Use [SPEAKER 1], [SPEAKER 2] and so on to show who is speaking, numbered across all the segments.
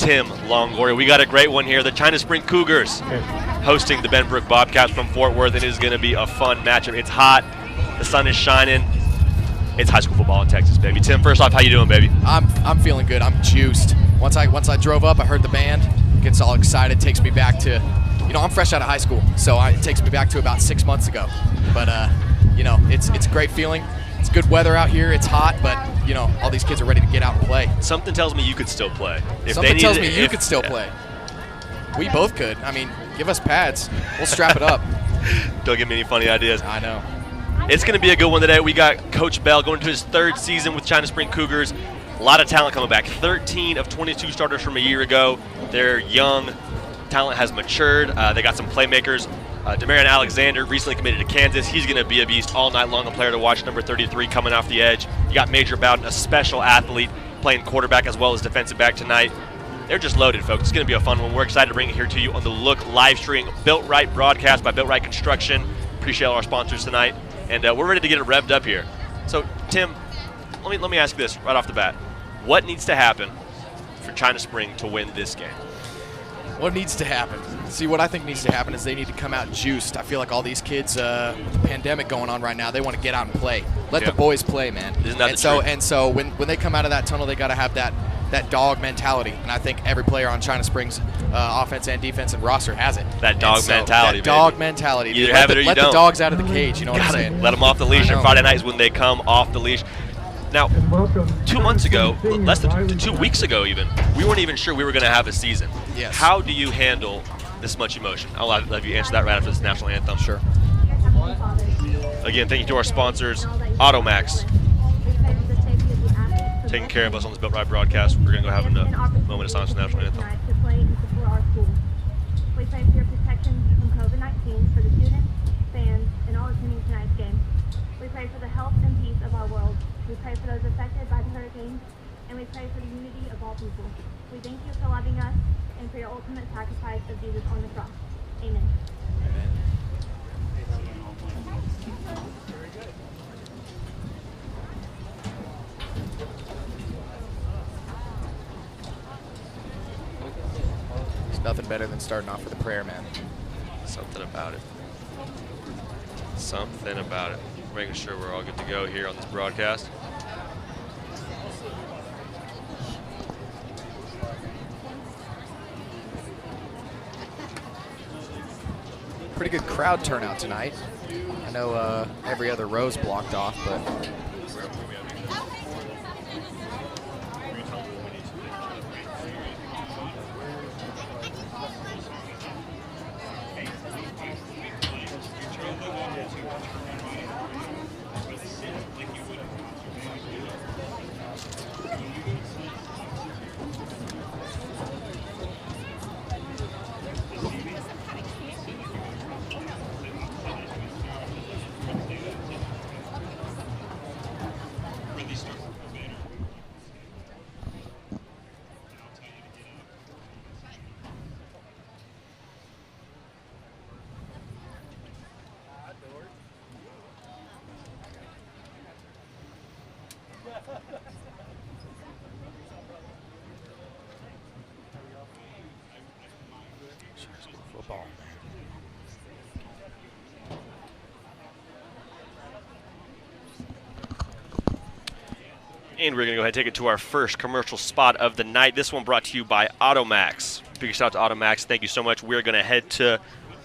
[SPEAKER 1] Tim Longoria. We got a great one here. The China Spring Cougars hosting the Benbrook Bobcats from Fort Worth. It is going to be a fun matchup. It's hot. The sun is shining. It's high school football in Texas, baby. Tim, first off, how you doing, baby?
[SPEAKER 2] I'm feeling good. I'm juiced. Once I drove up, I heard the band. Gets all excited. Takes me back to, I'm fresh out of high school, so it takes me back to about 6 months ago. But it's a great feeling. It's good weather out here. It's hot, but all these kids are ready to get out and play.
[SPEAKER 1] Something tells me you could still play.
[SPEAKER 2] Something tells me you could still play. We both could. I mean, give us pads. We'll strap it up.
[SPEAKER 1] Don't give me any funny ideas.
[SPEAKER 2] I know.
[SPEAKER 1] It's going to be a good one today. We got Coach Bell going to his third season with China Spring Cougars. A lot of talent coming back. 13 of 22 starters from a year ago. They're young. Talent has matured. They got some playmakers. Demarion Alexander recently committed to Kansas. He's going to be a beast all night long, a player to watch, number 33 coming off the edge. You got Major Bowden, a special athlete, playing quarterback as well as defensive back tonight. They're just loaded, folks. It's going to be a fun one. We're excited to bring it here to you on the Look live stream, Built Right broadcast by Built Right Construction. Appreciate all our sponsors tonight. And we're ready to get it revved up here. So, Tim, let me ask this right off the bat. What needs to happen for China Spring to win this game?
[SPEAKER 2] What needs to happen? See, what I think needs to happen is they need to come out juiced. I feel like all these kids, with the pandemic going on right now, they want to get out and play. Let the boys play, man.
[SPEAKER 1] Isn't that the truth?
[SPEAKER 2] And so when they come out of that tunnel, they got to have that dog mentality. And I think every player on China Spring's offense and defensive roster has it.
[SPEAKER 1] That dog mentality,
[SPEAKER 2] that dog mentality.
[SPEAKER 1] Either have it or you don't.
[SPEAKER 2] Let the dogs out of the cage, you know what I'm saying?
[SPEAKER 1] Let them off the leash, and Friday night is when they come off the leash. Now, 2 months ago, less than 2 weeks ago even, we weren't even sure we were going to have a season.
[SPEAKER 2] Yes.
[SPEAKER 1] How do you handle this much emotion? I'll let you answer that right after this national anthem.
[SPEAKER 2] Sure.
[SPEAKER 1] Again, thank you to our sponsors, AutoMax, taking care of us on this Built Right broadcast. We're going to go have a moment of silence for the national anthem.
[SPEAKER 3] We pray for your protection from COVID-19 for the students, fans, and all attending tonight's game. We pray for the health and peace of our world. We pray for those affected by the hurricanes, and we pray for the unity of all people. We thank you for loving us and for your ultimate sacrifice of Jesus on the cross. Amen.
[SPEAKER 2] There's nothing better than starting off with a prayer, man.
[SPEAKER 1] Something about it. Something about it. We're making sure we're all good to go here on this broadcast.
[SPEAKER 2] Pretty good crowd turnout tonight. I know every other row's blocked off, but football.
[SPEAKER 1] And we're going to go ahead and take it to our first commercial spot of the night. This one brought to you by AutoMax. Big shout out to AutoMax. Thank you so much. We're going to head to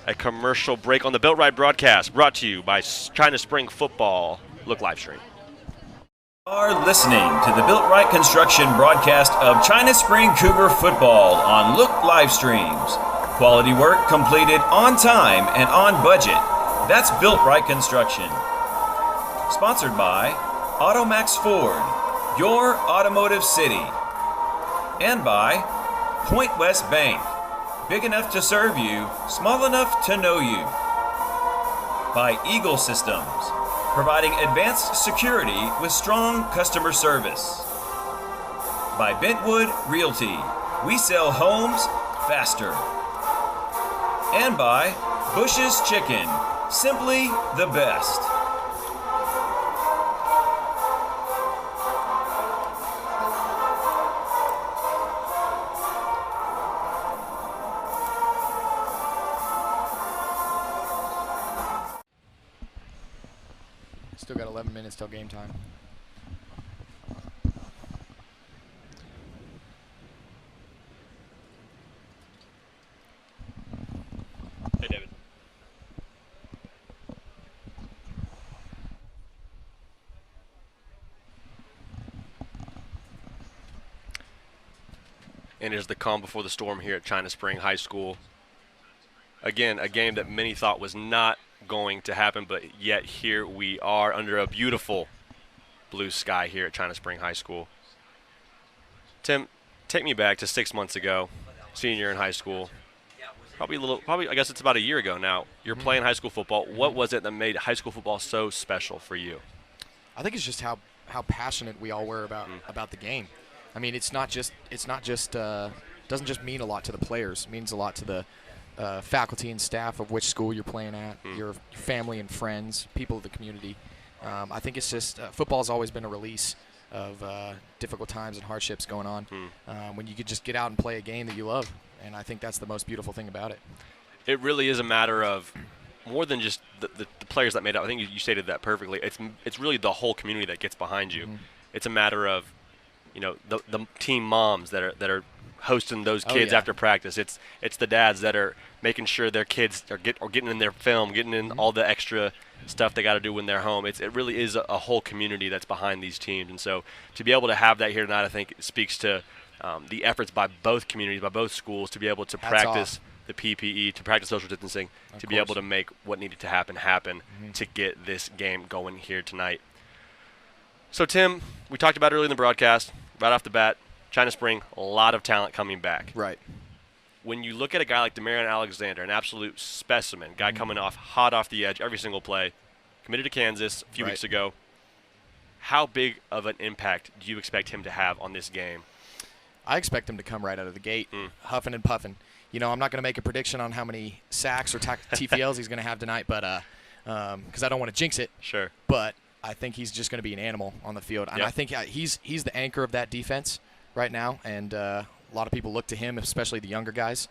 [SPEAKER 1] a commercial break on the Built Right broadcast, brought to you by China Spring Football. Look live stream.
[SPEAKER 4] Are listening to the Built Right Construction broadcast of China Spring Cougar football on Look live streams. Quality work completed on time and on budget. That's Built Right Construction. Sponsored by AutoMax Ford, your automotive city. And by Point West Bank, big enough to serve you, small enough to know you. By Eagle Systems, providing advanced security with strong customer service. By Bentwood Realty, we sell homes faster. And by Bush's Chicken, simply the best.
[SPEAKER 2] Still got 11 minutes till game time.
[SPEAKER 1] Hey, David. And here's the calm before the storm here at China Spring High School. Again, a game that many thought was not going to happen, but yet here we are under a beautiful blue sky here at China Spring High School. Tim, take me back to 6 months ago, senior year in high school. Probably I guess it's about a year ago now. You're playing high school football. What was it that made high school football so special for you?
[SPEAKER 2] I think it's just how passionate we all were about the game. I mean, it's not just doesn't just mean a lot to the players. It means a lot to the faculty and staff of which school you're playing at, your family and friends, people of the community. I think it's just football's always been a release of difficult times and hardships going on when you could just get out and play a game that you love. And I think that's the most beautiful thing about it.
[SPEAKER 1] It really is a matter of more than just the players that made it. I think you stated that perfectly. It's really the whole community that gets behind you. It's a matter of, you know, the team moms that are hosting those kids after practice. It's the dads that are making sure their kids are getting in their film, getting in all the extra stuff they got to do when they're home. It really is a whole community that's behind these teams. And so to be able to have that here tonight, I think speaks to the efforts by both communities, by both schools, to be able to practice the PPE, to practice social distancing, to be able to make what needed to happen to get this game going here tonight. So, Tim, we talked about earlier in the broadcast, right off the bat, China Spring, a lot of talent coming back.
[SPEAKER 2] Right.
[SPEAKER 1] When you look at a guy like Demarion Alexander, an absolute specimen, guy coming hot off the edge every single play, committed to Kansas a few weeks ago, how big of an impact do you expect him to have on this game?
[SPEAKER 2] I expect him to come right out of the gate, huffing and puffing. You know, I'm not going to make a prediction on how many sacks or TFLs he's going to have tonight, but because I don't want to jinx it.
[SPEAKER 1] Sure.
[SPEAKER 2] But I think he's just going to be an animal on the field. And I think he's the anchor of that defense right now, and a lot of people look to him, especially the younger guys.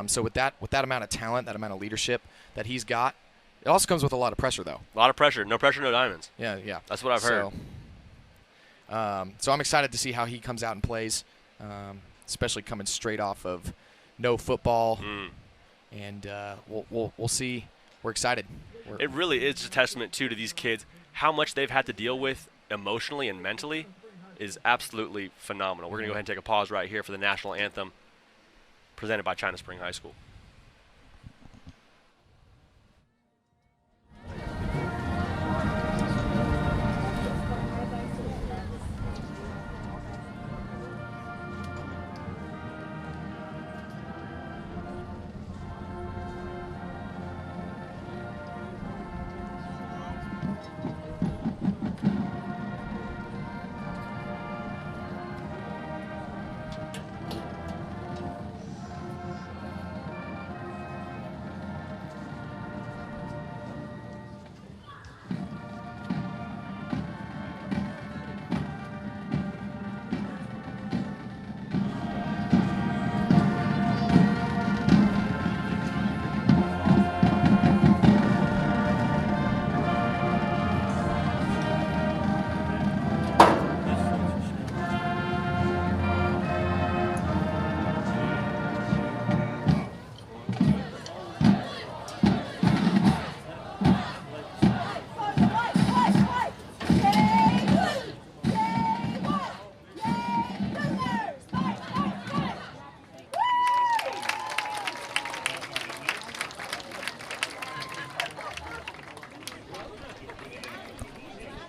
[SPEAKER 2] So with that amount of talent, that amount of leadership that he's got, it also comes with a lot of pressure, though.
[SPEAKER 1] A lot of pressure. No pressure, no diamonds.
[SPEAKER 2] Yeah.
[SPEAKER 1] That's what I've heard.
[SPEAKER 2] So I'm excited to see how he comes out and plays, especially coming straight off of no football. And we'll see. We're excited.
[SPEAKER 1] It really is a testament, too, to these kids. How much they've had to deal with emotionally and mentally is absolutely phenomenal. We're going to go ahead and take a pause right here for the national anthem presented by China Spring High School.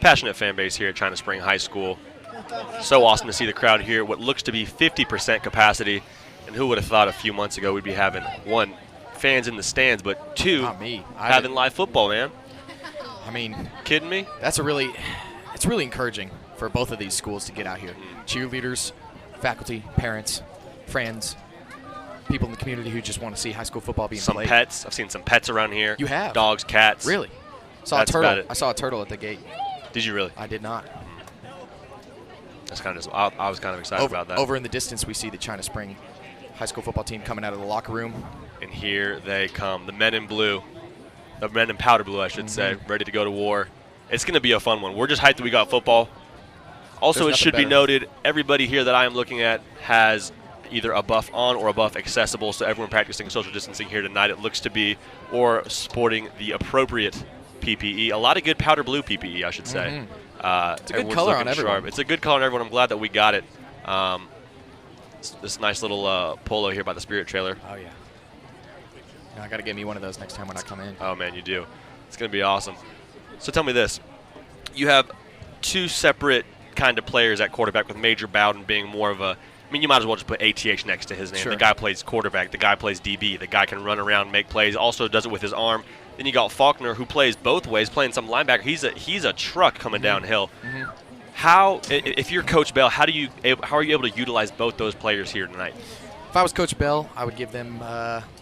[SPEAKER 1] Passionate fan base here at China Spring High School. So awesome to see the crowd here, what looks to be 50% capacity. And who would have thought a few months ago we'd be having, one, fans in the stands, but two, having live football, man.
[SPEAKER 2] I mean,
[SPEAKER 1] kidding me?
[SPEAKER 2] It's really encouraging for both of these schools to get out here. Cheerleaders, faculty, parents, friends, people in the community who just want to see high school football being played.
[SPEAKER 1] Some pets. I've seen some pets around here.
[SPEAKER 2] You have?
[SPEAKER 1] Dogs, cats.
[SPEAKER 2] Really? Saw a turtle. I saw a turtle at the gate.
[SPEAKER 1] Did you really?
[SPEAKER 2] I did not.
[SPEAKER 1] That's kind of. I was kind of excited about that.
[SPEAKER 2] Over in the distance, we see the China Spring high school football team coming out of the locker room.
[SPEAKER 1] And here they come, the men in blue, the men in powder blue, I should say, ready to go to war. It's going to be a fun one. We're just hyped that we got football. Also, it should be noted, everybody here that I am looking at has either a buff on or a buff accessible, so everyone practicing social distancing here tonight, it looks to be, or sporting the appropriate PPE. A lot of good powder blue PPE, I should say.
[SPEAKER 2] It's a good color on everyone.
[SPEAKER 1] Sharp. It's a good color on everyone. I'm glad that we got it. This nice little polo here by the Spirit trailer.
[SPEAKER 2] Oh, yeah. I got to get me one of those next time when I come in.
[SPEAKER 1] Oh, man, you do. It's going to be awesome. So tell me this. You have two separate kind of players at quarterback, with Major Bowden being more of a – I mean, you might as well just put ATH next to his name.
[SPEAKER 2] Sure.
[SPEAKER 1] The guy plays quarterback. The guy plays DB. The guy can run around, make plays, also does it with his arm. Then you got Faulkner, who plays both ways, playing some linebacker. He's a truck coming downhill. How, if you're Coach Bell, how are you able to utilize both those players here tonight?
[SPEAKER 2] If I was Coach Bell, I would give them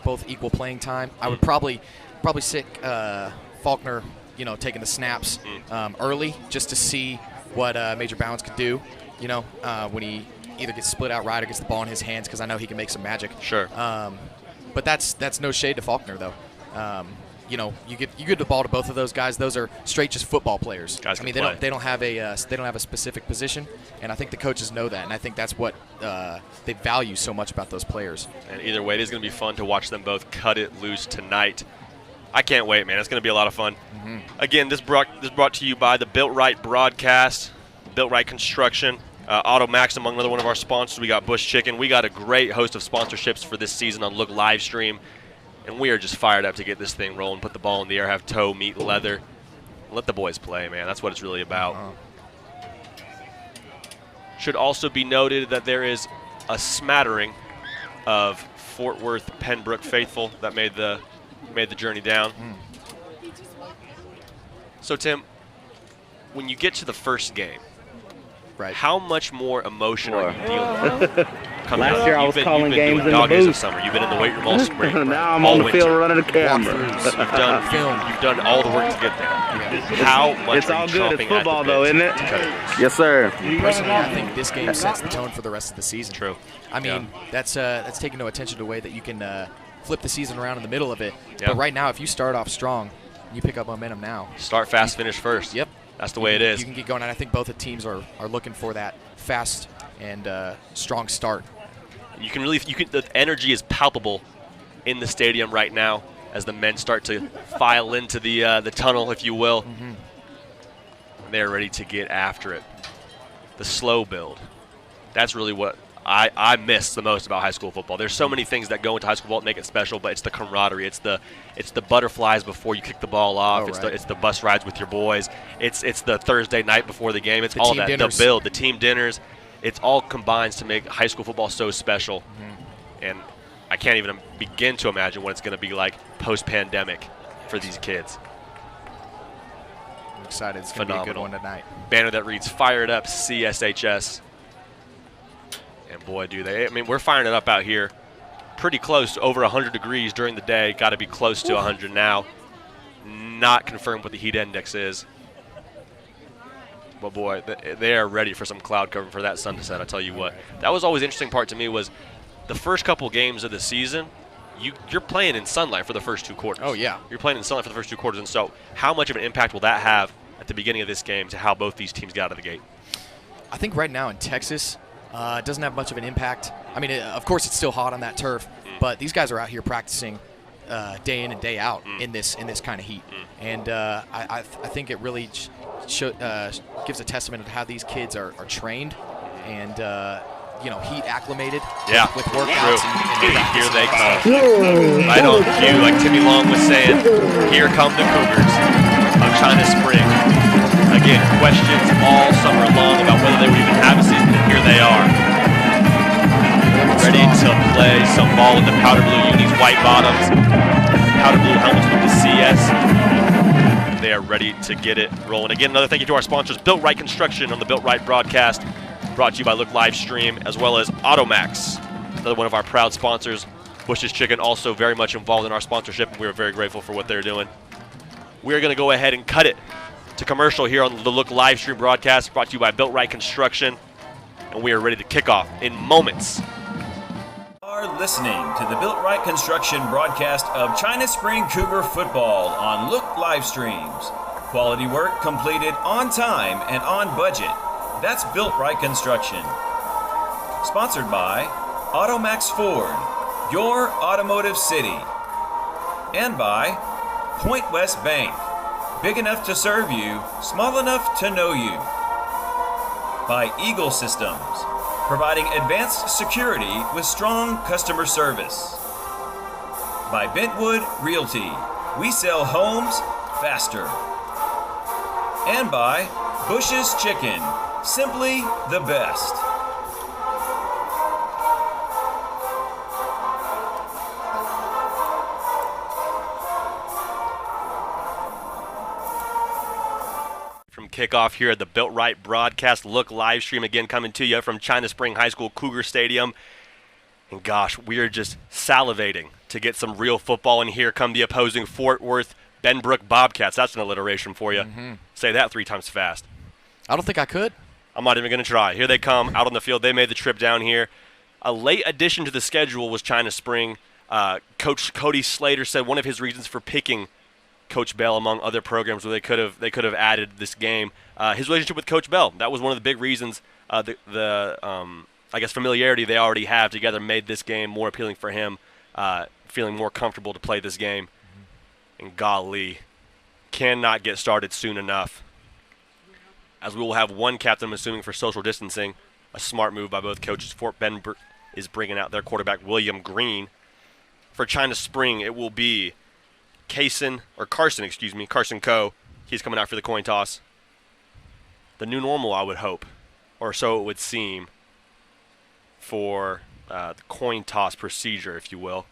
[SPEAKER 2] both equal playing time. I would probably sit Faulkner, taking the snaps early, just to see what Major Bounds could do. When he either gets split out right or gets the ball in his hands, because I know he can make some magic.
[SPEAKER 1] Sure.
[SPEAKER 2] But that's no shade to Faulkner, though. You give the ball to both of those guys. Those are straight just football players.
[SPEAKER 1] Guys
[SPEAKER 2] they
[SPEAKER 1] can
[SPEAKER 2] don't have a specific position, and I think the coaches know that, and I think that's what they value so much about those players.
[SPEAKER 1] And either way, it is going to be fun to watch them both cut it loose tonight. I can't wait, man. It's going to be a lot of fun. Again, this brought to you by the Built Right broadcast, Built Right Construction, Auto Max, among another one of our sponsors. We got Bush Chicken. We got a great host of sponsorships for this season on Look live stream. And we are just fired up to get this thing rolling, put the ball in the air, have toe, meet, leather. Let the boys play, man. That's what it's really about. Should also be noted that there is a smattering of Fort Worth Benbrook faithful that made the journey down. So, Tim, when you get to the first game, how much more emotion are you dealing with?
[SPEAKER 5] Last year I was calling games in the
[SPEAKER 1] dog days of
[SPEAKER 5] booth.
[SPEAKER 1] summer. You've been in the weight room all spring.
[SPEAKER 5] Now I'm
[SPEAKER 1] all
[SPEAKER 5] on the
[SPEAKER 1] winter.
[SPEAKER 5] field running the camera.
[SPEAKER 1] You've done all the work to get there. How much
[SPEAKER 5] It's
[SPEAKER 1] are
[SPEAKER 5] all
[SPEAKER 1] you
[SPEAKER 5] good. It's
[SPEAKER 1] chomping
[SPEAKER 5] football,
[SPEAKER 1] at the
[SPEAKER 5] though,
[SPEAKER 1] bit
[SPEAKER 5] isn't it?
[SPEAKER 1] to cut it loose?
[SPEAKER 5] Yes, sir.
[SPEAKER 2] Personally, I think this game sets the tone for the rest of the season.
[SPEAKER 1] True.
[SPEAKER 2] I mean, that's taking no attention to the way that you can flip the season around in the middle of it.
[SPEAKER 1] Yeah.
[SPEAKER 2] But right now, if you start off strong, you pick up momentum now.
[SPEAKER 1] Start fast, finish first.
[SPEAKER 2] Yep.
[SPEAKER 1] That's the way it is.
[SPEAKER 2] You can get going, and I think both the teams are looking for that fast and strong start.
[SPEAKER 1] The energy is palpable in the stadium right now as the men start to file into the tunnel, if you will. They're ready to get after it. The slow build. That's really what I miss the most about high school football. There's so many things that go into high school football that make it special, but it's the camaraderie. It's the butterflies before you kick the ball off. It's the bus rides with your boys. It's the Thursday night before the game. It's
[SPEAKER 2] the
[SPEAKER 1] all
[SPEAKER 2] team
[SPEAKER 1] that.
[SPEAKER 2] Dinners.
[SPEAKER 1] The build, the team dinners. It's all combines to make high school football so special. And I can't even begin to imagine what it's going to be like post-pandemic for these kids.
[SPEAKER 2] I'm excited. It's going to be a good one tonight.
[SPEAKER 1] Banner that reads "Fired Up CSHS." And boy, do they. I mean, we're firing it up out here. Pretty close to over 100 degrees during the day. Got to be close to 100 now. Not confirmed what the heat index is. But boy, they are ready for some cloud cover for that sun to set. I tell you what. That was always the interesting part to me was the first couple games of the season, you're playing in sunlight for the first two quarters.
[SPEAKER 2] Oh, yeah.
[SPEAKER 1] You're playing in sunlight for the first two quarters. And so how much of an impact will that have at the beginning of this game to how both these teams got out of the gate?
[SPEAKER 2] I think right now in Texas, it doesn't have much of an impact. I mean, of course, it's still hot on that turf, but these guys are out here practicing day in and day out in this kind of heat. And I think it really gives a testament to how these kids are trained and heat acclimated with workouts.
[SPEAKER 1] And here they come. Right on cue, like Timmy Long was saying, here come the Cougars of China Spring. Again, questions all summer long about whether they would even have a season, and here they are. Ready to play some ball with the powder blue unis, white bottoms, powder blue helmets with the CS. They are ready to get it rolling. Again, another thank you to our sponsors, Built Right Construction on the Built Right broadcast, brought to you by Look live stream, as well as AutoMax, another one of our proud sponsors. Bush's Chicken also very much involved in our sponsorship, and we are very grateful for what they're doing. We are going to go ahead and cut it to commercial here on the Look live stream broadcast, brought to you by Built Right Construction, and we are ready to kick off in moments.
[SPEAKER 4] Are listening to the Built Right Construction broadcast of China Spring Cougar football on Look live streams. Quality work completed on time and on budget. That's Built Right Construction. Sponsored by Automax Ford, your automotive city. And by Point West Bank, big enough to serve you, small enough to know you. By Eagle Systems, providing advanced security with strong customer service. By Bentwood Realty, we sell homes faster. And by Bush's Chicken, simply the best.
[SPEAKER 1] From kickoff here at the Built Right broadcast look live stream, again coming to you from China Spring High School Cougar Stadium. And gosh, we are just salivating to get some real football in here. Come the opposing Fort Worth Benbrook Bobcats. That's an alliteration for you. Say that 3 times fast.
[SPEAKER 2] I don't think I could.
[SPEAKER 1] I'm not even going to try. Here they come out on the field. They made the trip down here. A late addition to the schedule was China Spring. Coach Cody Slater said one of his reasons for picking Coach Bell among other programs where they could have added this game, his relationship with Coach Bell. That was one of the big reasons. I guess familiarity they already have together made this game more appealing for him, feeling more comfortable to play this game. And golly, cannot get started soon enough, as we will have one captain, I'm assuming, for social distancing. A smart move by both coaches. Fort Benbrook is bringing out their quarterback, William Green. For China Spring, it will be Carson Coe. He's coming out for the coin toss. The new normal, I would hope, or so it would seem, for the coin toss procedure, if you will.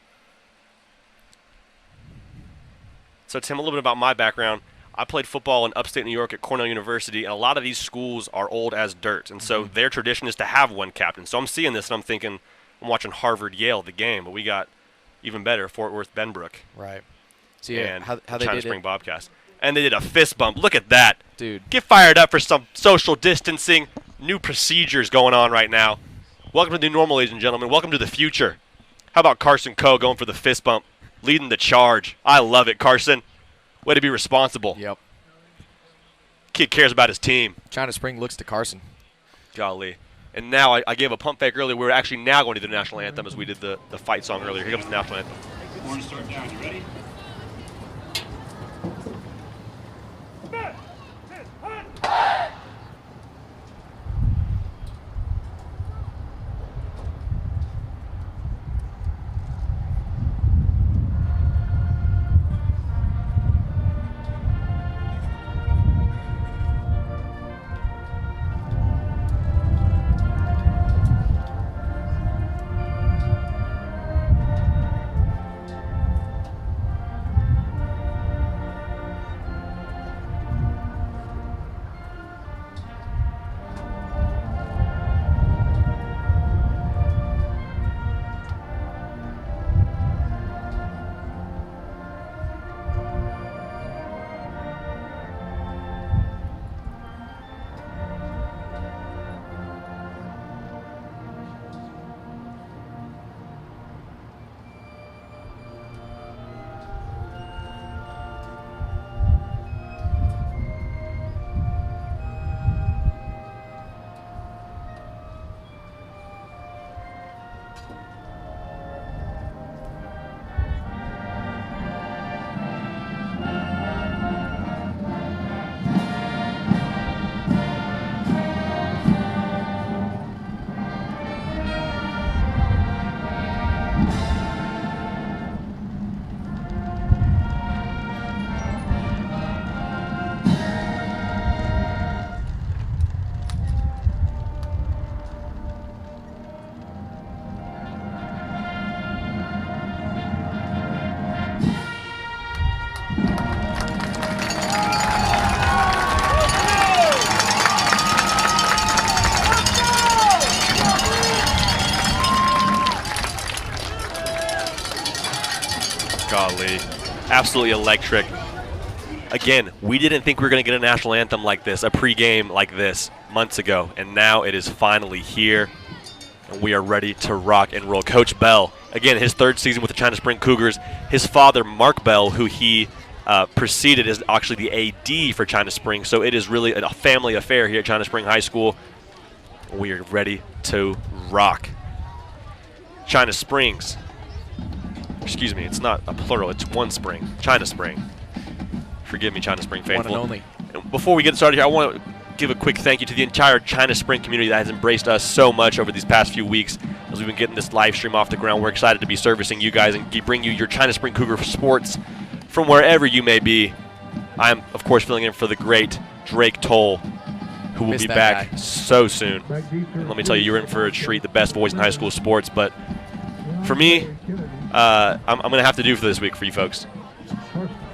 [SPEAKER 1] So, Tim, a little bit about my background. I played football in upstate New York at Cornell University, and a lot of these schools are old as dirt, and so their tradition is to have one captain. So I'm seeing this, and I'm thinking, I'm watching Harvard-Yale, the game, but we got even better, Fort Worth Benbrook.
[SPEAKER 2] Right. So, yeah,
[SPEAKER 1] and
[SPEAKER 2] how they
[SPEAKER 1] China
[SPEAKER 2] did
[SPEAKER 1] Spring
[SPEAKER 2] it.
[SPEAKER 1] Bobcats. And they did a fist bump. Look at that.
[SPEAKER 2] Dude.
[SPEAKER 1] Get fired up for some social distancing, new procedures going on right now. Welcome to the new normal, ladies and gentlemen. Welcome to the future. How about Carson Coe going for the fist bump, leading the charge? I love it, Carson. Way to be responsible.
[SPEAKER 2] Yep.
[SPEAKER 1] Kid cares about his team.
[SPEAKER 2] China Spring looks to Carson.
[SPEAKER 1] Golly. And now I gave a pump fake earlier. We're actually now going to do the national anthem as we did the fight song earlier. Here comes the national anthem.
[SPEAKER 6] We're going to start now. You ready?
[SPEAKER 1] Golly. Absolutely electric. Again, we didn't think we were going to get a national anthem like this, a pregame like this, months ago. And now it is finally here. And we are ready to rock and roll. Coach Bell, again, his 3rd season with the China Spring Cougars. His father, Mark Bell, who he preceded is actually the AD for China Spring, so it is really a family affair here at China Spring High School. We are ready to rock. China Springs. Excuse me, it's not a plural, it's one spring. China Spring. Forgive me, China Spring faithful.
[SPEAKER 2] One and only.
[SPEAKER 1] And before we get started here, I want to give a quick thank you to the entire China Spring community that has embraced us so much over these past few weeks as we've been getting this live stream off the ground. We're excited to be servicing you guys and bring you your China Spring Cougar sports from wherever you may be. I am, of course, filling in for the great Drake Toll, who will be back so soon. And let me tell you, you're in for a treat, the best voice in high school sports. But for me, I'm going to have to do for this week for you folks.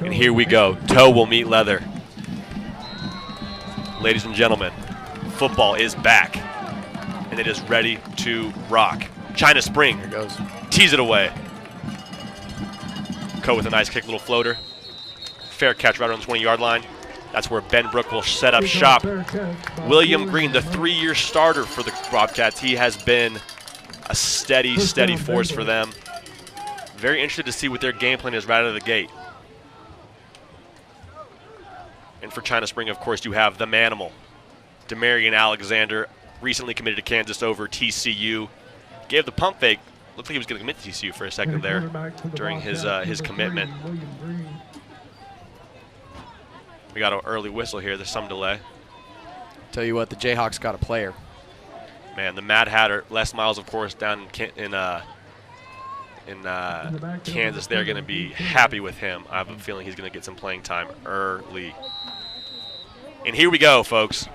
[SPEAKER 1] And here we go. Toe will meet leather. Ladies and gentlemen, football is back, and it is ready to rock. China Spring
[SPEAKER 2] Here goes.
[SPEAKER 1] tees it away. Coe with a nice kick, little floater. Fair catch right on the 20-yard line. That's where Benbrook will set up shop. William Green, the 3-year starter for the Bobcats. He has been a steady force for them. Very interested to see what their game plan is right out of the gate. And for China Spring, of course, you have the Manimal. Demarion Alexander, recently committed to Kansas over TCU. Gave the pump fake. Looked like he was going to commit to TCU for a second there during his commitment. We got an early whistle here. There's some delay.
[SPEAKER 2] Tell you what, the Jayhawks got a player.
[SPEAKER 1] Man, the Mad Hatter, Les Miles, of course, down in Kansas, they're going to be happy with him. I have a feeling he's going to get some playing time early. And here we go, folks.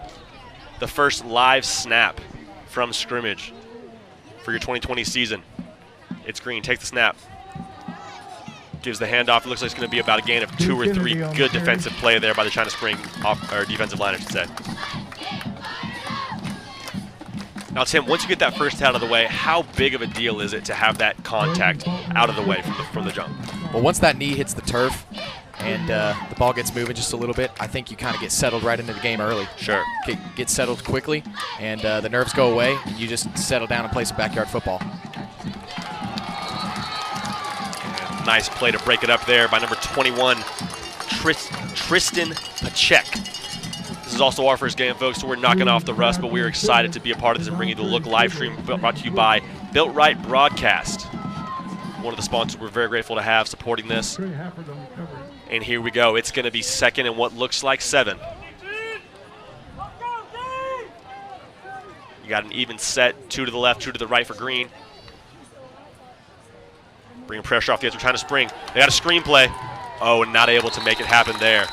[SPEAKER 1] The first live snap from scrimmage for your 2020 season. It's Green, takes the snap. Gives the handoff. It looks like it's going to be about a gain of 2 or 3. Good defensive play there by the China Spring defensive line, I should say. Now, Tim, once you get that first out of the way, how big of a deal is it to have that contact out of the way from the jump?
[SPEAKER 2] Well, once that knee hits the turf and the ball gets moving just a little bit, I think you kind of get settled right into the game early.
[SPEAKER 1] Sure.
[SPEAKER 2] Get settled quickly, and the nerves go away, and you just settle down and play some backyard football.
[SPEAKER 1] And nice play to break it up there by number 21, Tristan Pachek. This is also our first game, folks, so we're knocking off the rust, but we're excited to be a part of this and bring you the Look live stream brought to you by Built Right Broadcast. One of the sponsors we're very grateful to have supporting this. And here we go. It's going to be second and what looks like 7. You got an even set, 2 to the left, 2 to the right for Green. Bringing pressure off the edge of China Spring. They got a screen play. Oh, and not able to make it happen there.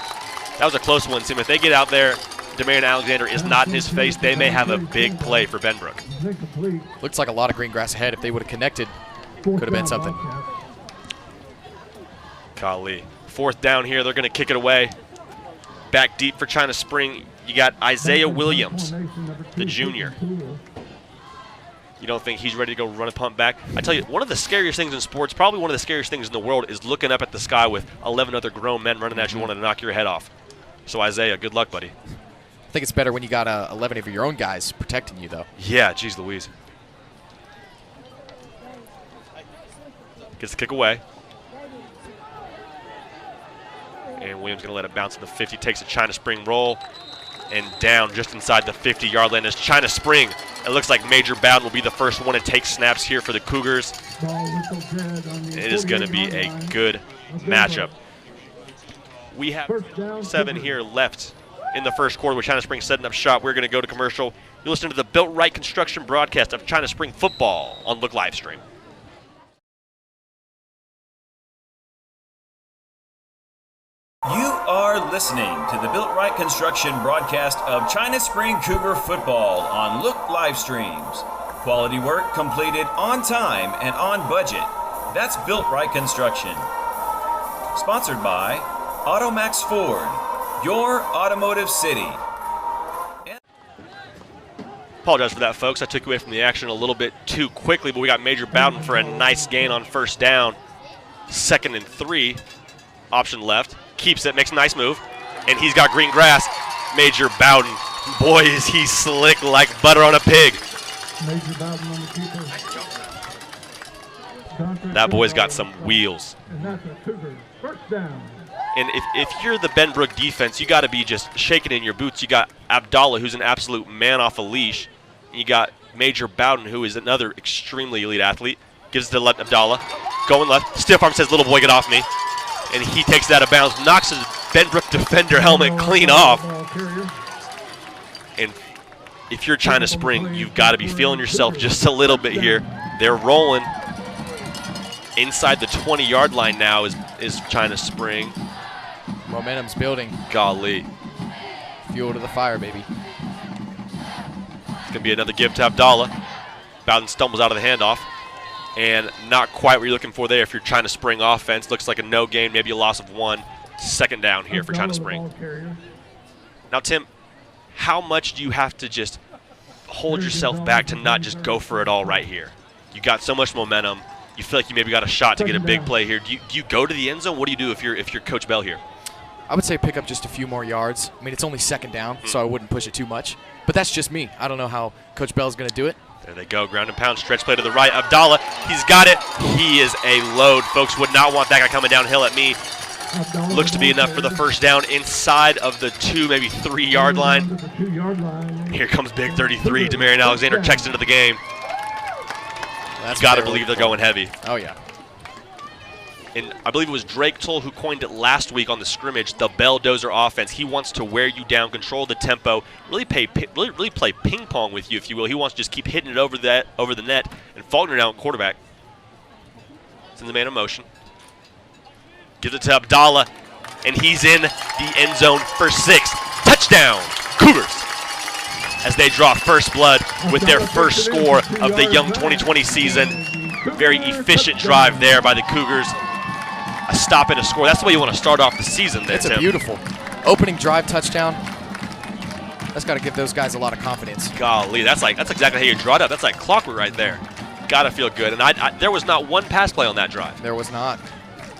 [SPEAKER 1] That was a close one, Tim. If they get out there, Demarion Alexander is not in his face, they may have a big play for Benbrook.
[SPEAKER 2] Looks like a lot of green grass ahead. If they would have connected, could have been something.
[SPEAKER 1] Golly. 4th down here. They're going to kick it away. Back deep for China Spring. You got Isaiah Williams, the junior. You don't think he's ready to go run a punt back? I tell you, one of the scariest things in sports, probably one of the scariest things in the world, is looking up at the sky with 11 other grown men running at you wanting to knock your head off. So, Isaiah, good luck, buddy.
[SPEAKER 2] I think it's better when you got 11 of your own guys protecting you, though.
[SPEAKER 1] Yeah, geez Louise. Gets the kick away. And Williams going to let it bounce to the 50. Takes a China Spring roll. And down just inside the 50-yard line is China Spring. It looks like Major Bowden will be the first one to take snaps here for the Cougars. It is going to be a good matchup. We have 7 here left in the first quarter with China Spring setting up shop. We're going to go to commercial. You're listening to the Built Right Construction broadcast of China Spring football on Look Livestream.
[SPEAKER 4] You are listening to the Built Right Construction broadcast of China Spring Cougar football on Look live streams. Quality work completed on time and on budget. That's Built Right Construction. Sponsored by Automax Ford, your automotive city.
[SPEAKER 1] Apologize for that, folks. I took away from the action a little bit too quickly, but we got Major Bowden for a nice gain on first down. 2nd and 3. Option left. Keeps it, makes a nice move, and he's got green grass. Major Bowden, boy, is he slick like butter on a pig.
[SPEAKER 7] Major Bowden on the keeper.
[SPEAKER 1] That boy's got some wheels.
[SPEAKER 7] And that's a Cougar first down.
[SPEAKER 1] And if you're the Benbrook defense, you got to be just shaking in your boots. You got Abdallah, who's an absolute man off a leash. And you got Major Bowden, who is another extremely elite athlete. Gives it to Abdallah. Going left. Stiff arm says, little boy, get off me. And he takes it out of bounds. Knocks his Benbrook defender helmet clean off. And if you're China Spring, you've got to be feeling yourself just a little bit here. They're rolling. Inside the 20-yard line now is China Spring.
[SPEAKER 2] Momentum's building.
[SPEAKER 1] Golly.
[SPEAKER 2] Fuel to the fire, baby.
[SPEAKER 1] It's going to be another give to Abdallah. Bowden stumbles out of the handoff. And not quite what you're looking for there if you're China Spring offense. Looks like a no gain, maybe a loss of 1. Second down here for China Spring. Now, Tim, how much do you have to just hold yourself back to not just go for it all right here? You got so much momentum. You feel like you maybe got a shot to get a big play here. Do you go to the end zone? What do you do if you're Coach Bell here?
[SPEAKER 2] I would say pick up just a few more yards. I mean, it's only second down, so I wouldn't push it too much. But that's just me. I don't know how Coach Bell's going to do it.
[SPEAKER 1] There they go, ground and pound, stretch play to the right. Abdallah, he's got it. He is a load. Folks would not want that guy coming downhill at me. Looks to be enough for the first down inside of the 2, maybe 3-yard line. Here comes big 33. Demarion Alexander checks into the game.
[SPEAKER 2] That's
[SPEAKER 1] got to believe they're going heavy.
[SPEAKER 2] Oh, yeah.
[SPEAKER 1] And I believe it was Drake Toll who coined it last week on the scrimmage, the Bell Dozer offense. He wants to wear you down, control the tempo, really play ping pong with you, if you will. He wants to just keep hitting it over the net. And Faulkner now at quarterback. Sends the man in motion. Gives it to Abdallah, and he's in the end zone for 6. Touchdown, Cougars! As they draw first blood with their first score of the young 2020 season. Very efficient drive there by the Cougars. A stop and a score. That's the way you want to start off the season.
[SPEAKER 2] It's a beautiful opening drive touchdown. That's got to give those guys a lot of confidence.
[SPEAKER 1] Golly, that's exactly how you draw it up. That's like clockwork right there. Got to feel good. And there was not one pass play on that drive.
[SPEAKER 2] There was not.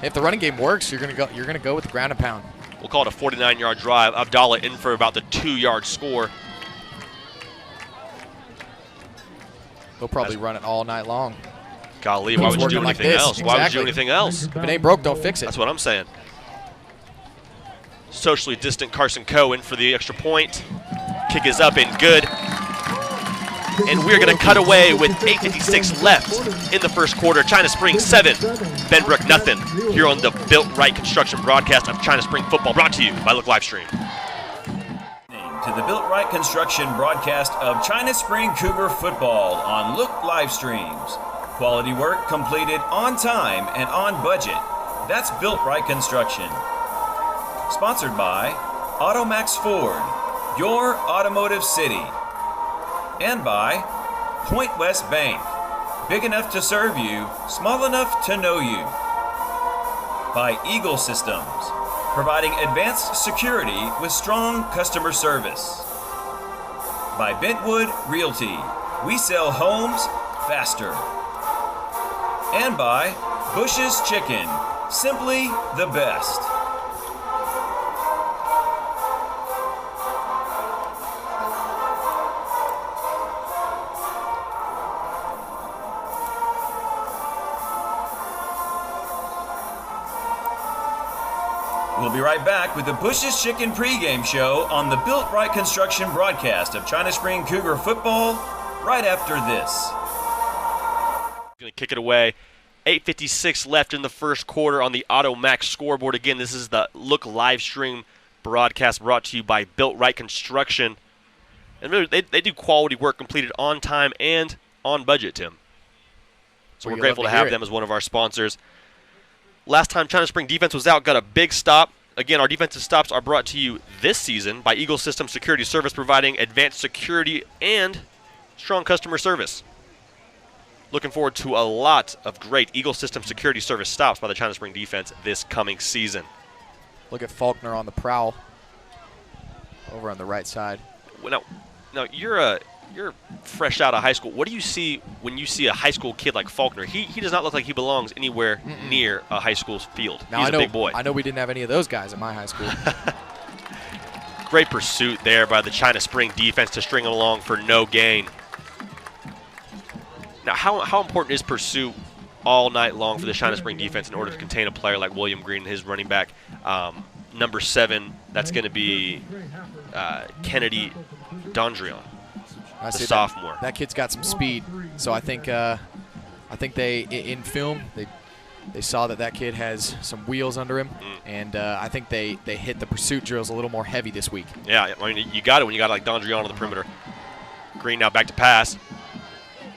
[SPEAKER 2] If the running game works, you're gonna go with the ground and pound.
[SPEAKER 1] We'll call it a 49-yard drive. Abdallah in for about the 2-yard score.
[SPEAKER 2] He'll probably run it all night long.
[SPEAKER 1] Golly, why would you do anything else? Why would you do anything else?
[SPEAKER 2] If it ain't broke, don't fix it.
[SPEAKER 1] That's what I'm saying. Socially distant Carson Coe in for the extra point. Kick is up and good. And we're going to cut away with 8:56 left in the first quarter. China Spring 7, Benbrook nothing. Here on the Built Right Construction broadcast of China Spring football, brought to you by Look Livestream.
[SPEAKER 4] To the Built Right Construction broadcast of China Spring Cougar football on Look Livestreams. Quality work completed on time and on budget. That's Built Right Construction. Sponsored by Automax Ford, your automotive city. And by Point West Bank, big enough to serve you, small enough to know you. By Eagle Systems, providing advanced security with strong customer service. By Bentwood Realty, we sell homes faster. And by Bush's Chicken, simply the best. We'll be right back with the Bush's Chicken pregame show on the Built Right Construction broadcast of China Spring Cougar football right after this.
[SPEAKER 1] Going to kick it away. 8:56 left in the first quarter on the Automax scoreboard. Again, this is the Look Livestream broadcast brought to you by Built Right Construction. And really, they do quality work completed on time and on budget, Tim. So we're grateful to have them as one of our sponsors. Last time China Spring defense was out, got a big stop. Again, our defensive stops are brought to you this season by Eagle System Security Service, providing advanced security and strong customer service. Looking forward to a lot of great Eagle System Security Service stops by the China Spring defense this coming season.
[SPEAKER 2] Look at Faulkner on the prowl over on the right side.
[SPEAKER 1] Now you're fresh out of high school. What do you see when you see a high school kid like Faulkner? He does not look like he belongs anywhere near a high school field.
[SPEAKER 2] Now,
[SPEAKER 1] He's a big boy.
[SPEAKER 2] I know we didn't have any of those guys at my high school.
[SPEAKER 1] Great pursuit there by the China Spring defense to string him along for no gain. Now, how important is pursuit all night long for the China Spring defense in order to contain a player like William Green and his running back. Number 7, that's going to be Kennedy Dondrion, the sophomore.
[SPEAKER 2] That kid's got some speed, so I think they in film they saw that kid has some wheels under him, and I think they hit the pursuit drills a little more heavy this week.
[SPEAKER 1] Yeah, I mean, you got it when you got like Dondrion on the perimeter. Green now back to pass.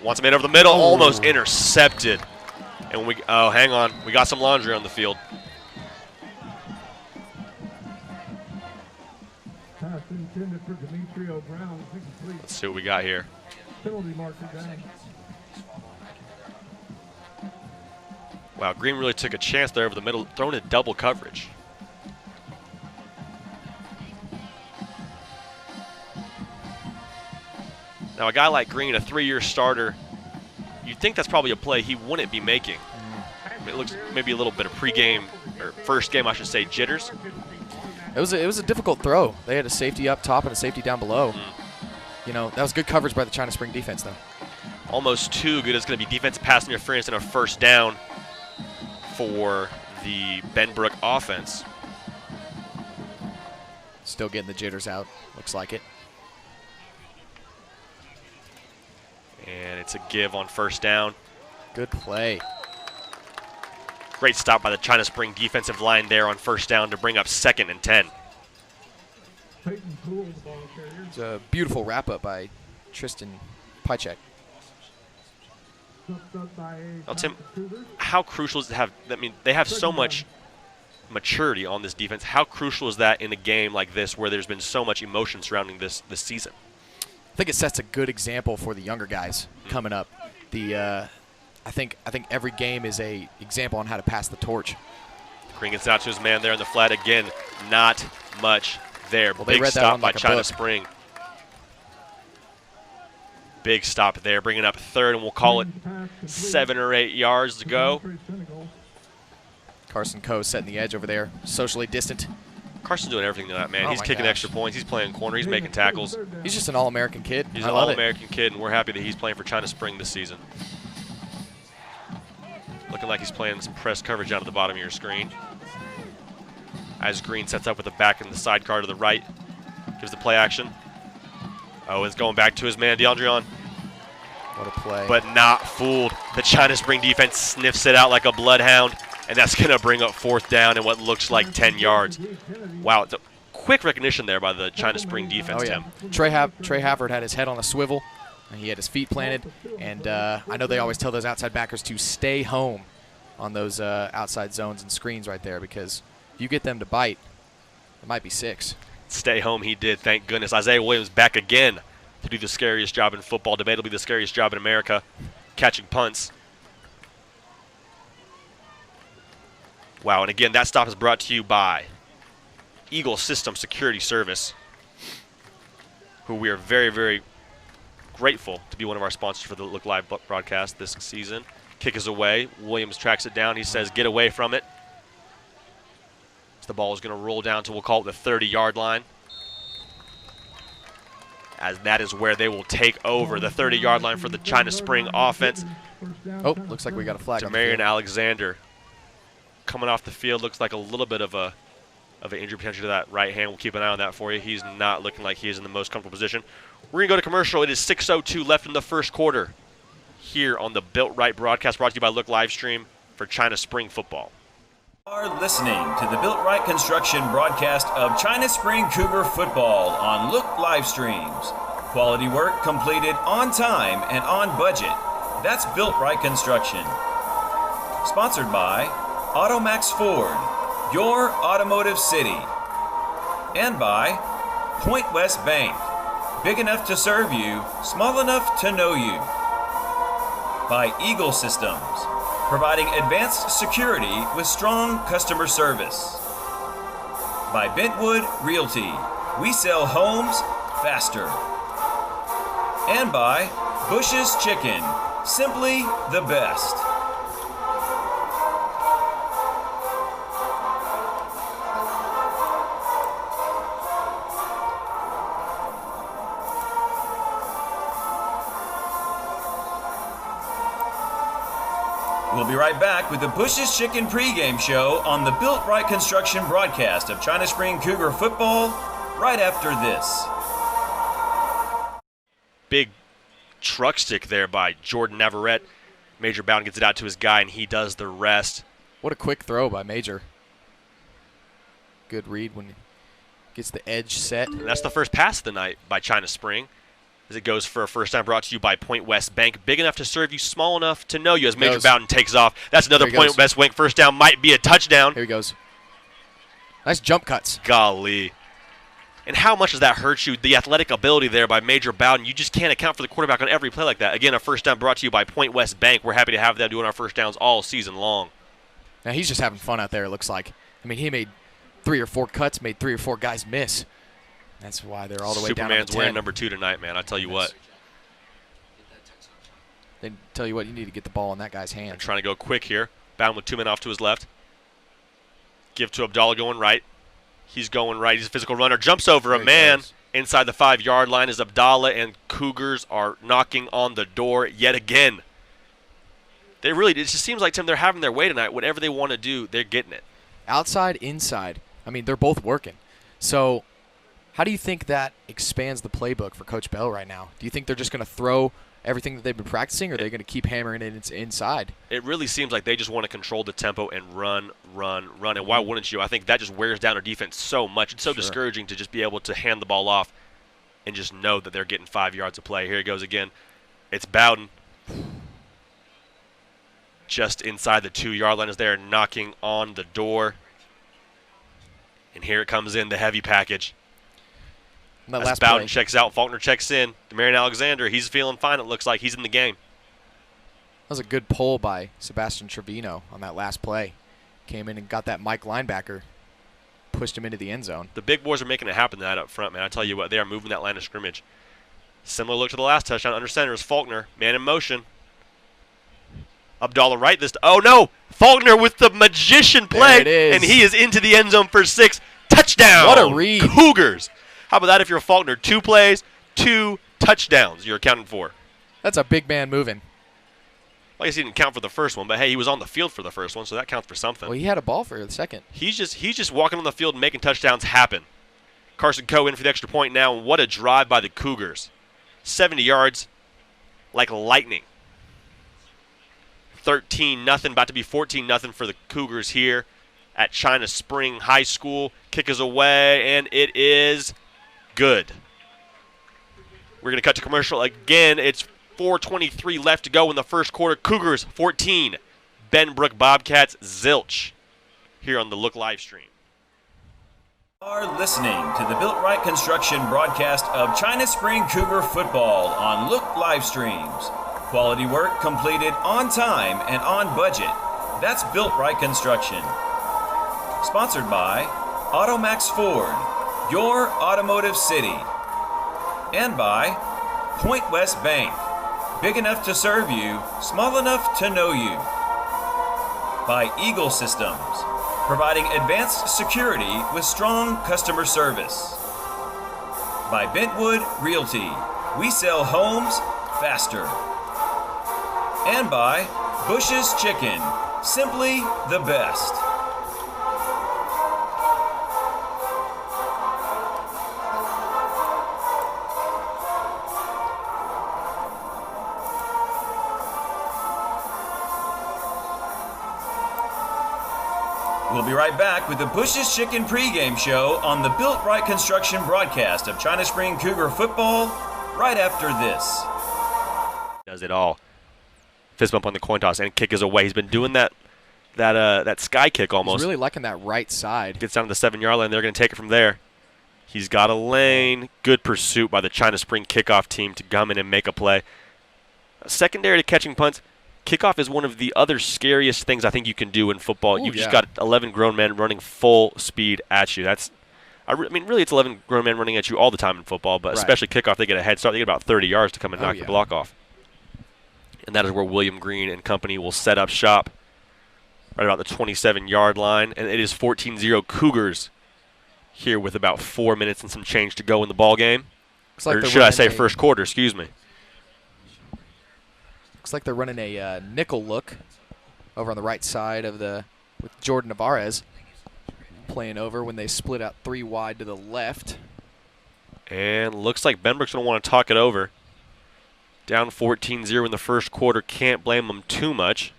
[SPEAKER 1] Wants a man over the middle, almost intercepted. And hang on, we got some laundry on the field.
[SPEAKER 7] Pass intended for Demetrio Brown. Incomplete.
[SPEAKER 1] Let's see what we got here.
[SPEAKER 7] Penalty marker down.
[SPEAKER 1] Wow, Green really took a chance there over the middle, throwing in double coverage. Now, a guy like Green, a 3-year starter, you'd think that's probably a play he wouldn't be making. It looks maybe a little bit of pregame, or first game, I should say, jitters.
[SPEAKER 2] It was a difficult throw. They had a safety up top and a safety down below. You know, that was good coverage by the China Spring defense, though.
[SPEAKER 1] Almost too good. It's going to be defensive pass interference and a first down for the Benbrook offense.
[SPEAKER 2] Still getting the jitters out, looks like it.
[SPEAKER 1] And it's a give on first down.
[SPEAKER 2] Good play.
[SPEAKER 1] Great stop by the China Spring defensive line there on first down to bring up 2nd and 10.
[SPEAKER 7] Peyton Poole, the ball carrier.
[SPEAKER 2] It's a beautiful wrap-up by Tristan Pychek.
[SPEAKER 1] Now, Tim, how crucial is it to have, I mean, they have so much maturity on this defense. How crucial is that in a game like this where there's been so much emotion surrounding this season?
[SPEAKER 2] I think it sets a good example for the younger guys coming up. I think every game is a example on how to pass the torch.
[SPEAKER 1] Green gets out to his man there in the flat again. Not much there.
[SPEAKER 2] Well,
[SPEAKER 1] Big stop by China Spring. Big stop there, bringing up 3rd, and we'll call it 7 or 8 yards to go.
[SPEAKER 2] Carson Coe setting the edge over there, socially distant.
[SPEAKER 1] Carson's doing everything to that man. He's kicking extra points. He's playing corner. He's making tackles.
[SPEAKER 2] He's just an All-American kid.
[SPEAKER 1] He's an All-American kid, and we're happy that he's playing for China Spring this season. Looking like he's playing some press coverage out of the bottom of your screen. As Green sets up with the back and the sidecar to the right. Gives the play action. Owens going back to his man, DeAndreon.
[SPEAKER 2] What a play.
[SPEAKER 1] But not fooled. The China Spring defense sniffs it out like a bloodhound, and that's going to bring up 4th down and what looks like 10 yards. Wow, it's a quick recognition there by the China Spring defense, Tim.
[SPEAKER 2] Trey Hafford had his head on a swivel, and he had his feet planted, and I know they always tell those outside backers to stay home on those outside zones and screens right there, because if you get them to bite, it might be 6.
[SPEAKER 1] Stay home he did, thank goodness. Isaiah Williams back again to do the scariest job in football. Debatably the scariest job in America, catching punts. Wow, and again, that stop is brought to you by Eagle System Security Service, who we are very, very grateful to be one of our sponsors for the Look Live broadcast this season. Kick is away. Williams tracks it down. He says, get away from it. The ball is going to roll down to, we'll call it the 30-yard line, as that is where they will take over the 30-yard line for the China Spring offense.
[SPEAKER 2] Oh, looks like we got a flag on the
[SPEAKER 1] Demarion
[SPEAKER 2] field.
[SPEAKER 1] Alexander coming off the field. Looks like a little bit of an injury potential to that right hand. We'll keep an eye on that for you. He's not looking like he is in the most comfortable position. We're going to go to commercial. It is 6:02 left in the first quarter here on the Built Right broadcast, brought to you by Look Livestream for China Spring football.
[SPEAKER 4] Are listening to the Built Right Construction broadcast of China Spring Cougar football on Look Live Streams. Quality work completed on time and on budget. That's Built Right Construction. Sponsored by Automax Ford, your automotive city. And by Point West Bank, big enough to serve you, small enough to know you. By Eagle Systems, providing advanced security with strong customer service. By Bentwood Realty, we sell homes faster. And by Bush's Chicken, simply the best. We'll be be right back with the Bush's Chicken pregame show on the Built Right Construction broadcast of China Spring Cougar football right after this.
[SPEAKER 1] Big truck stick there by Jordan Navarrete. Major Bowden gets it out to his guy, and he does the rest.
[SPEAKER 2] What a quick throw by Major. Good read when he gets the edge set.
[SPEAKER 1] And that's the first pass of the night by China Spring, as it goes for a first down, brought to you by Point West Bank. Big enough to serve you, small enough to know you, as Major Bowden takes off. That's another Point West Bank first down. Might be a touchdown.
[SPEAKER 2] Here he goes. Nice jump cuts.
[SPEAKER 1] Golly. And how much does that hurt you? The athletic ability there by Major Bowden. You just can't account for the quarterback on every play like that. Again, a first down brought to you by Point West Bank. We're happy to have them doing our first downs all season long.
[SPEAKER 2] Now he's just having fun out there, it looks like. I mean, he made 3 or 4 cuts, made 3 or 4 guys miss. That's why they're all the way down to 10.
[SPEAKER 1] Superman's wearing number 2 tonight, man. I tell you what.
[SPEAKER 2] They tell you what, you need to get the ball in that guy's hand.
[SPEAKER 1] And trying to go quick here. Bowden with 2 men off to his left. Give to Abdallah going right. He's going right. He's a physical runner. Jumps over a man inside the 5-yard line as Abdallah and Cougars are knocking on the door yet again. It just seems like, Tim, they're having their way tonight. Whatever they want to do, they're getting it.
[SPEAKER 2] Outside, inside. I mean, they're both working. So how do you think that expands the playbook for Coach Bell right now? Do you think they're just going to throw everything that they've been practicing, or are they going to keep hammering it inside?
[SPEAKER 1] It really seems like they just want to control the tempo and run. And why wouldn't you? I think that just wears down our defense so much. It's so discouraging to just be able to hand the ball off and just know that they're getting 5 yards of play. Here he goes again. It's Bowden. Just inside the 2-yard line as they're knocking on the door. And here it comes in, the heavy package. As Bowden checks out, Faulkner checks in. Demarion Alexander, he's feeling fine. It looks like he's in the game.
[SPEAKER 2] That was a good pull by Sebastian Trevino on that last play. Came in and got that Mike linebacker, pushed him into the end zone.
[SPEAKER 1] The big boys are making it happen tonight up front, man. I tell you what, they are moving that line of scrimmage. Similar look to the last touchdown. Under center is Faulkner, man in motion. Abdallah right this time. Oh, no. Faulkner with the magician play.
[SPEAKER 2] There it is.
[SPEAKER 1] And he is into the end zone for 6. Touchdown.
[SPEAKER 2] What a read.
[SPEAKER 1] Cougars. How about that if you're Faulkner? 2 plays, 2 touchdowns you're accounting for.
[SPEAKER 2] That's a big man moving.
[SPEAKER 1] Well, I guess he didn't count for the first one, but, hey, he was on the field for the first one, so that counts for something.
[SPEAKER 2] Well, he had a ball for the second.
[SPEAKER 1] He's just walking on the field and making touchdowns happen. Carson Coe in for the extra point now, and what a drive by the Cougars. 70 yards like lightning. 13-0, about to be 14-0 for the Cougars here at China Spring High School. Kick is away, and it is good. We're going to cut to commercial again. It's 4:23 left to go in the first quarter. Cougars 14, Benbrook Bobcats zilch here on the Look live stream.
[SPEAKER 4] You are listening to the Built Right Construction broadcast of China Spring Cougar football on Look live streams. Quality work completed on time and on budget. That's Built Right Construction. Sponsored by Automax Ford, your automotive city. And by Point West Bank, big enough to serve you, small enough to know you. By Eagle Systems, providing advanced security with strong customer service. By Bentwood Realty, we sell homes faster. And by Bush's Chicken, simply the best. We'll be right back with the Bush's Chicken pregame show on the Built Right Construction broadcast of China Spring Cougar football right after this.
[SPEAKER 1] Does it all. Fist bump on the coin toss and kick is away. He's been doing that sky kick almost.
[SPEAKER 2] He's really liking that right side.
[SPEAKER 1] Gets down to the 7-yard line. They're going to take it from there. He's got a lane. Good pursuit by the China Spring kickoff team to come in and make a play. Secondary to catching punts. Kickoff is one of the other scariest things I think you can do in football. You've just got 11 grown men running full speed at you. Really, it's 11 grown men running at you all the time in football, but especially kickoff, they get a head start. They get about 30 yards to come and knock the block off. And that is where William Green and company will set up shop right about the 27-yard line. And it is 14-0 Cougars here with about 4 minutes and some change to go in the ball game. Or should I say first quarter, excuse me.
[SPEAKER 2] Looks like they're running a nickel look. over on the right side of with Jordan Navarez playing over when they split out 3 wide to the left.
[SPEAKER 1] And looks like Benbrook's going to want to talk it over. Down 14-0 in the first quarter. Can't blame them too much.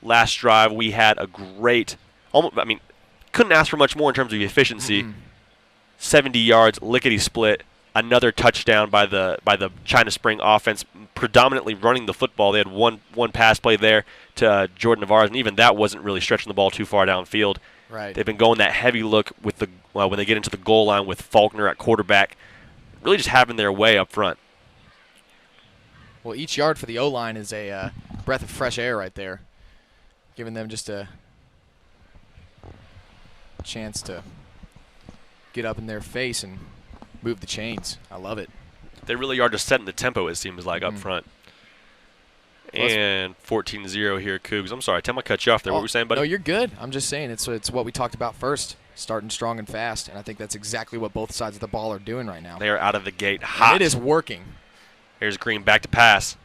[SPEAKER 1] Last drive, we had a great, couldn't ask for much more in terms of efficiency. 70 yards, lickety-split. Another touchdown by the China Spring offense, predominantly running the football. They had one pass play there to Jordan Navarez, and even that wasn't really stretching the ball too far downfield.
[SPEAKER 2] Right.
[SPEAKER 1] They've been going that heavy look with when they get into the goal line with Faulkner at quarterback, really just having their way up front.
[SPEAKER 2] Well, each yard for the O-line is a breath of fresh air right there, giving them just a chance to get up in their face and move the chains. I love it.
[SPEAKER 1] They really are just setting the tempo, it seems like, up front. And 14-0 here, Cougs. I'm sorry, Tim, I cut you off there. What were you saying, buddy?
[SPEAKER 2] No, you're good. I'm just saying it's what we talked about first, starting strong and fast, and I think that's exactly what both sides of the ball are doing right now.
[SPEAKER 1] They are out of the gate hot.
[SPEAKER 2] And it is working.
[SPEAKER 1] Here's Green back to pass.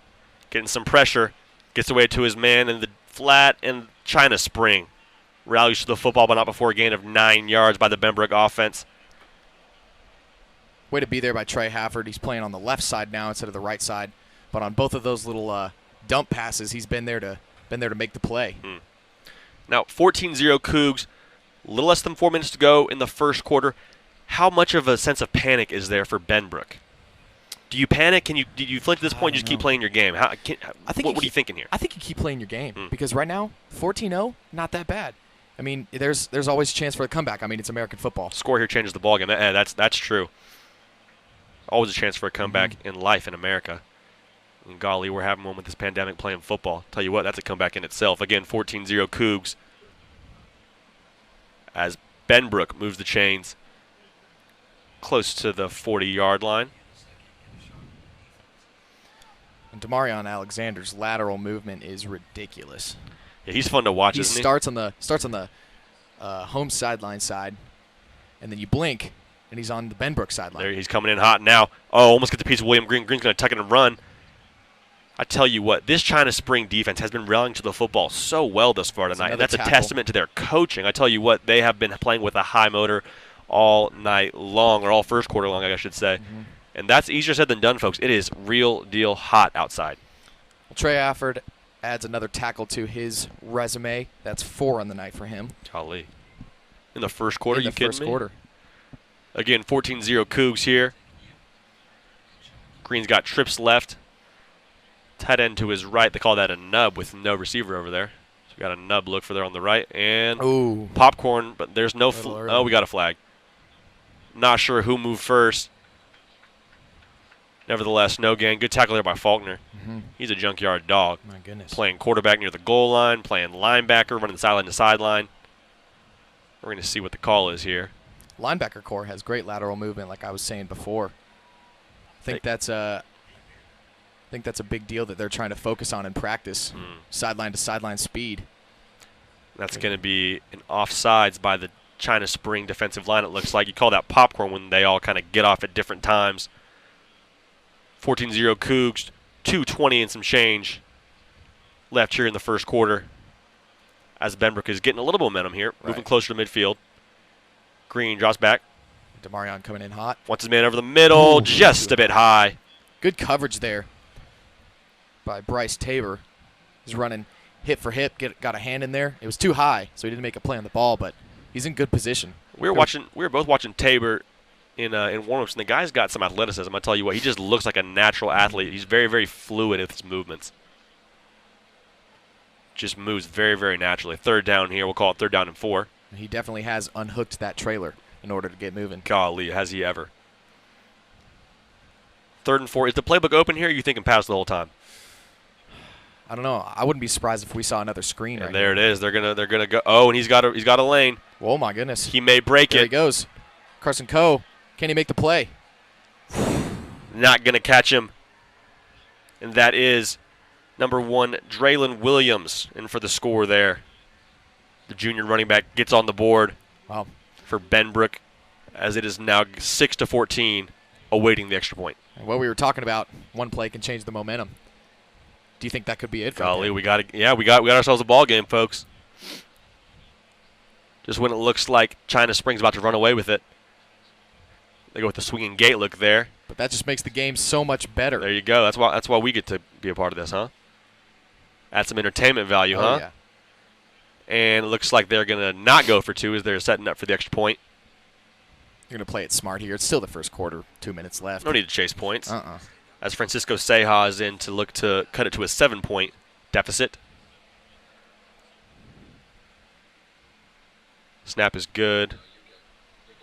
[SPEAKER 1] Getting some pressure. Gets away to his man in the flat, and China Spring rallies to the football, but not before a gain of 9 yards by the Benbrook offense.
[SPEAKER 2] Way to be there by Trey Hafford. He's playing on the left side now instead of the right side, but on both of those little dump passes, he's been there to make the play.
[SPEAKER 1] Now 14-0 Cougs, a little less than 4 minutes to go in the first quarter. How much of a sense of panic is there for Benbrook? Do you panic? Did you flinch at this point? You just keep playing your game. What are you thinking here?
[SPEAKER 2] I think you keep playing your game because right now 14-0, not that bad. I mean, there's always a chance for a comeback. I mean, it's American football.
[SPEAKER 1] Score here changes the ballgame. That's true. Always a chance for a comeback in life in America. And golly, we're having one with this pandemic playing football. Tell you what, that's a comeback in itself. Again, 14-0 Cougs as Benbrook moves the chains close to the 40-yard line.
[SPEAKER 2] And Demarion Alexander's lateral movement is ridiculous.
[SPEAKER 1] Yeah, he's fun to watch, isn't he?
[SPEAKER 2] Starts on the home sideline side, and then you blink, and he's on the Benbrook sideline.
[SPEAKER 1] There, he's coming in hot now. Oh, almost gets a piece of William Green. Green's going to tuck it and run. I tell you what, this China Spring defense has been rallying to the football so well thus far tonight, and that's a testament to their coaching. I tell you what, they have been playing with a high motor all night long, or all first quarter long, I should say. And that's easier said than done, folks. It is real deal hot outside.
[SPEAKER 2] Well, Trey Hafford adds another tackle to his resume. That's 4 on the night for him.
[SPEAKER 1] Golly. In the first quarter, you kidding me?
[SPEAKER 2] In the first quarter.
[SPEAKER 1] Again, 14-0 Cougs here. Green's got trips left. Tight end to his right. They call that a nub with no receiver over there. So we got a nub look for there on the right. And popcorn, but there's no oh, we got a flag. Not sure who moved first. Nevertheless, no gain. Good tackle there by Faulkner. He's a junkyard dog.
[SPEAKER 2] My goodness.
[SPEAKER 1] Playing quarterback near the goal line, playing linebacker, running sideline to sideline. We're going to see what the call is here.
[SPEAKER 2] Linebacker core has great lateral movement, like I was saying before. I think that's a big deal that they're trying to focus on in practice. Sideline to sideline speed.
[SPEAKER 1] That's going to be an offsides by the China Spring defensive line, it looks like. You call that popcorn when they all kind of get off at different times. 14-0 Cougs, 2:20 and some change left here in the first quarter as Benbrook is getting a little momentum here, moving closer to midfield. Green drops back.
[SPEAKER 2] Demarion coming in hot.
[SPEAKER 1] Wants his man over the middle, just a bit high.
[SPEAKER 2] Good coverage there by Bryce Tabor. He's running hip for hip, got a hand in there. It was too high, so he didn't make a play on the ball, but he's in good position.
[SPEAKER 1] We were both watching Tabor in warm-ups, and the guy's got some athleticism. I tell you what, he just looks like a natural athlete. He's very, very fluid with his movements. Just moves very, very naturally. Third down here. We'll call it 3rd down and 4.
[SPEAKER 2] He definitely has unhooked that trailer in order to get moving.
[SPEAKER 1] Golly, has he ever. 3rd and 4. Is the playbook open here, or are you thinking pass the whole time?
[SPEAKER 2] I don't know. I wouldn't be surprised if we saw another screen right
[SPEAKER 1] there. It is. They're gonna go. Oh, and he's got a lane.
[SPEAKER 2] Oh my goodness.
[SPEAKER 1] He may break
[SPEAKER 2] there
[SPEAKER 1] it.
[SPEAKER 2] He goes. Carson Coe. Can he make the play?
[SPEAKER 1] Not gonna catch him. And that is number 1, Draylon Williams, in for the score there. The junior running back gets on the board.
[SPEAKER 2] Wow.
[SPEAKER 1] For Benbrook, as it is now 6-14, awaiting the extra point.
[SPEAKER 2] And what we were talking about, one play can change the momentum. Do you think that could be it?
[SPEAKER 1] Golly, we got ourselves a ball game, folks. Just when it looks like China Spring's about to run away with it. They go with the swinging gate look there.
[SPEAKER 2] But that just makes the game so much better.
[SPEAKER 1] There you go. That's why we get to be a part of this, huh? Add some entertainment value, huh?
[SPEAKER 2] Yeah.
[SPEAKER 1] And it looks like they're going to not go for 2 as they're setting up for the extra point.
[SPEAKER 2] You're going to play it smart here. It's still the first quarter, 2 minutes left.
[SPEAKER 1] No need to chase points.
[SPEAKER 2] Uh-uh.
[SPEAKER 1] As Francisco Ceja is in to look to cut it to a 7-point deficit. Snap is good.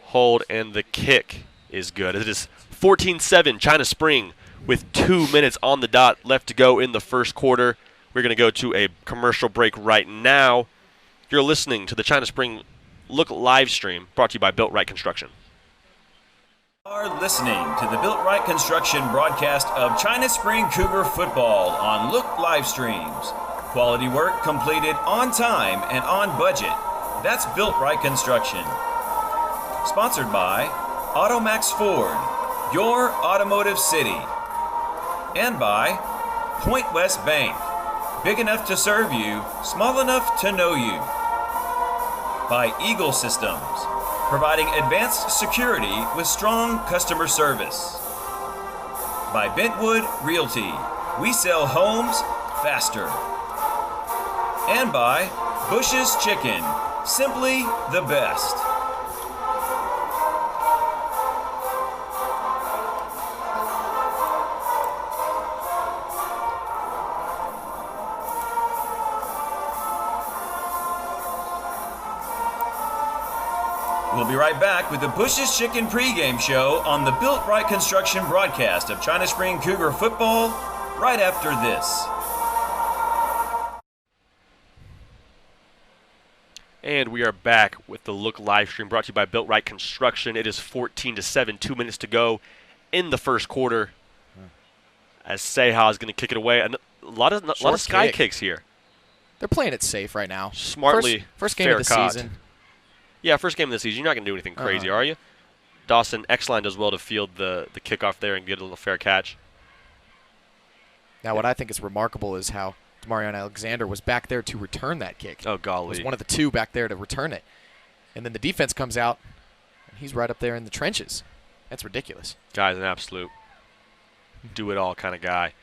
[SPEAKER 1] Hold and the kick is good. It is 14-7 China Spring with 2 minutes on the dot left to go in the first quarter. We're going to go to a commercial break right now. You're listening to the China Spring Look live stream brought to you by Built Right Construction.
[SPEAKER 4] Are listening to the Built Right Construction broadcast of China Spring Cougar football on Look live streams. Quality work completed on time and on budget. That's Built Right Construction. Sponsored by Automax Ford, your automotive city. And by Point West Bank, big enough to serve you, small enough to know you. By Eagle Systems, providing advanced security with strong customer service. By Bentwood Realty, we sell homes faster. And by Bush's Chicken, simply the best. We'll be right back with the Bush's Chicken pregame show on the Built Right Construction broadcast of China Spring Cougar football right after this.
[SPEAKER 1] And we are back with the Look live stream brought to you by Built Right Construction. It is 14-7, 2 minutes to go in the first quarter. As Ceja is going to kick it away. A lot of sky kicks here.
[SPEAKER 2] They're playing it safe right now.
[SPEAKER 1] Smartly,
[SPEAKER 2] first game of the season.
[SPEAKER 1] Yeah, first game of the season. You're not going to do anything crazy, are you? Dawson X-Line does well to field the kickoff there and get a little fair catch.
[SPEAKER 2] Now, what I think is remarkable is how Demarion Alexander was back there to return that kick.
[SPEAKER 1] Oh, golly.
[SPEAKER 2] He was one of the 2 back there to return it. And then the defense comes out, and he's right up there in the trenches. That's ridiculous.
[SPEAKER 1] Guy's an absolute do-it-all kind of guy.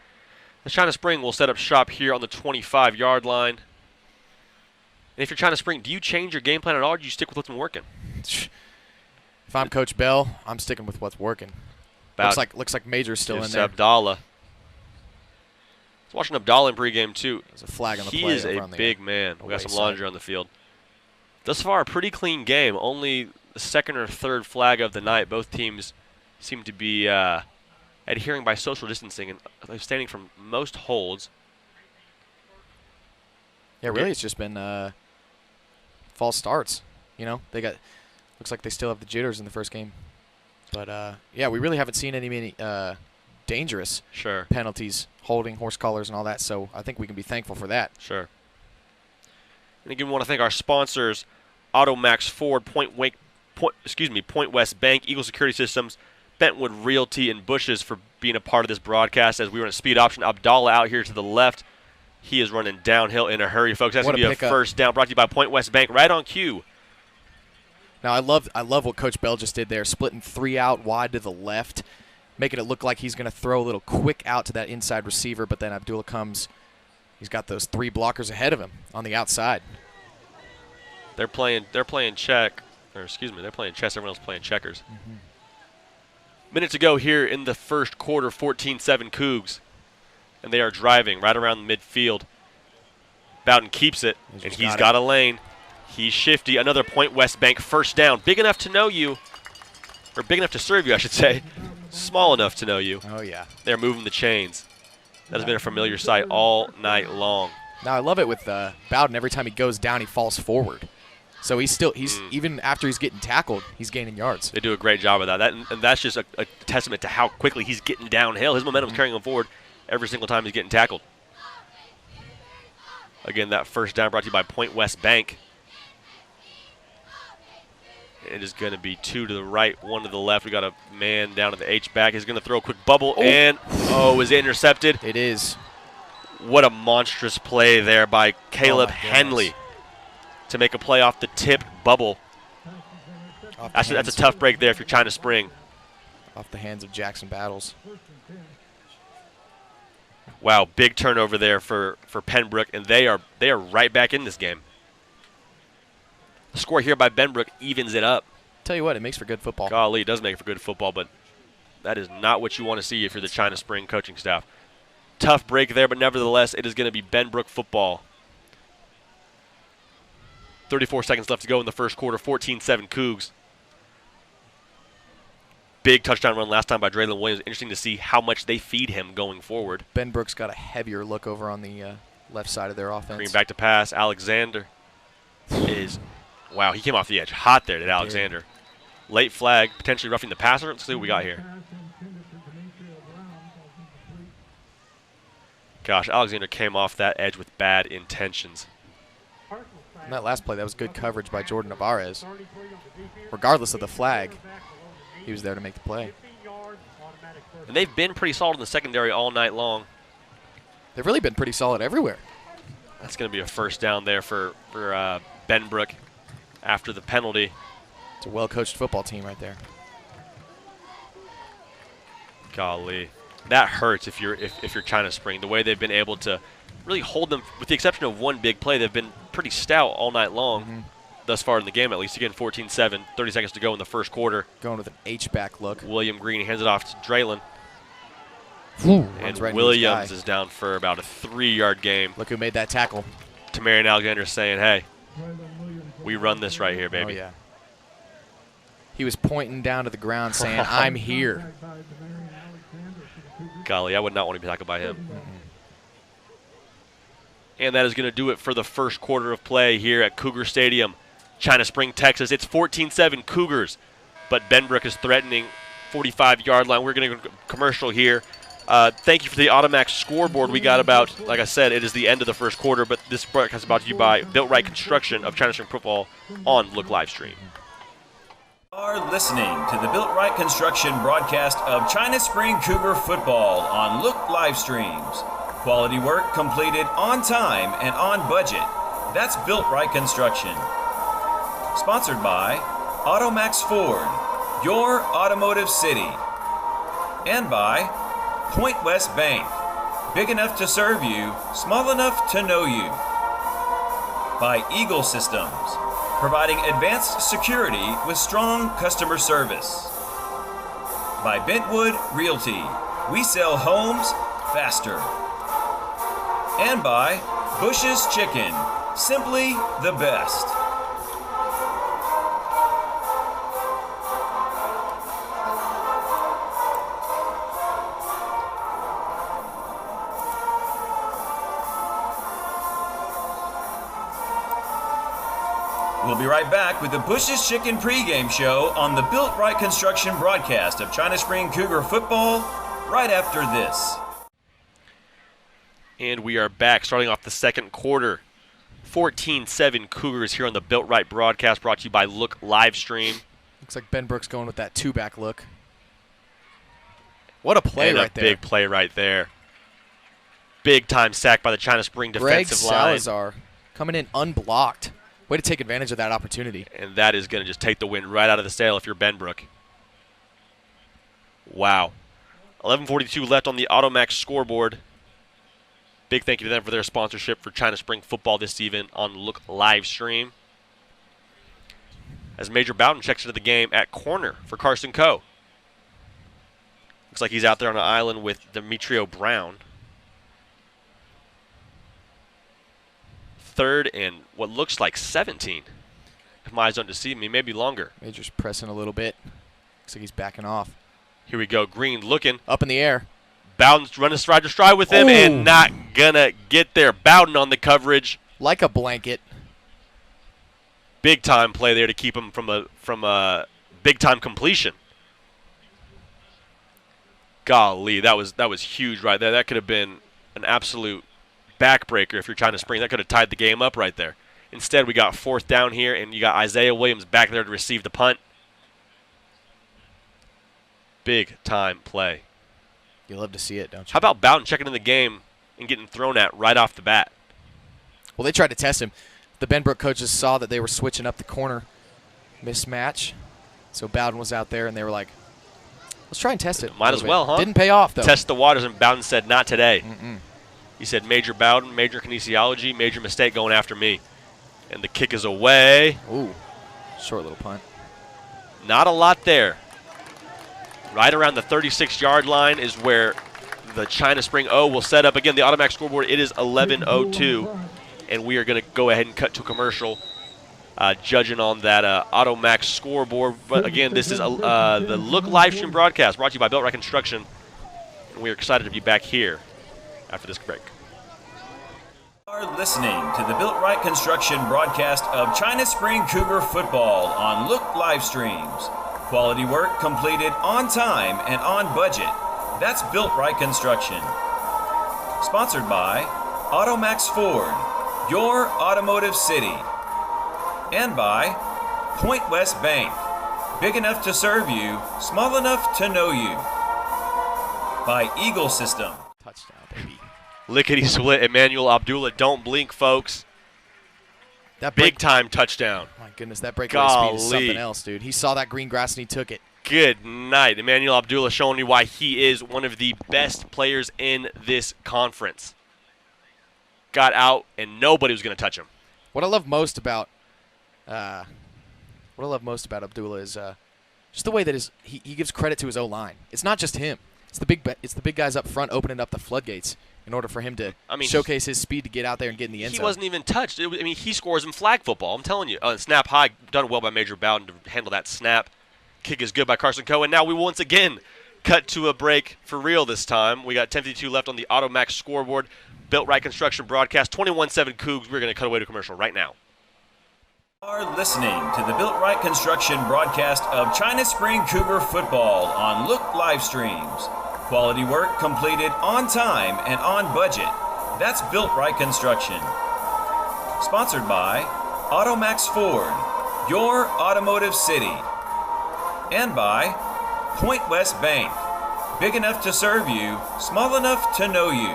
[SPEAKER 1] The China Spring will set up shop here on the 25-yard line. And if you're China Spring, do you change your game plan at all, or do you stick with what's been working?
[SPEAKER 2] If I'm Coach Bell, I'm sticking with what's working. Looks like Major's still in there.
[SPEAKER 1] Abdallah. I was watching Abdallah in pregame, too.
[SPEAKER 2] There's a flag on the play.
[SPEAKER 1] He is a big man. We got some laundry on the field. Thus far, a pretty clean game. Only the second or third flag of the night. Both teams seem to be adhering by social distancing and abstaining from most holds.
[SPEAKER 2] Yeah, really, it's just been false starts. You know, looks like they still have the jitters in the first game. But, yeah, we really haven't seen any dangerous penalties, holding, horse collars, and all that. So I think we can be thankful for that.
[SPEAKER 1] Sure. And again, we want to thank our sponsors, Automax Ford, Point West Bank, Eagle Security Systems, Bentwood Realty, and Bushes for being a part of this broadcast as we run a speed option. Abdallah out here to the left. He is running downhill in a hurry, folks. That's going to be a first down brought to you by Point West Bank right on cue.
[SPEAKER 2] Now, I love what Coach Bell just did there, splitting 3 out wide to the left, making it look like he's going to throw a little quick out to that inside receiver, but then Abdullah comes. He's got those 3 blockers ahead of him on the outside.
[SPEAKER 1] They're playing check, or excuse me, they're playing chess. Everyone else playing checkers.
[SPEAKER 2] Mm-hmm.
[SPEAKER 1] Minute to go here in the first quarter, 14-7 Cougs. And they are driving right around the midfield. Bowden keeps it, and he's got a lane. He's shifty. Another Point West Bank first down. Big enough to know you, or big enough to serve you, I should say. Small enough to know you.
[SPEAKER 2] Oh, yeah.
[SPEAKER 1] They're moving the chains. That has been a familiar sight all night long.
[SPEAKER 2] Now, I love it with Bowden. Every time he goes down, he falls forward. So he's even after he's getting tackled, he's gaining yards.
[SPEAKER 1] They do a great job of that. And that's just a testament to how quickly he's getting downhill. His momentum's carrying him forward every single time he's getting tackled. Again, that first down brought to you by Point West Bank. It is going to be 2 to the right, 1 to the left. We got a man down at the H-back. He's going to throw a quick bubble, and is it intercepted?
[SPEAKER 2] It is.
[SPEAKER 1] What a monstrous play there by Caleb Henley to make a play off the tip bubble. That's a tough break there if you're China Spring.
[SPEAKER 2] Off the hands of Jackson Battles.
[SPEAKER 1] Wow, big turnover there for Benbrook, and they are right back in this game. The score here by Benbrook evens it up.
[SPEAKER 2] Tell you what, it makes for good football.
[SPEAKER 1] Golly, it does make for good football, but that is not what you want to see if you're the China Spring coaching staff. Tough break there, but nevertheless, it is going to be Benbrook football. 34 seconds left to go in the first quarter, 14-7 Cougs. Big touchdown run last time by Draylon Williams. Interesting to see how much they feed him going forward.
[SPEAKER 2] Benbrook's got a heavier look over on the left side of their offense.
[SPEAKER 1] Green back to pass. Alexander is, wow, he came off the edge. Hot there, did Alexander. Late flag, potentially roughing the passer. Let's see what we got here. Gosh, Alexander came off that edge with bad intentions.
[SPEAKER 2] And that last play, that was good coverage by Jordan Navarez. Regardless of the flag, he was there to make the play.
[SPEAKER 1] And they've been pretty solid in the secondary all night long.
[SPEAKER 2] They've really been pretty solid everywhere.
[SPEAKER 1] That's going to be a first down there for Benbrook after the penalty.
[SPEAKER 2] It's a well-coached football team right there.
[SPEAKER 1] Golly, that hurts if you're China Spring. The way they've been able to really hold them, with the exception of one big play, they've been pretty stout all night long. Thus far in the game, at least. Again, 14-7, 30 seconds to go in the first quarter.
[SPEAKER 2] Going with an H-back look.
[SPEAKER 1] William Green hands it off to Draylon. And
[SPEAKER 2] right
[SPEAKER 1] Williams is down for about a 3-yard game.
[SPEAKER 2] Look who made that tackle.
[SPEAKER 1] Tamarian Alexander saying, hey, we run this right here, baby.
[SPEAKER 2] Oh, yeah. He was pointing down to the ground saying, I'm here.
[SPEAKER 1] Golly, I would not want to be tackled by him. And that is going to do it for the first quarter of play here at Cougar Stadium, China Spring, Texas. It's 14-7 Cougars, but Benbrook is threatening 45-yard line. We're going to go commercial here. Thank you for the Automax scoreboard. We got about, like I said, it is the end of the first quarter, but this broadcast is brought to you by Built Right Construction of China Spring Football on Look Livestream.
[SPEAKER 4] Are listening to the Built Right Construction broadcast of China Spring Cougar Football on Look Livestreams. Quality work completed on time and on budget. That's Built Right Construction. Sponsored by Automax Ford, your automotive city. And by Point West Bank, big enough to serve you, small enough to know you. By Eagle Systems, providing advanced security with strong customer service. By Bentwood Realty, we sell homes faster. And by Bush's Chicken, simply the best. We'll be right back with the Bush's Chicken pregame show on the Built Right Construction broadcast of China Spring Cougar Football right after this.
[SPEAKER 1] And we are back, starting off the second quarter. 14-7 Cougars here on the Built Right broadcast, brought to you by Look Livestream.
[SPEAKER 2] Looks like Benbrook's going with that two-back look. What a play right there.
[SPEAKER 1] Big play right there. Big time sack by the China Spring defensive line.
[SPEAKER 2] Greg Salazar coming in unblocked. Way to take advantage of that opportunity.
[SPEAKER 1] And that is going to just take the wind right out of the sail if you're Benbrook. Wow. 11:42 left on the Automax scoreboard. Big thank you to them for their sponsorship for China Spring football this season on Look Livestream. As Major Bowden checks into the game at corner for Carson Coe. Looks like he's out there on an island with Demetrio Brown. Third and what looks like 17. If my eyes don't deceive me, maybe longer.
[SPEAKER 2] Major's pressing a little bit. Looks like he's backing off.
[SPEAKER 1] Here we go. Green looking.
[SPEAKER 2] Up in the air.
[SPEAKER 1] Bowden's running stride to stride with him and not gonna get there. Bowden on the coverage.
[SPEAKER 2] Like a blanket.
[SPEAKER 1] Big time play there to keep him from a big time completion. Golly, that was huge right there. That could have been an absolute backbreaker if you're trying to spring. That could have tied the game up right there. Instead, we got fourth down here, and you got Isaiah Williams back there to receive the punt. Big time play.
[SPEAKER 2] You love to see it, don't you?
[SPEAKER 1] How about Bowden checking in the game and getting thrown at right off the bat.
[SPEAKER 2] Well, they tried to test him. The Benbrook coaches saw that they were switching up the corner mismatch. So Bowden was out there, and they were like, let's try and test it.
[SPEAKER 1] Might as well, huh?
[SPEAKER 2] Didn't pay off, though.
[SPEAKER 1] Test the waters, and Bowden said, not today. He said, major Bowden, major kinesiology, major mistake going after me. And the kick is away.
[SPEAKER 2] Ooh, short little punt.
[SPEAKER 1] Not a lot there. Right around the 36-yard line is where the China Spring O will set up. Again, the automatic scoreboard, it is 11:02, and we are going to go ahead and cut to commercial, judging on that Automax scoreboard. But again, this is the Look live stream broadcast brought to you by Built Right Construction, and we are excited to be back here after this break.
[SPEAKER 4] You are listening to the Built Right Construction broadcast of China Spring Cougar football on Look live streams. Quality work completed on time and on budget. That's Built Right Construction. Sponsored by Automax Ford, your automotive city. And by Point West Bank, big enough to serve you, small enough to know you. By Eagle System.
[SPEAKER 2] Touchdown, baby.
[SPEAKER 1] Lickety split, Emmanuel Abdullah. Don't blink, folks.
[SPEAKER 2] That
[SPEAKER 1] Big time touchdown.
[SPEAKER 2] My goodness, that breakaway speed is something else, dude. He saw that green grass and he took it.
[SPEAKER 1] Good night. Emmanuel Abdullah showing you why he is one of the best players in this conference. Got out and nobody was going to touch him.
[SPEAKER 2] What I love most about Abdullah is just the way that he gives credit to his O-line. It's not just him. It's the big guys up front opening up the floodgates in order for him to showcase his speed to get out there and get in the end zone.
[SPEAKER 1] He wasn't even touched. He scores in flag football. I'm telling you. Snap high, done well by Major Bowden to handle that snap. Kick is good by Carson Coe. And now we once again cut to a break for real this time. We got 10:52 left on the Automax scoreboard. Built Right Construction broadcast, 21-7 Cougs. We're going to cut away to commercial right now.
[SPEAKER 4] You are listening to the Built Right Construction broadcast of China Spring Cougar football on Look live streams. Quality work completed on time and on budget. That's Built Right Construction. Sponsored by Automax Ford, your automotive city. And by Point West Bank, big enough to serve you, small enough to know you.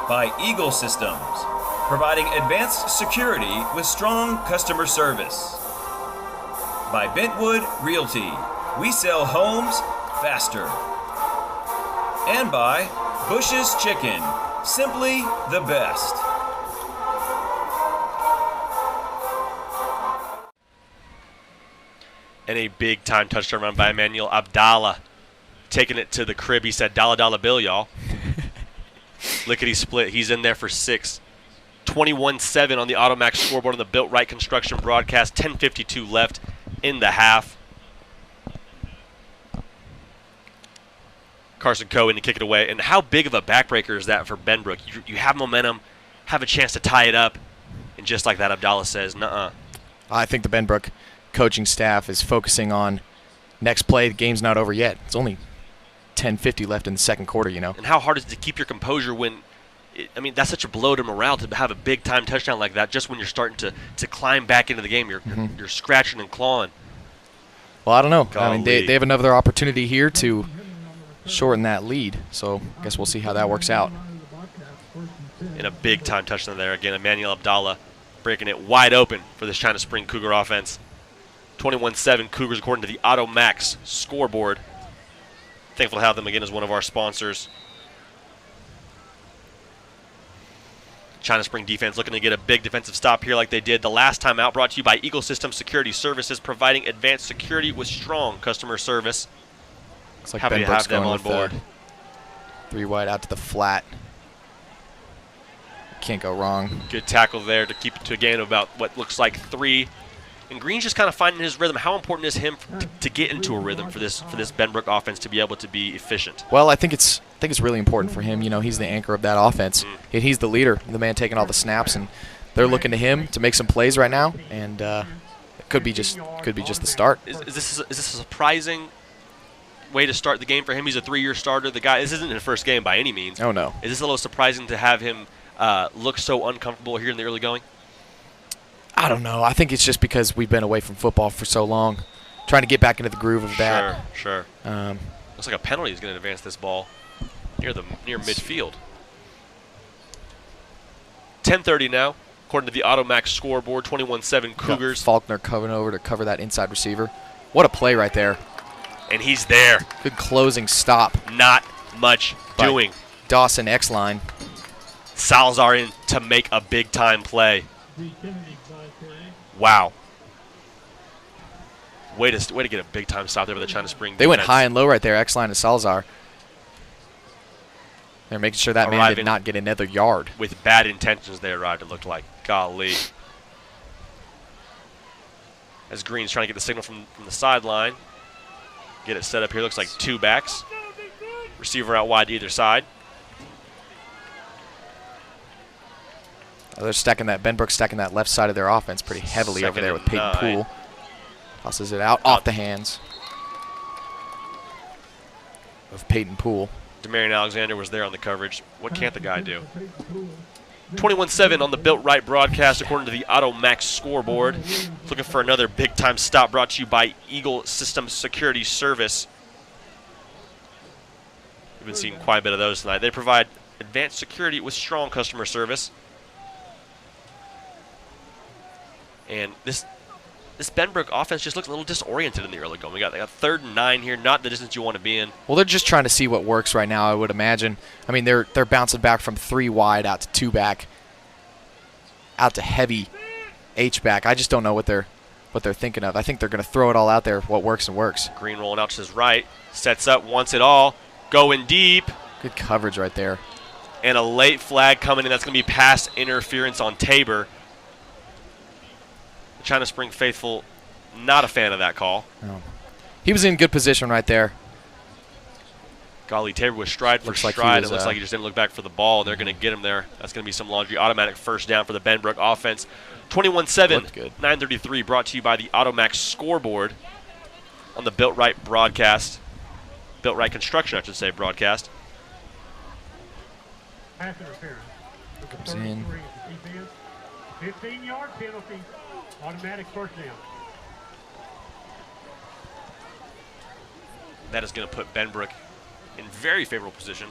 [SPEAKER 4] By Eagle Systems, providing advanced security with strong customer service. By Bentwood Realty, we sell homes faster. And by Bush's Chicken, simply the best.
[SPEAKER 1] And a big-time touchdown run by Emmanuel Abdallah. Taking it to the crib. He said, dollar bill, y'all. Lickety split. He's in there for 6. 21-7 on the Automax scoreboard on the Built Right Construction broadcast. 10:52 left in the half. Carson Coe in to kick it away. And how big of a backbreaker is that for Benbrook? You have momentum, have a chance to tie it up, and just like that, Abdallah says, nuh-uh.
[SPEAKER 2] I think the Benbrook coaching staff is focusing on next play. The game's not over yet. It's only 10:50 left in the second quarter, you know.
[SPEAKER 1] And how hard is it to keep your composure when, that's such a blow to morale to have a big-time touchdown like that just when you're starting to climb back into the game. You're scratching and clawing.
[SPEAKER 2] Well, I don't know.
[SPEAKER 1] Golly.
[SPEAKER 2] They have another opportunity here to shorten that lead, so I guess we'll see how that works out.
[SPEAKER 1] And a big-time touchdown there. Again, Emmanuel Abdallah breaking it wide open for this China Spring Cougar offense. 21-7 Cougars according to the Automax scoreboard. Thankful to have them again as one of our sponsors. China Spring defense looking to get a big defensive stop here like they did the last time out. Brought to you by Eagle System Security Services, providing advanced security with strong customer service.
[SPEAKER 2] Looks like
[SPEAKER 1] Happy to have them on board.
[SPEAKER 2] 3 wide out to the flat. Can't go wrong.
[SPEAKER 1] Good tackle there to keep it to a gain of about what looks like 3. And Green's just kind of finding his rhythm. How important is him to get into a rhythm for this Benbrook offense to be able to be efficient?
[SPEAKER 2] Well, I think it's really important for him. You know, he's the anchor of that offense. He's the leader, the man taking all the snaps, and they're looking to him to make some plays right now. And it could be just the start.
[SPEAKER 1] Is this a surprising way to start the game for him? He's a 3-year starter. This isn't his first game by any means.
[SPEAKER 2] Oh no.
[SPEAKER 1] Is this a little surprising to have him look so uncomfortable here in the early going?
[SPEAKER 2] I don't know. I think it's just because we've been away from football for so long, trying to get back into the groove of that.
[SPEAKER 1] Sure. Looks like a penalty is going to advance this ball near midfield. 10:30 now, according to the Automax scoreboard, 21-7 Cougars.
[SPEAKER 2] Faulkner coming over to cover that inside receiver. What a play right there.
[SPEAKER 1] And he's there.
[SPEAKER 2] Good closing stop.
[SPEAKER 1] Not much doing.
[SPEAKER 2] Dawson X-line.
[SPEAKER 1] Salazar in to make a big-time play. Wow. Way to get a big-time stop there with the China Spring defense.
[SPEAKER 2] They went high and low right there, X-line and Salazar. They're making sure that man did not get another yard.
[SPEAKER 1] With bad intentions they arrived, it looked like. Golly. As Green's trying to get the signal from the sideline. Get it set up here. Looks like two backs. Receiver out wide to either side.
[SPEAKER 2] They're stacking that. Benbrook stacking that left side of their offense pretty heavily over there with Peyton Poole. Tosses it out off the hands of Peyton Poole.
[SPEAKER 1] Demarion Alexander was there on the coverage. What can't the guy do? 21-7 on the Built Right broadcast, according to the Automax scoreboard. Looking for another big-time stop brought to you by Eagle Systems Security Service. We've been seeing quite a bit of those tonight. They provide advanced security with strong customer service. And this Benbrook offense just looks a little disoriented in the early going. They got 3rd and 9 here, not the distance you want to be in.
[SPEAKER 2] Well, they're just trying to see what works right now, I would imagine. I mean, they're bouncing back from 3 wide out to 2 back, out to heavy H back. I just don't know what they're thinking of. I think they're going to throw it all out there, what works and works.
[SPEAKER 1] Green rolling out to his right, sets up, wants it all, going deep.
[SPEAKER 2] Good coverage right there.
[SPEAKER 1] And a late flag coming in. That's going to be pass interference on Tabor. China Spring faithful, not a fan of that call.
[SPEAKER 2] No. He was in good position right there.
[SPEAKER 1] Golly, Tabor was stride for stride. It looks like he just didn't look back for the ball. They're going to get him there. That's going to be some laundry. Automatic first down for the Benbrook offense. 21-7, 9:33, brought to you by the Automax scoreboard on the Built Right broadcast. Built Right construction, I should say, broadcast.
[SPEAKER 7] Pass interference.
[SPEAKER 2] Comes in.
[SPEAKER 7] 15-yard penalty. Automatic first down.
[SPEAKER 1] That is going to put Benbrook in very favorable position.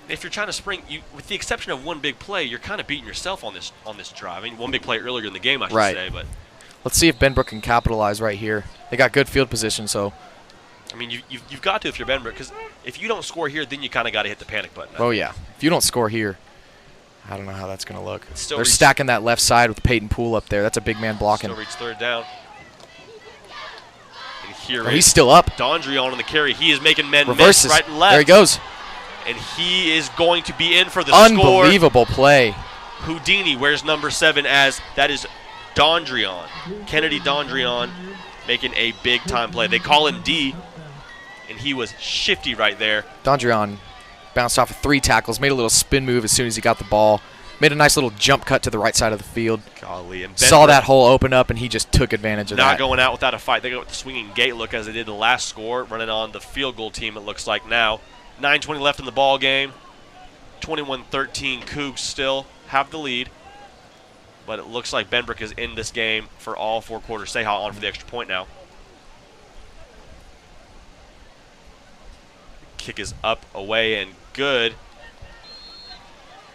[SPEAKER 1] If you're China Spring, with the exception of one big play, you're kind of beating yourself on this drive. I mean, one big play earlier in the game, I should say. But
[SPEAKER 2] let's see if Benbrook can capitalize right here. They got good field position, so.
[SPEAKER 1] I mean, you've got to if you're Benbrook, because if you don't score here, then you kind of got to hit the panic button.
[SPEAKER 2] Oh yeah, if you don't score here, I don't know how that's going to look. They're
[SPEAKER 1] reach,
[SPEAKER 2] stacking that left side with Peyton Poole up there. That's a big man blocking.
[SPEAKER 1] Still reach 3rd down. And here
[SPEAKER 2] he's still up.
[SPEAKER 1] Dondrion on the carry. He is making men
[SPEAKER 2] reverses
[SPEAKER 1] miss right and left.
[SPEAKER 2] There he goes.
[SPEAKER 1] And he is going to be in for the score.
[SPEAKER 2] Unbelievable play.
[SPEAKER 1] Houdini wears number 7 as that is Dondrion. Kennedy Dondrion making a big-time play. They call him D, and he was shifty right there.
[SPEAKER 2] Dondrion bounced off of 3 tackles, made a little spin move as soon as he got the ball, made a nice little jump cut to the right side of the field.
[SPEAKER 1] Golly, and
[SPEAKER 2] saw that hole open up, and he just took advantage of that.
[SPEAKER 1] Not going out without a fight. They go with the swinging gate look as they did the last score, running on the field goal team, it looks like now. 9:20 left in the ball game. 21-13 Cougs still have the lead. But it looks like Benbrook is in this game for all 4 quarters. Seha on for the extra point now. Kick is up, away, and good.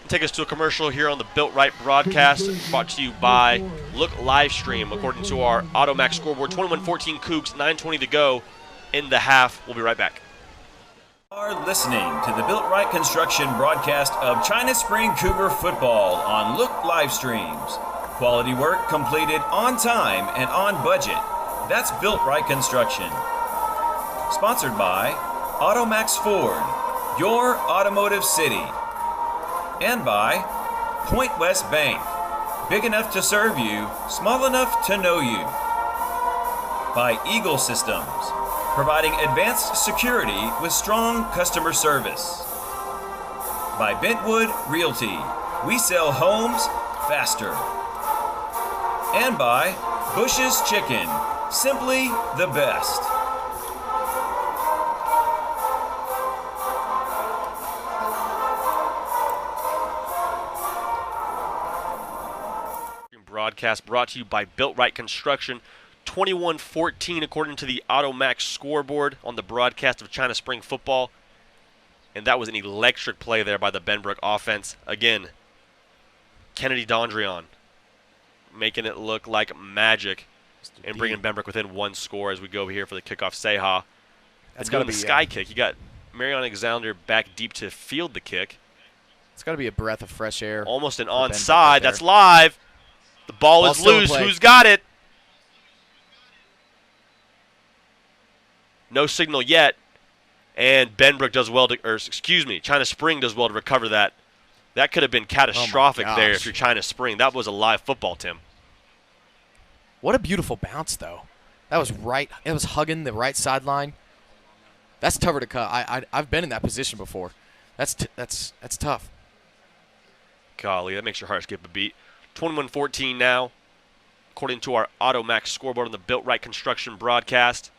[SPEAKER 1] Take us to a commercial here on the Built Right broadcast, brought to you by Look Livestream. According to our Automax scoreboard, 21-14 Cougs, 9:20 to go in the half. We'll be right back.
[SPEAKER 4] You are listening to the Built Right Construction broadcast of China Spring Cougar football on Look Livestreams. Quality work completed on time and on budget. That's Built Right Construction. Sponsored by Automax Ford, your automotive city. And by Point West Bank, big enough to serve you, small enough to know you. By Eagle Systems, providing advanced security with strong customer service. By Bentwood Realty, we sell homes faster. And by Bush's Chicken, simply the best.
[SPEAKER 1] Broadcast brought to you by Built Right Construction. 21-14 according to the Automax scoreboard on the broadcast of China Spring football. And that was an electric play there by the Benbrook offense. Again, Kennedy Dondrion making it look like magic and bringing Benbrook within 1 score as we go over here for the kickoff. Seha. That's got to be the sky kick. You got Marion Alexander back deep to field the kick.
[SPEAKER 2] It's got to be a breath of fresh air.
[SPEAKER 1] Almost an onside. That's live. The ball is loose. Who's got it? No signal yet. And Benbrook does well to, or excuse me, China Spring does well to recover that. That could have been catastrophic there if you're China Spring. That was a live football, Tim.
[SPEAKER 2] What a beautiful bounce, though. That was right. It was hugging the right sideline. That's tougher to cut. I've been in that position before. That's tough.
[SPEAKER 1] Golly, that makes your heart skip a beat. 21-14 now, according to our AutoMax scoreboard on the Built Right Construction broadcast.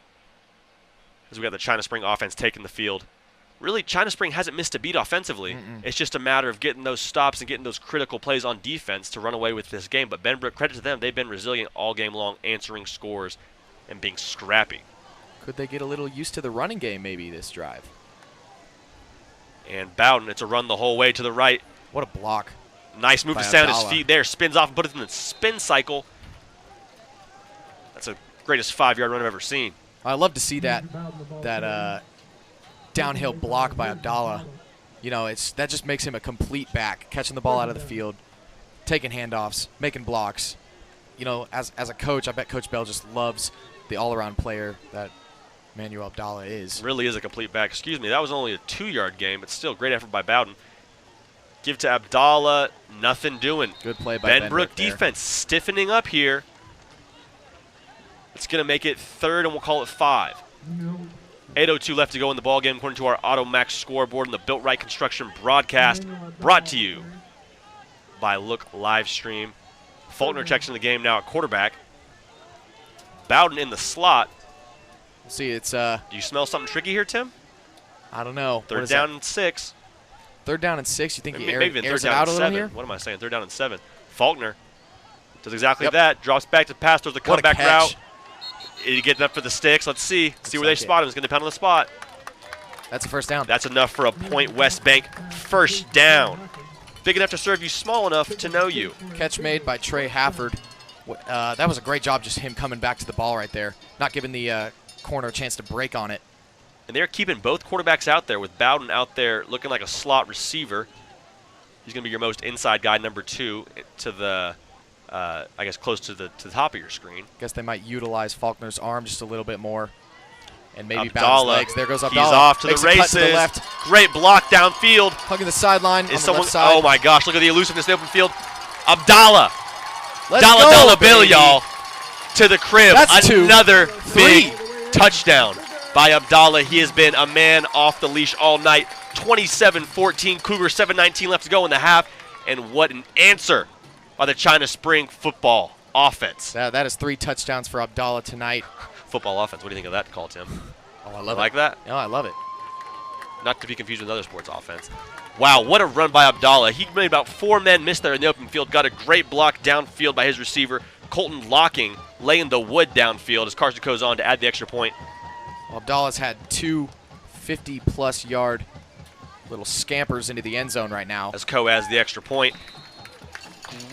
[SPEAKER 1] As we got the China Spring offense taking the field. Really, China Spring hasn't missed a beat offensively. It's just a matter of getting those stops and getting those critical plays on defense to run away with this game. But Benbrook, credit to them, they've been resilient all game long, answering scores and being scrappy.
[SPEAKER 2] Could they get a little used to the running game maybe this drive?
[SPEAKER 1] And Bowden, it's a run the whole way to the right.
[SPEAKER 2] What a block.
[SPEAKER 1] Nice move to sound his feet there. Spins off and put it in the spin cycle. That's the greatest 5-yard run I've ever seen.
[SPEAKER 2] I love to see that downhill block by Abdallah. You know, that just makes him a complete back, catching the ball out of the field, taking handoffs, making blocks. You know, as a coach, I bet Coach Bell just loves the all-around player that Manuel Abdallah is.
[SPEAKER 1] Really is a complete back. Excuse me, that was only a 2-yard game, but still great effort by Bowden. Give to Abdallah, nothing doing.
[SPEAKER 2] Good play by
[SPEAKER 1] Benbrook defense stiffening up here. It's going to make it 3rd, and we'll call it 5. 8:02 left to go in the ballgame, according to our AutoMax scoreboard and the Built Right Construction broadcast, brought to you by Look Livestream. Faulkner checks in the game now at quarterback. Bowden in the slot.
[SPEAKER 2] See, it's
[SPEAKER 1] Do you smell something tricky here, Tim?
[SPEAKER 2] I don't know.
[SPEAKER 1] 3rd down and 6.
[SPEAKER 2] 3rd down and 6. You think he
[SPEAKER 1] maybe
[SPEAKER 2] airs
[SPEAKER 1] 3rd
[SPEAKER 2] it
[SPEAKER 1] down
[SPEAKER 2] out
[SPEAKER 1] and
[SPEAKER 2] a little
[SPEAKER 1] 7.
[SPEAKER 2] here?
[SPEAKER 1] What am I saying? 3rd down and 7. Faulkner does exactly that. Drops back to the pass. Throws the comeback route. He getting up for the sticks. Let's see. See where they spot him. He's going to pound on the spot.
[SPEAKER 2] That's a 1st down.
[SPEAKER 1] That's enough for a Point West Bank 1st down. Big enough to serve you, small enough to know you.
[SPEAKER 2] Catch made by Trey Hafford. That was a great job, just him coming back to the ball right there, not giving the corner a chance to break on it.
[SPEAKER 1] And they're keeping both quarterbacks out there, with Bowden out there looking like a slot receiver. He's going to be your most inside guy, number 2, to the, I guess, close to the top of your screen.
[SPEAKER 2] Guess they might utilize Faulkner's arm just a little bit more. And maybe
[SPEAKER 1] Abdallah,
[SPEAKER 2] Bowden's legs. There goes Abdallah.
[SPEAKER 1] He's off to
[SPEAKER 2] Makes
[SPEAKER 1] the
[SPEAKER 2] a cut
[SPEAKER 1] races.
[SPEAKER 2] to the left.
[SPEAKER 1] Great block downfield.
[SPEAKER 2] Hugging the sideline on the left side.
[SPEAKER 1] Oh, my gosh. Look at the elusiveness in the open field. Abdallah.
[SPEAKER 2] Let's
[SPEAKER 1] Dollar
[SPEAKER 2] go,
[SPEAKER 1] bill,
[SPEAKER 2] baby.
[SPEAKER 1] y'all. To the crib.
[SPEAKER 2] That's
[SPEAKER 1] Another
[SPEAKER 2] 2,
[SPEAKER 1] big
[SPEAKER 2] 3.
[SPEAKER 1] touchdown by Abdallah. He has been a man off the leash all night. 27-14. Cougars, 7:19 left to go in the half. And what an answer by the China Spring football offense.
[SPEAKER 2] That is 3 touchdowns for Abdallah tonight.
[SPEAKER 1] Football offense. What do you think of that call, Tim?
[SPEAKER 2] Oh, I love it.
[SPEAKER 1] Like that?
[SPEAKER 2] No, I love it.
[SPEAKER 1] Not to be confused with another sports offense. Wow, what a run by Abdallah. He made about 4 men miss there in the open field. Got a great block downfield by his receiver. Colton Locking laying the wood downfield as Carson goes on to add the extra point.
[SPEAKER 2] Well, Abdallah's had 2 50-plus yard little scampers into the end zone right now.
[SPEAKER 1] As Co adds the extra point.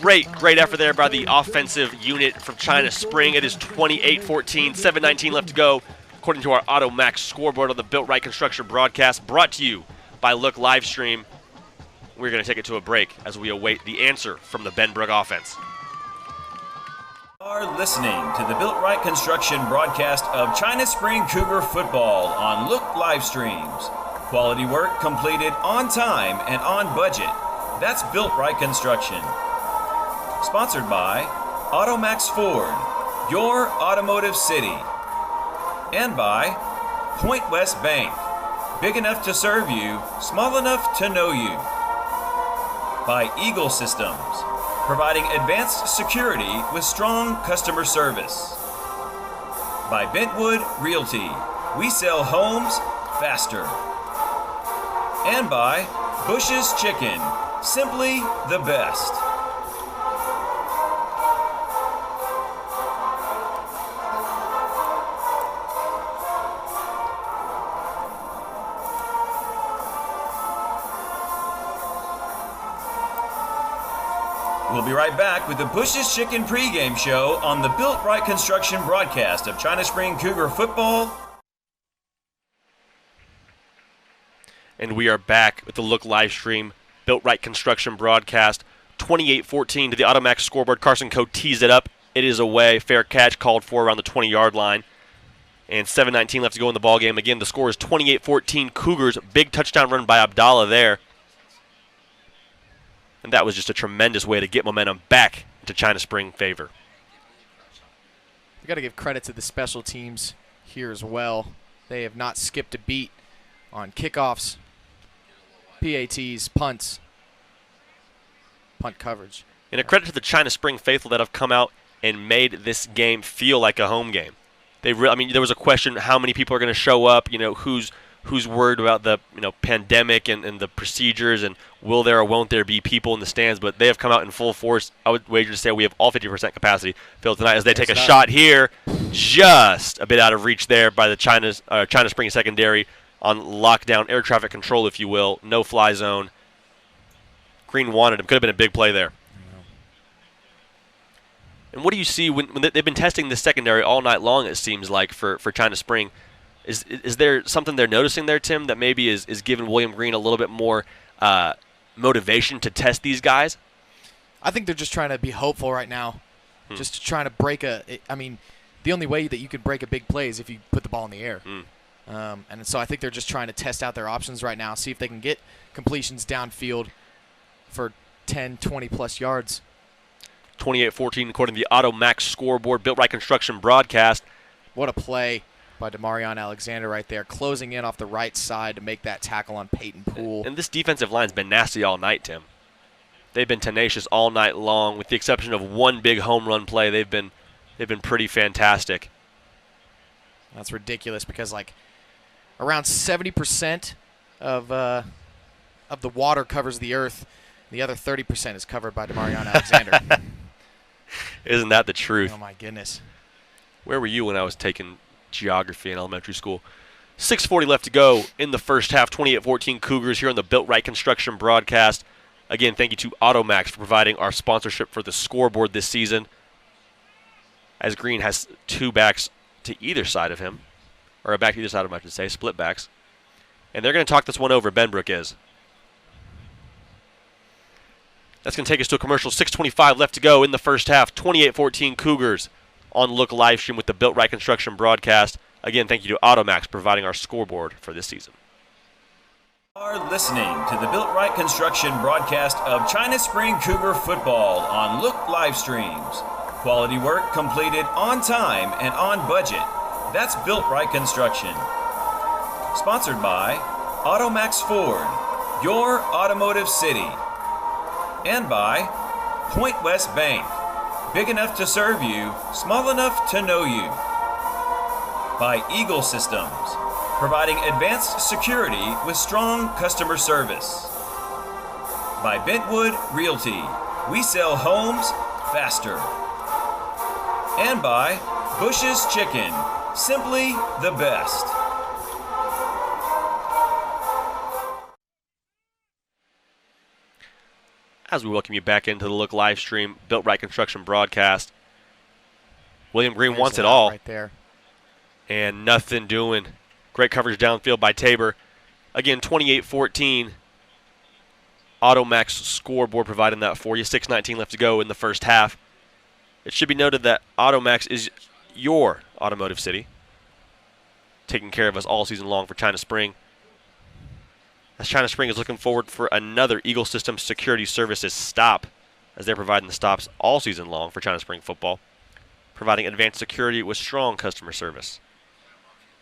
[SPEAKER 1] Great effort there by the offensive unit from China Spring. It is 28-14, 7:19 left to go, according to our AutoMax scoreboard on the Built Right Construction broadcast, brought to you by Look Livestream. We're going to take it to a break as we await the answer from the Benbrook offense.
[SPEAKER 4] Are listening to the Built Right Construction broadcast of China Spring Cougar football on Look Livestreams. Quality work completed on time and on budget. That's Built Right Construction. Sponsored by AutoMax Ford, your automotive city. And by Point West Bank, big enough to serve you, small enough to know you. By Eagle Systems, providing advanced security with strong customer service. By Bentwood Realty, we sell homes faster. And by Bush's Chicken, simply the best. We'll right back with the Bush's Chicken pregame show on the Built Right Construction broadcast of China Spring Cougar football.
[SPEAKER 1] And we are back with the Look live stream, Built Right Construction broadcast. 28-14 to the Automax scoreboard. Carson Coe tees it up. It is away. Fair catch called for around the 20-yard line. And 7:19 left to go in the ball game. Again, the score is 28-14 Cougars. Big touchdown run by Abdallah there. And that was just a tremendous way to get momentum back into China Spring favor.
[SPEAKER 2] We got to give credit to the special teams here as well. They have not skipped a beat on kickoffs, PATs, punts, punt coverage.
[SPEAKER 1] And a credit to the China Spring faithful that have come out and made this game feel like a home game. There was a question how many people are going to show up, who's worried about the pandemic and the procedures and will there or won't there be people in the stands, but they have come out in full force. I would wager to say we have all 50% capacity filled tonight as they take a shot here, just a bit out of reach there by the China Spring secondary on lockdown, air traffic control, if you will, no fly zone. Green wanted him. Could have been a big play there. And what do you see when they've been testing this secondary all night long, it seems like, for China Spring? Is there something they're noticing there, Tim, that maybe is giving William Green a little bit more motivation to test these guys?
[SPEAKER 2] I think they're just trying to be hopeful right now, just trying to break the only way that you can break a big play is if you put the ball in the air. And so I think they're just trying to test out their options right now, see if they can get completions downfield for 10, 20-plus yards.
[SPEAKER 1] 28-14 according to the Automax scoreboard, Built Right Construction broadcast.
[SPEAKER 2] What a play by Demarion Alexander right there, closing in off the right side to make that tackle on Peyton Poole.
[SPEAKER 1] And this defensive line's been nasty all night, Tim. They've been tenacious all night long, with the exception of one big home run play. They've been pretty fantastic.
[SPEAKER 2] That's ridiculous because around 70% of the water covers the earth. The other 30% is covered by Demarion Alexander.
[SPEAKER 1] Isn't that the truth?
[SPEAKER 2] Oh, my goodness.
[SPEAKER 1] Where were you when I was taking geography in elementary school? 6:40 left to go in the first half. 28-14 Cougars here on the Built Right Construction broadcast. Again, thank you to Automax for providing our sponsorship for the scoreboard this season, as Green has two backs to either side of him, or a back to either side of him, I should say, split backs. And they're going to talk this one over, Benbrook is. That's going to take us to a commercial. 6:25 left to go in the first half. 28-14 Cougars on Look live stream with the Built Right Construction broadcast. Again, thank you to Automax providing our scoreboard for this season.
[SPEAKER 4] You are listening to the Built Right Construction broadcast of China Spring Cougar football on Look live streams. Quality work completed on time and on budget. That's Built Right Construction. Sponsored by Automax Ford, your automotive city. And by Point West Bank, big enough to serve you, small enough to know you. By Eagle Systems, providing advanced security with strong customer service. By Bentwood Realty, we sell homes faster. And by Bush's Chicken, simply the best.
[SPEAKER 1] As we welcome you back into the Look live stream, Built Right Construction broadcast. William Green wants it all.
[SPEAKER 2] Right there.
[SPEAKER 1] And nothing doing. Great coverage downfield by Tabor. Again, 28-14. Automax scoreboard providing that for you. 6:19 left to go in the first half. It should be noted that Automax is your automotive city, taking care of us all season long for China Spring. As China Spring is looking forward for another Eagle Systems Security Services stop, as they're providing the stops all season long for China Spring football, providing advanced security with strong customer service.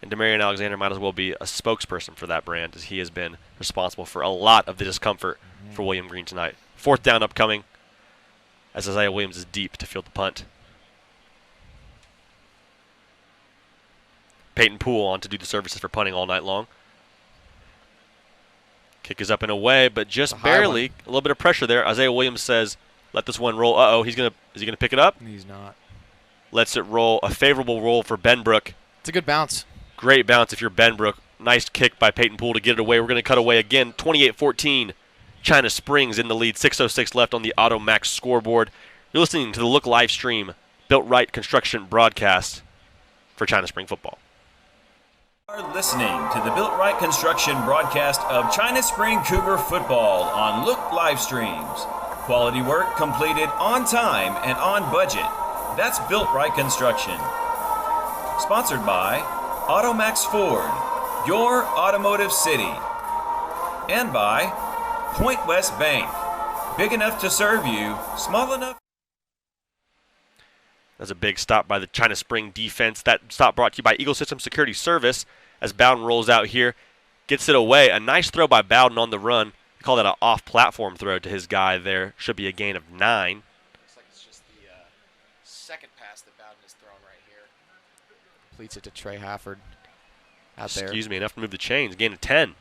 [SPEAKER 1] And Demarion Alexander might as well be a spokesperson for that brand, as he has been responsible for a lot of the discomfort for William Green tonight. Fourth down upcoming, as Isaiah Williams is deep to field the punt. Peyton Poole on to do the services for punting all night long. Kick is up and away, but just barely. A little bit of pressure there. Isaiah Williams says, let this one roll. Uh-oh, is he gonna pick it up?
[SPEAKER 2] He's not.
[SPEAKER 1] Lets it roll. A favorable roll for Benbrook.
[SPEAKER 2] It's a good bounce.
[SPEAKER 1] Great bounce if you're Benbrook. Nice kick by Peyton Poole to get it away. We're going to cut away again. 28-14. China Springs in the lead. 6:06 left on the Automax scoreboard. You're listening to the Look live stream, Built Right Construction broadcast for China Spring football.
[SPEAKER 4] You are listening to the Built Right Construction broadcast of China Spring Cougar football on Look live streams. Quality work completed on time and on budget. That's Built Right Construction. Sponsored by Automax Ford, your automotive city. And by Point West Bank, big enough to serve you, small enough.
[SPEAKER 1] That's a big stop by the China Spring defense. That stop brought to you by Eagle System Security Service as Bowden rolls out here. Gets it away. A nice throw by Bowden on the run. We call that an off-platform throw to his guy there. Should be a gain of 9.
[SPEAKER 2] Looks like it's just the second pass that Bowden has thrown right here. Completes it to Trey Hafford out there.
[SPEAKER 1] Excuse me, enough to move the chains. Gain of 10.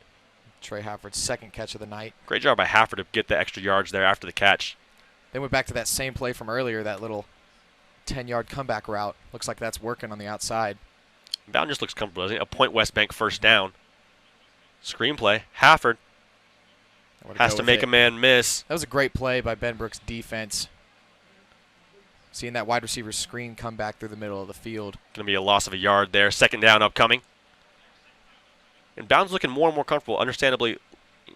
[SPEAKER 2] Trey Hafford's second catch of the night.
[SPEAKER 1] Great job by Hafford to get the extra yards there after the catch.
[SPEAKER 2] They went back to that same play from earlier, that little 10-yard comeback route. Looks like that's working on the outside.
[SPEAKER 1] Bowden just looks comfortable, doesn't he? A Point West Bank first down. Screenplay. Hafford has to make a man miss.
[SPEAKER 2] That was a great play by Benbrook's defense. Seeing that wide receiver screen come back through the middle of the field.
[SPEAKER 1] Going to be a loss of a yard there. Second down upcoming. And Bowden's looking more and more comfortable. Understandably,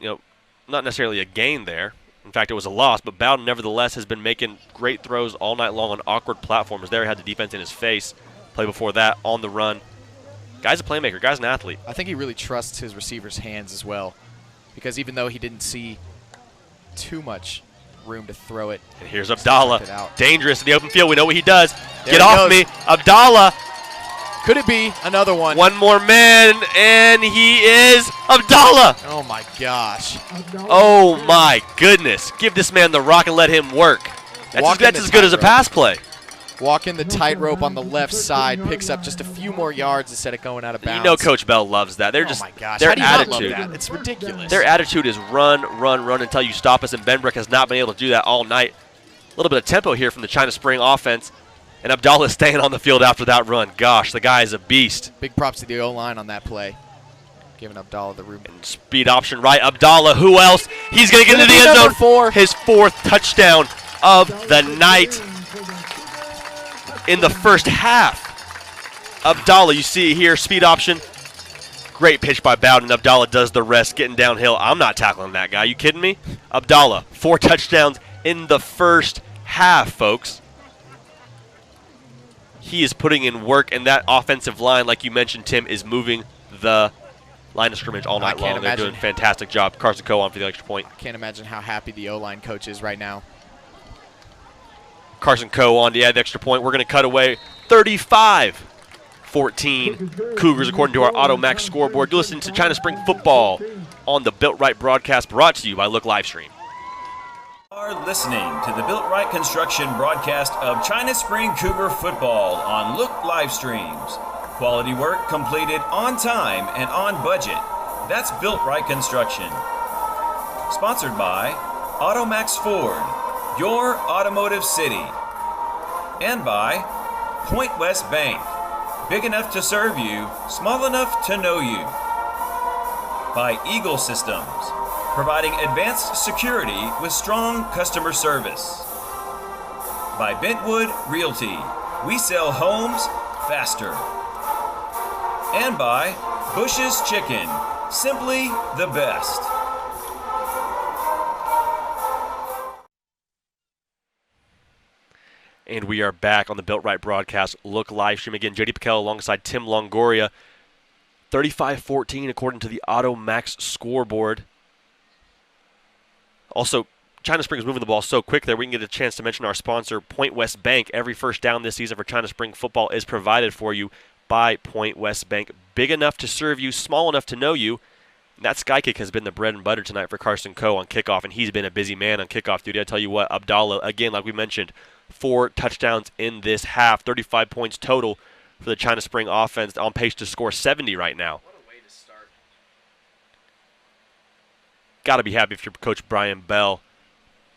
[SPEAKER 1] not necessarily a gain there. In fact, it was a loss, but Bowden nevertheless has been making great throws all night long on awkward platforms. There he had the defense in his face. Play before that, on the run. Guy's a playmaker. Guy's an athlete.
[SPEAKER 2] I think he really trusts his receiver's hands as well, because even though he didn't see too much room to throw it.
[SPEAKER 1] And here's Abdallah. Dangerous in the open field. We know what he does. Get off me. Abdallah.
[SPEAKER 2] Could it be another one?
[SPEAKER 1] One more man, and he is Abdallah.
[SPEAKER 2] Oh, my gosh.
[SPEAKER 1] Oh, my goodness. Give this man the rock and let him work. That's as good as a pass play.
[SPEAKER 2] Walking the tightrope on the left side, picks up just a few more yards instead of going out of bounds.
[SPEAKER 1] You know Coach Bell loves that. They're
[SPEAKER 2] oh my gosh.
[SPEAKER 1] Their
[SPEAKER 2] How do you
[SPEAKER 1] attitude.
[SPEAKER 2] not love that? It's ridiculous.
[SPEAKER 1] Their attitude is run, run, run until you stop us, and Benbrook has not been able to do that all night. A little bit of tempo here from the China Spring offense, and Abdallah staying on the field after that run. Gosh, the guy is a beast.
[SPEAKER 2] Big props to the O-line on that play, giving Abdallah the room.
[SPEAKER 1] And speed option right. Abdallah, who else? He's going to get into the end zone. His 4th touchdown of the night. In the first half. Abdallah, you see it here, speed option. Great pitch by Bowden. Abdallah does the rest, getting downhill. I'm not tackling that guy. You kidding me? Abdallah, 4 touchdowns in the first half, folks. He is putting in work, and that offensive line, like you mentioned, Tim, is moving the line of scrimmage all night long. They're doing a fantastic job. Carson Coe on for the extra point.
[SPEAKER 2] I can't imagine how happy the O-line coach is right now.
[SPEAKER 1] Carson Coe on to add the extra point. We're going to cut away 35-14 Cougars according to our Automax scoreboard. You're listening to China Spring football on the Built Right broadcast brought to you by Look Livestream.
[SPEAKER 4] You are listening to the Built Right Construction broadcast of China Spring Cougar football on Look Livestreams. Quality work completed on time and on budget. That's Built Right Construction. Sponsored by Automax Ford, your automotive city. And by Point West Bank, big enough to serve you, small enough to know you. By Eagle Systems, providing advanced security with strong customer service. By Bentwood Realty, we sell homes faster. And by Bush's Chicken, simply the best.
[SPEAKER 1] And we are back on the Built Right broadcast. Look live stream again. JD Piquel alongside Tim Longoria. 35-14 according to the Automax scoreboard. Also, China Spring is moving the ball so quick there we can get a chance to mention our sponsor, Point West Bank. Every first down this season for China Spring football is provided for you by Point West Bank. Big enough to serve you, small enough to know you. And that sky kick has been the bread and butter tonight for Carson Coe on kickoff, and he's been a busy man on kickoff duty. I tell you what, Abdallah, again, like we mentioned, 4 touchdowns in this half, 35 points total for the China Spring offense, on pace to score 70 right now.
[SPEAKER 2] What a way to start.
[SPEAKER 1] Got to be happy if you're Coach Brian Bell.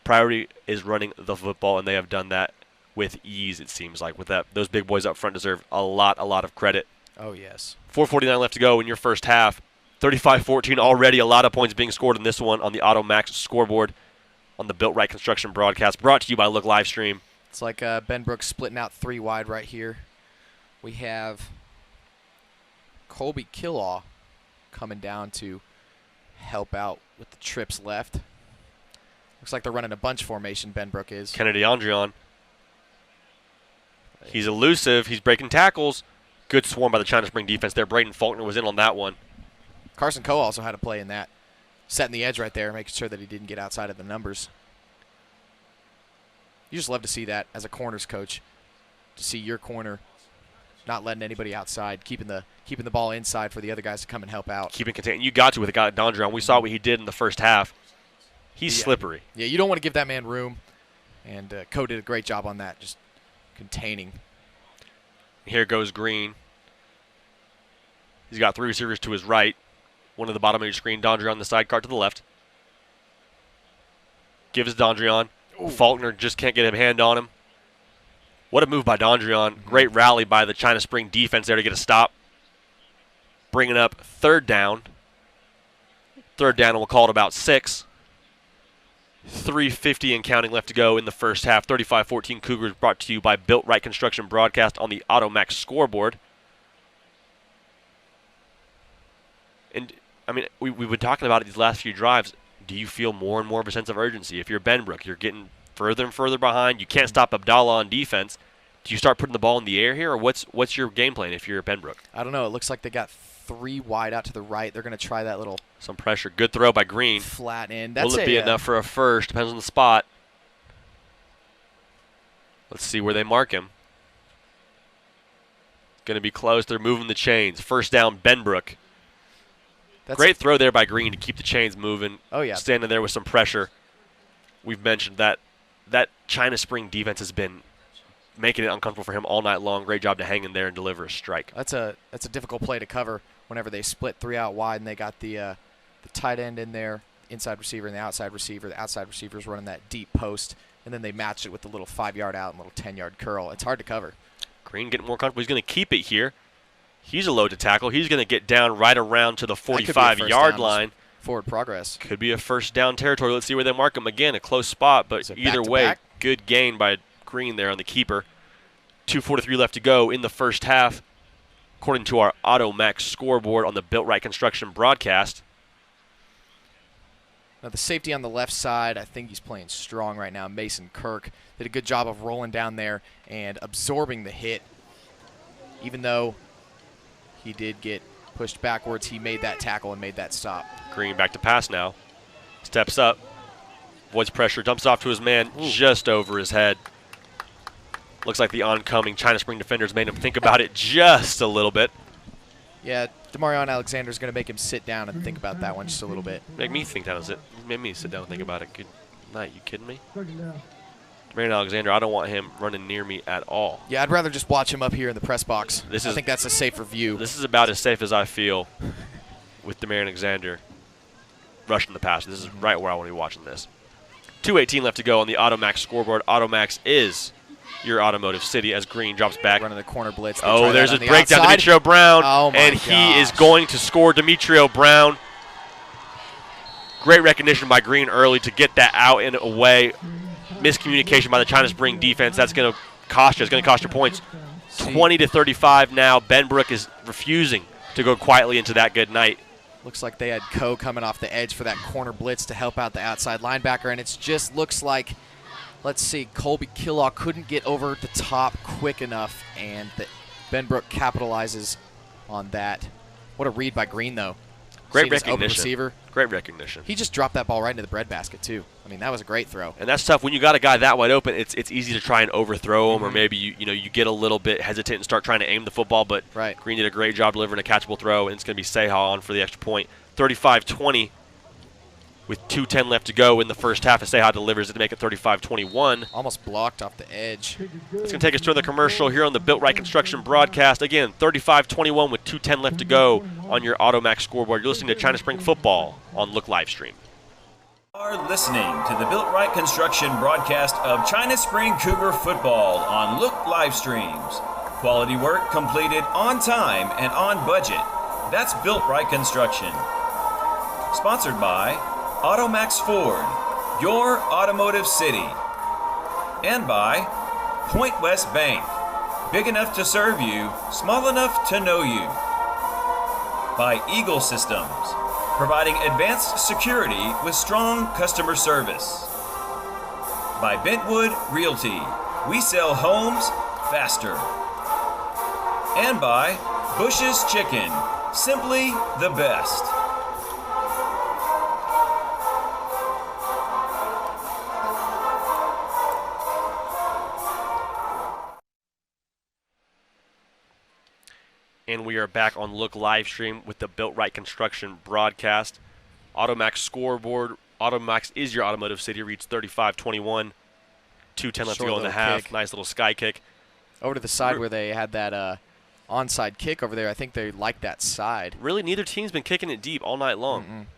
[SPEAKER 1] Priority is running the football, and they have done that with ease, it seems like. With that, those big boys up front deserve a lot of credit.
[SPEAKER 2] Oh, yes.
[SPEAKER 1] 4:49 left to go in your first half. 35-14 already. A lot of points being scored in this one on the Automax scoreboard on the Built Right Construction broadcast, brought to you by Look Livestream.
[SPEAKER 2] It's like Benbrook splitting out 3 wide right here. We have Colby Killaw coming down to help out with the trips left. Looks like they're running a bunch formation, Benbrook is.
[SPEAKER 1] Kennedy Andrion. He's elusive. He's breaking tackles. Good swarm by the China Spring defense there. Braden Faulkner was in on that one.
[SPEAKER 2] Carson Coe also had a play in that. Setting the edge right there, making sure that he didn't get outside of the numbers. You just love to see that as a corners coach, to see your corner not letting anybody outside, keeping the ball inside for the other guys to come and help out.
[SPEAKER 1] Keeping contained. You got to with a guy like Dondrion. We saw what he did in the first half. He's slippery.
[SPEAKER 2] Yeah, you don't want to give that man room, and Coe did a great job on that, just containing.
[SPEAKER 1] Here goes Green. He's got 3 receivers to his right. One at the bottom of your screen. Dondrion on the side cart to the left. Gives Dondrion. Faulkner just can't get a hand on him. What a move by Dondrion. Great rally by the China Spring defense there to get a stop. Bringing up 3rd down. 3rd down, and we'll call it about 6. 3:50 and counting left to go in the first half. 35-14 Cougars, brought to you by Built Right Construction, broadcast on the AutoMax scoreboard. And, I mean, we've been talking about it these last few drives. Do you feel more and more of a sense of urgency? If you're Benbrook, you're getting further and further behind. You can't stop Abdallah on defense. Do you start putting the ball in the air here, or what's your game plan if you're Benbrook?
[SPEAKER 2] I don't know. It looks like they got 3 wide out to the right. They're going to try that little
[SPEAKER 1] some pressure. Good throw by Green.
[SPEAKER 2] Flat end.
[SPEAKER 1] Will it be enough for a first? Depends on the spot. Let's see where they mark him. Going to be close. They're moving the chains. First down, Benbrook. Great throw there by Green to keep the chains moving.
[SPEAKER 2] Oh, yeah.
[SPEAKER 1] Standing there with some pressure. We've mentioned that China Spring defense has been making it uncomfortable for him all night long. Great job to hang in there and deliver a strike.
[SPEAKER 2] That's a difficult play to cover whenever they split 3 out wide and they got the tight end in there, inside receiver and the outside receiver. The outside receiver's running that deep post, and then they matched it with the little 5-yard out and little 10-yard curl. It's hard to cover.
[SPEAKER 1] Green getting more comfortable. He's going to keep it here. He's a load to tackle. He's going to get down right around to the 45-yard line.
[SPEAKER 2] Forward progress.
[SPEAKER 1] Could be a first down territory. Let's see where they mark him. Again, a close spot, but either way, good gain by Green there on the keeper. 2:43 left to go in the first half, according to our AutoMax scoreboard on the Built Right Construction broadcast.
[SPEAKER 2] Now the safety on the left side, I think he's playing strong right now. Mason Kirk did a good job of rolling down there and absorbing the hit. Even though he did get pushed backwards, he made that tackle and made that stop.
[SPEAKER 1] Green back to pass now. Steps up, avoids pressure, dumps off to his man just over his head. Looks like the oncoming China Spring defenders made him think about it just a little bit.
[SPEAKER 2] Yeah, Demarion Alexander's going to make him sit down and think about that one just a little bit.
[SPEAKER 1] Make me think down. Made me sit down and think about it. Good night. You kidding me? Demarion Alexander, I don't want him running near me at all.
[SPEAKER 2] Yeah, I'd rather just watch him up here in the press box. I think that's a safer view.
[SPEAKER 1] This is about as safe as I feel with Demarion Alexander rushing the pass. This is right where I want to be watching this. 2:18 left to go on the AutoMax scoreboard. AutoMax is your automotive city as Green drops back.
[SPEAKER 2] Running the corner blitz.
[SPEAKER 1] Oh, there's a breakdown. Demetrio Brown.
[SPEAKER 2] Oh, my
[SPEAKER 1] and he is going to score. Demetrio Brown. Great recognition by Green early to get that out and away. Miscommunication by the China Spring defense. That's going to cost you. It's going to cost you points. 20-35 now. Benbrook is refusing to go quietly into that good night.
[SPEAKER 2] Looks like they had Coe coming off the edge for that corner blitz to help out the outside linebacker, and it just looks like, let's see, Colby Killaw couldn't get over the top quick enough, and Benbrook capitalizes on that. What a read by Green, though.
[SPEAKER 1] Great recognition.
[SPEAKER 2] Open receiver.
[SPEAKER 1] Great recognition.
[SPEAKER 2] He just dropped that ball right into the breadbasket, too. I mean, that was a great throw.
[SPEAKER 1] And that's tough. When you got a guy that wide open, it's easy to try and overthrow him, or maybe you get a little bit hesitant and start trying to aim the football, but Green did a great job delivering a catchable throw, and it's going to be Seha on for the extra point. 35-20 with 2:10 left to go in the first half. As Seha delivers it to make it 35-21.
[SPEAKER 2] Almost blocked off the edge.
[SPEAKER 1] It's going to take us to the commercial here on the Built Right Construction broadcast. Again, 35-21 with 2:10 left to go on your AutoMax scoreboard. You're listening to China Spring Football on Look Livestream.
[SPEAKER 4] Are listening to the Built Right Construction broadcast of China Spring Cougar football on Look Livestreams. Quality work completed on time and on budget. That's Built Right Construction. Sponsored by AutoMax Ford, your automotive city. And by Point West Bank. Big enough to serve you, small enough to know you. By Eagle Systems, providing advanced security with strong customer service. By Bentwood Realty, we sell homes faster. And by Bush's Chicken, simply the best.
[SPEAKER 1] And we are back on Look live stream with the Built Right Construction broadcast. Automax scoreboard. Automax is your automotive city. Reads 35-21. 2:10 left to go in the half.
[SPEAKER 2] Kick.
[SPEAKER 1] Nice little sky kick.
[SPEAKER 2] Over to the side where they had that onside kick over there. I think they like that side.
[SPEAKER 1] Really, neither team's been kicking it deep all night long.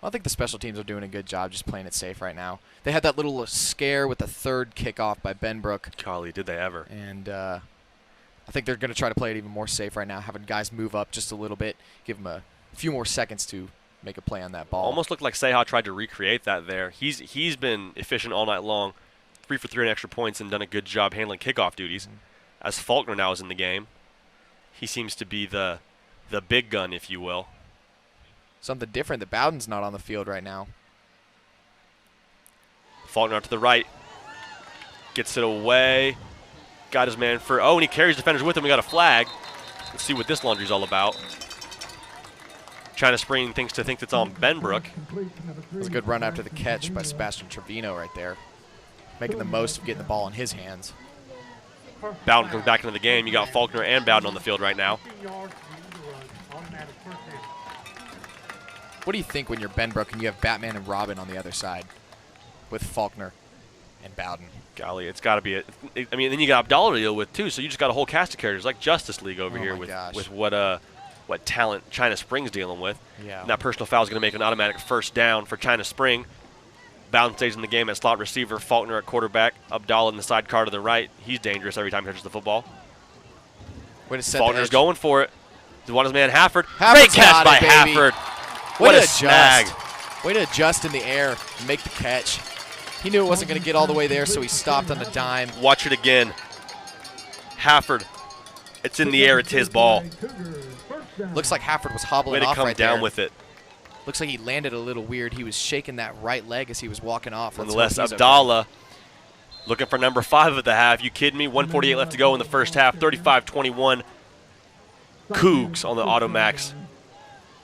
[SPEAKER 2] I think the special teams are doing a good job just playing it safe right now. They had that little scare with the third kickoff by Benbrook.
[SPEAKER 1] Golly, did they ever.
[SPEAKER 2] And I think they're going to try to play it even more safe right now, having guys move up just a little bit, give them a few more seconds to make a play on that ball.
[SPEAKER 1] Almost looked like Seha tried to recreate that there. He's been efficient all night long, 3 for 3 on extra points, and done a good job handling kickoff duties. As Faulkner now is in the game, he seems to be the big gun, if you will.
[SPEAKER 2] Something different that Bowden's not on the field right now.
[SPEAKER 1] Faulkner out to the right, gets it away. Got his man for, and he carries defenders with him. We got a flag. Let's see what this laundry's all about. China Spring thinks it's on Benbrook.
[SPEAKER 2] It was a good run after the catch by Sebastian Trevino right there. Making the most of getting the ball in his hands.
[SPEAKER 1] Bowden comes back into the game. You got Faulkner and Bowden on the field right now.
[SPEAKER 2] What do you think when you're Benbrook and you have Batman and Robin on the other side with Faulkner and Bowden?
[SPEAKER 1] Golly, it's got to be then you got Abdallah to deal with too, so you just got a whole cast of characters like Justice League over here with what talent China Spring's dealing with.
[SPEAKER 2] Yeah.
[SPEAKER 1] And that personal foul is going to make an automatic first down for China Spring. Bowden stays in the game at slot receiver, Faulkner at quarterback, Abdallah in the side car to the right. He's dangerous every time he touches the football. Faulkner's going for it. Does want his man Hafford. Great catch by Hafford. What a snag.
[SPEAKER 2] Way to adjust in the air and make the catch. He knew it wasn't going to get all the way there, so he stopped on a dime.
[SPEAKER 1] Watch it again. Hafford. It's in the air. It's his ball.
[SPEAKER 2] Looks like Hafford was hobbling off right there.
[SPEAKER 1] Way to come down with it.
[SPEAKER 2] Looks like he landed a little weird. He was shaking that right leg as he was walking off.
[SPEAKER 1] Nonetheless, Abdallah looking for number 5 at the half. You kidding me? 1:48 left to go in the first half. 35-21. Cougs on the Automax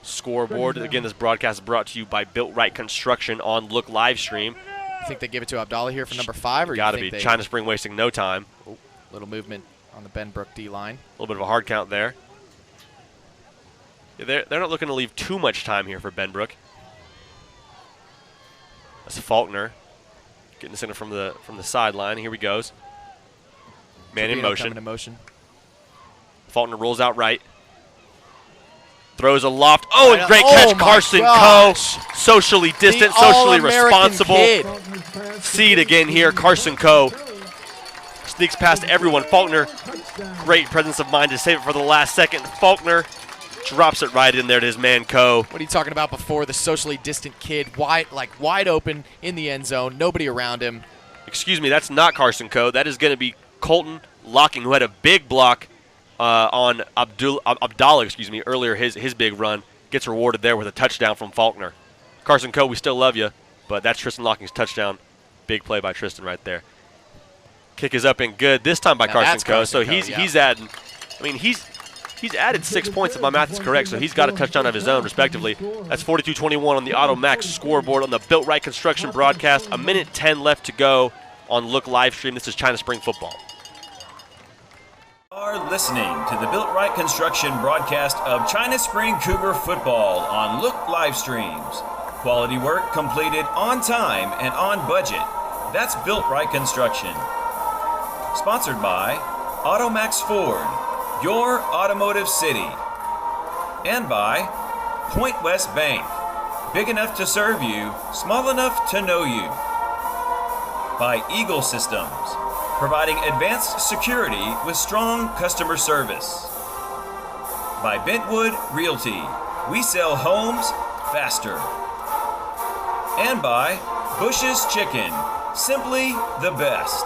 [SPEAKER 1] scoreboard. Again, this broadcast is brought to you by Built Right Construction on Look live stream.
[SPEAKER 2] You think they give it to Abdallah here for number 5? Or
[SPEAKER 1] got to be. China Spring wasting no time.
[SPEAKER 2] Little movement on the Benbrook D-line.
[SPEAKER 1] A little bit of a hard count there. Yeah, they're not looking to leave too much time here for Benbrook. That's Faulkner getting the center from the sideline. Here he goes. Man in motion. Faulkner rolls out right. Throws a loft. Oh, and great catch, Carson Coe. Socially distant, socially responsible. Seed again here, Carson Coe. Sneaks past everyone. Faulkner, great presence of mind to save it for the last second. Faulkner drops it right in there to his man Coe.
[SPEAKER 2] What are you talking about before? The socially distant kid, wide open in the end zone. Nobody around him.
[SPEAKER 1] Excuse me, that's not Carson Coe. That is going to be Colton Locking, who had a big block on Abdallah, earlier, his big run. Gets rewarded there with a touchdown from Faulkner. Carson Coe, we still love you, but that's Tristan Locking's touchdown. Big play by Tristan right there. Kick is up and good, this time by Carson Coe. So he's adding, he's added 6 points if my math is correct, so he's got a touchdown of his own, respectively. That's 42-21 on the Automax scoreboard on the Built Right Construction broadcast. 1:10 left to go on Look live stream. This is China Spring football.
[SPEAKER 4] Are listening to the Built Right Construction broadcast of China Spring Cougar football on Look live streams. Quality work completed on time and on budget. That's Built Right Construction. Sponsored by Automax Ford, your automotive city. And by Point West Bank, big enough to serve you, small enough to know you. By Eagle Systems, providing advanced security with strong customer service. By Bentwood Realty, we sell homes faster. And by Bush's Chicken, simply the best.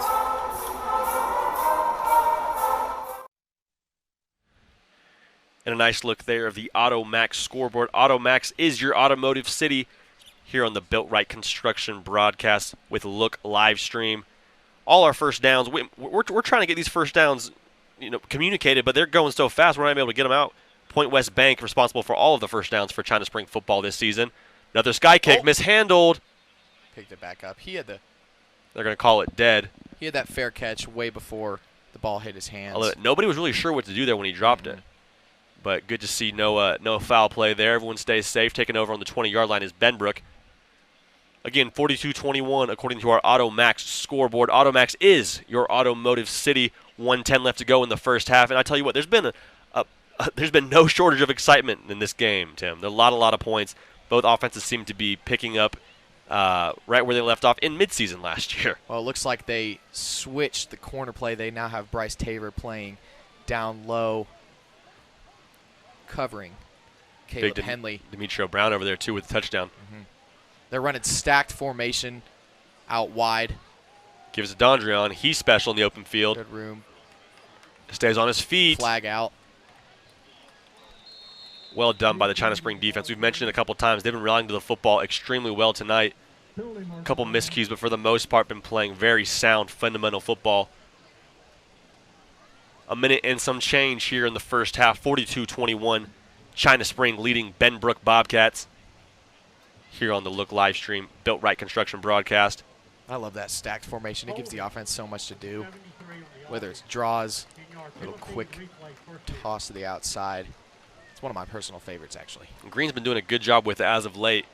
[SPEAKER 1] And a nice look there of the AutoMax scoreboard. AutoMax is your automotive city here on the Built Right Construction broadcast with Look live stream. All our first downs, we're trying to get these first downs, communicated, but they're going so fast we're not able to get them out. Point West Bank responsible for all of the first downs for China Spring football this season. Another sky kick, mishandled.
[SPEAKER 2] Picked it back up. They're
[SPEAKER 1] going to call it dead.
[SPEAKER 2] He had that fair catch way before the ball hit his hands.
[SPEAKER 1] Nobody was really sure what to do there when he dropped it. But good to see no foul play there. Everyone stays safe. Taking over on the 20-yard line is Benbrook. Again, 42-21 according to our AutoMax scoreboard. AutoMax is your automotive city. 1:10 left to go in the first half. And I tell you what, there's been no shortage of excitement in this game, Tim. There are a lot of points. Both offenses seem to be picking up right where they left off in midseason last year.
[SPEAKER 2] Well, it looks like they switched the corner play. They now have Bryce Taver playing down low, covering Caleb Henley.
[SPEAKER 1] Demetrio Brown over there, too, with the touchdown.
[SPEAKER 2] They're running stacked formation out wide.
[SPEAKER 1] Gives it to Dondrion. He's special in the open field.
[SPEAKER 2] Good room.
[SPEAKER 1] Stays on his feet.
[SPEAKER 2] Flag out.
[SPEAKER 1] Well done by the China Spring defense. We've mentioned it a couple times. They've been rallying to the football extremely well tonight. A couple miscues, but for the most part, been playing very sound, fundamental football. A minute and some change here in the first half. 42-21. China Spring leading Benbrook Bobcats. Here on the Look live stream, Built Right Construction broadcast.
[SPEAKER 2] I love that stacked formation. It gives the offense so much to do. Whether it's draws, a little quick toss to the outside. It's one of my personal favorites, actually.
[SPEAKER 1] Green's been doing a good job with it as of late.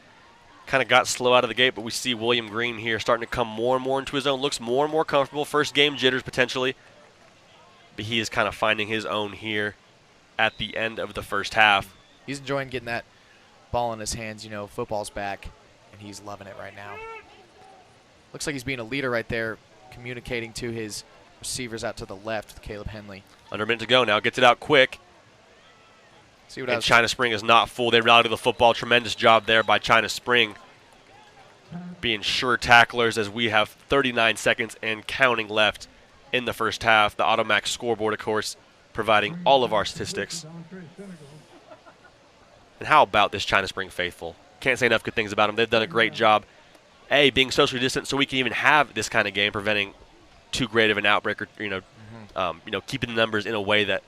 [SPEAKER 1] Kind of got slow out of the gate, but we see William Green here starting to come more and more into his own. Looks more and more comfortable. First game jitters potentially. But he is kind of finding his own here at the end of the first half.
[SPEAKER 2] He's enjoying getting that ball in his hands. Football's back, and he's loving it right now. Looks like he's being a leader right there, communicating to his receivers out to the left with Caleb Henley.
[SPEAKER 1] Under a minute to go now. Gets it out quick.
[SPEAKER 2] See what
[SPEAKER 1] and China Spring is not full. They rallied to the football. Tremendous job there by China Spring. Being sure tacklers as we have 39 seconds and counting left in the first half. The AutoMax scoreboard, of course, providing all of our statistics. And how about this China Spring faithful? Can't say enough good things about them. They've done a great job, being socially distant so we can even have this kind of game, preventing too great of an outbreak or, keeping the numbers in a way that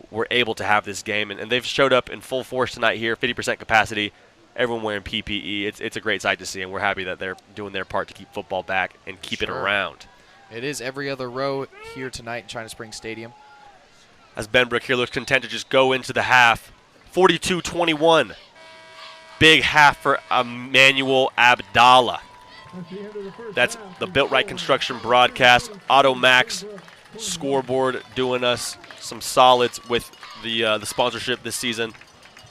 [SPEAKER 1] we're able to have this game. And they've showed up in full force tonight here, 50% capacity, everyone wearing PPE. It's a great sight to see, and we're happy that they're doing their part to keep football back and keep it around.
[SPEAKER 2] It is every other row here tonight in China Spring Stadium.
[SPEAKER 1] As Benbrook here looks content to just go into the half. 42-21. Big half for Emmanuel Abdallah. That's the Built Right Construction broadcast. AutoMax scoreboard doing us some solids with the sponsorship this season.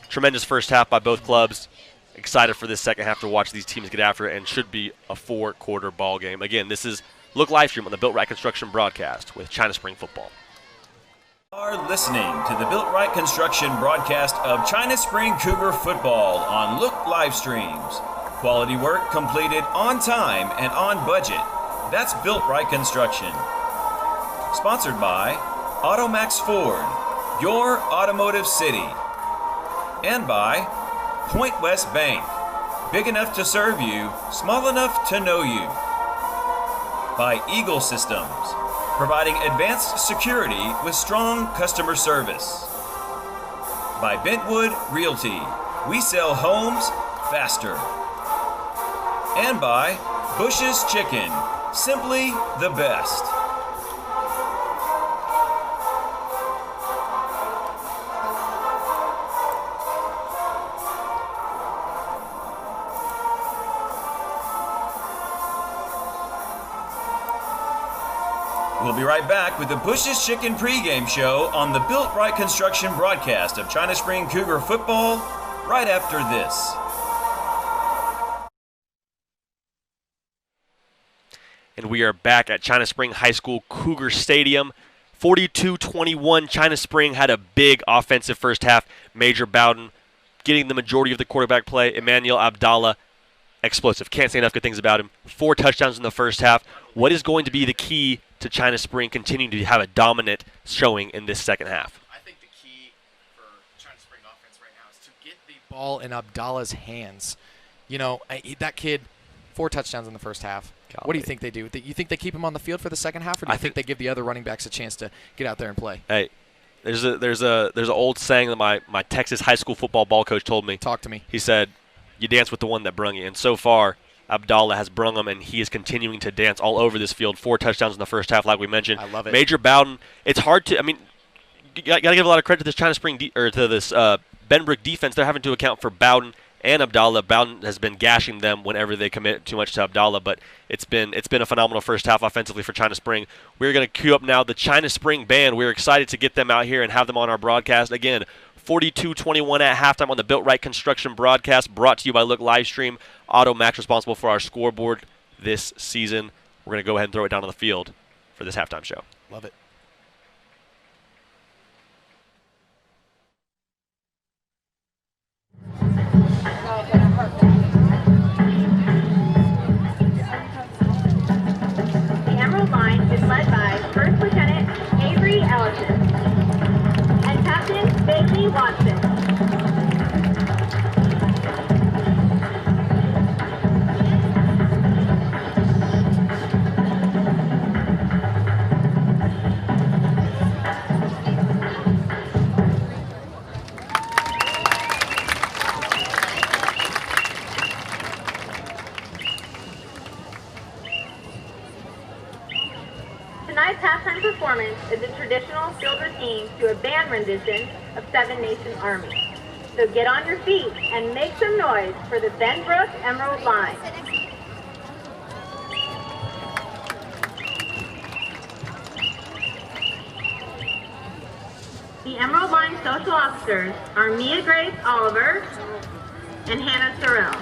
[SPEAKER 1] Tremendous first half by both clubs. Excited for this second half to watch these teams get after it, and should be a 4-quarter ball game. Again, this is Look live stream on the Built Right Construction broadcast with China Spring football.
[SPEAKER 4] Are listening to the Built Right Construction broadcast of China Spring Cougar football on Look live streams. Quality work completed on time and on budget. That's Built Right Construction. Sponsored by AutoMax Ford, your automotive city. And by Point West Bank, big enough to serve you, small enough to know you. By Eagle Systems, providing advanced security with strong customer service. By Bentwood Realty, we sell homes faster. And by Bush's Chicken, simply the best. We'll be right back with the Bush's Chicken pregame show on the Built Right Construction broadcast of China Spring Cougar football right after this.
[SPEAKER 1] And we are back at China Spring High School Cougar Stadium. 42-21, China Spring had a big offensive first half. Major Bowden getting the majority of the quarterback play. Emmanuel Abdallah, explosive. Can't say enough good things about him. 4 touchdowns in the first half. What is going to be the key to China Spring continuing to have a dominant showing in this second half?
[SPEAKER 2] I think the key for China ball in Abdallah's hands. You know, that kid, 4 touchdowns in the first half. What do you think they do? You think they keep him on the field for the second half, or do you think they give the other running backs a chance to get out there and play?
[SPEAKER 1] Hey, there's an old saying that my Texas high school football ball coach told me.
[SPEAKER 2] Talk to me.
[SPEAKER 1] He said, "You dance with the one that brung you." And so far, Abdallah has brung him, and he is continuing to dance all over this field. 4 touchdowns in the first half, like we mentioned.
[SPEAKER 2] I love it.
[SPEAKER 1] Major Bowden. It's hard to. I mean, you got to give a lot of credit to this China Spring to this Benbrook defense. They're having to account for Bowden and Abdallah. Bowden has been gashing them whenever they commit too much to Abdallah, but it's been a phenomenal first half offensively for China Spring. We're going to cue up now the China Spring Band. We're excited to get them out here and have them on our broadcast. Again, 42-21 at halftime on the Built Right Construction broadcast, brought to you by Look Livestream. AutoMax responsible for our scoreboard this season. We're going to go ahead and throw it down on the field for this halftime show.
[SPEAKER 2] Love it.
[SPEAKER 3] The Emerald Line is led by First Lieutenant Avery Ellison and Captain Bailey Watson. Tonight's halftime performance is a traditional field routine to a band rendition of Seven Nation Army. So get on your feet and make some noise for the Benbrook Emerald Line. The Emerald Line social officers are Mia Grace Oliver and Hannah Sorrell.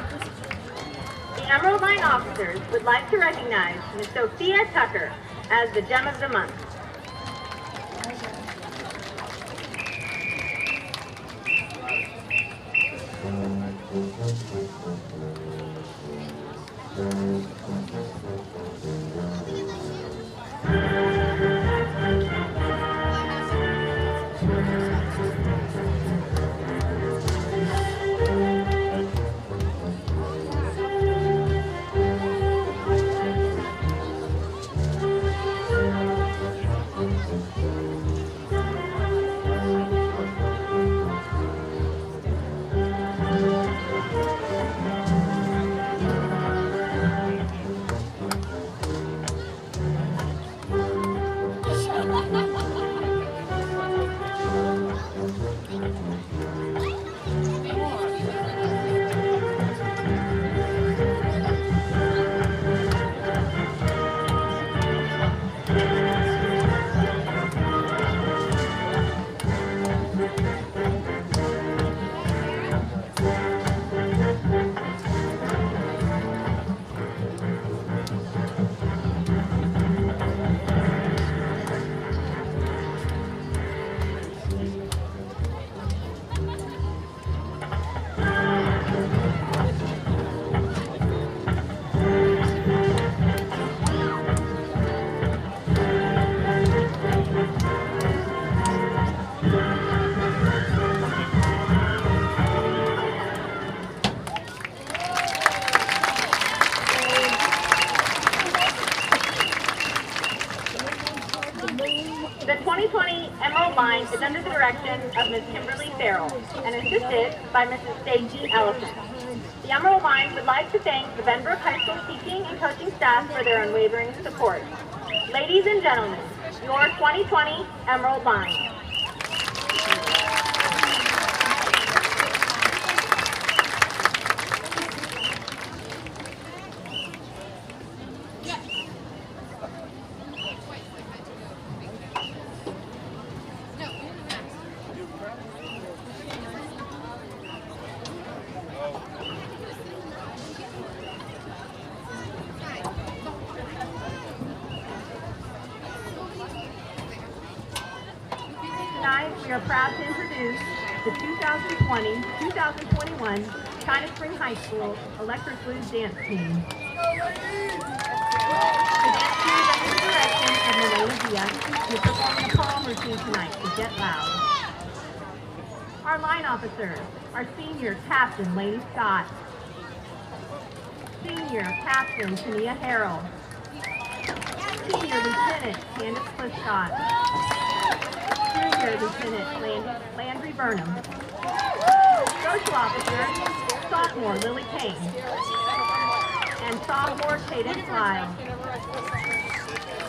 [SPEAKER 3] The Emerald Line officers would like to recognize Ms. Sophia Tucker as the Gem of the Month. The 2020 Emerald Line is under the direction of Ms. Kimberly Farrell and assisted by Mrs. Stacey Ellison. The Emerald Line would like to thank the Benbrook High School teaching and coaching staff for their unwavering support. Ladies and gentlemen, your 2020 Emerald Line. Tonight, we are proud to introduce the 2020-2021 China Spring High School Electric Blues Dance Team. The dance team is under the direction of Milena Diaz, who is performing a palm routine tonight to Get Loud. Our line officers are Senior Captain Lady Scott, Senior Captain Tania Harrell, Senior Lieutenant Candace Prescott, Junior Lieutenant Landry Burnham, Social Officer Sophomore Lily Payne, and Sophomore Kaden Lyle.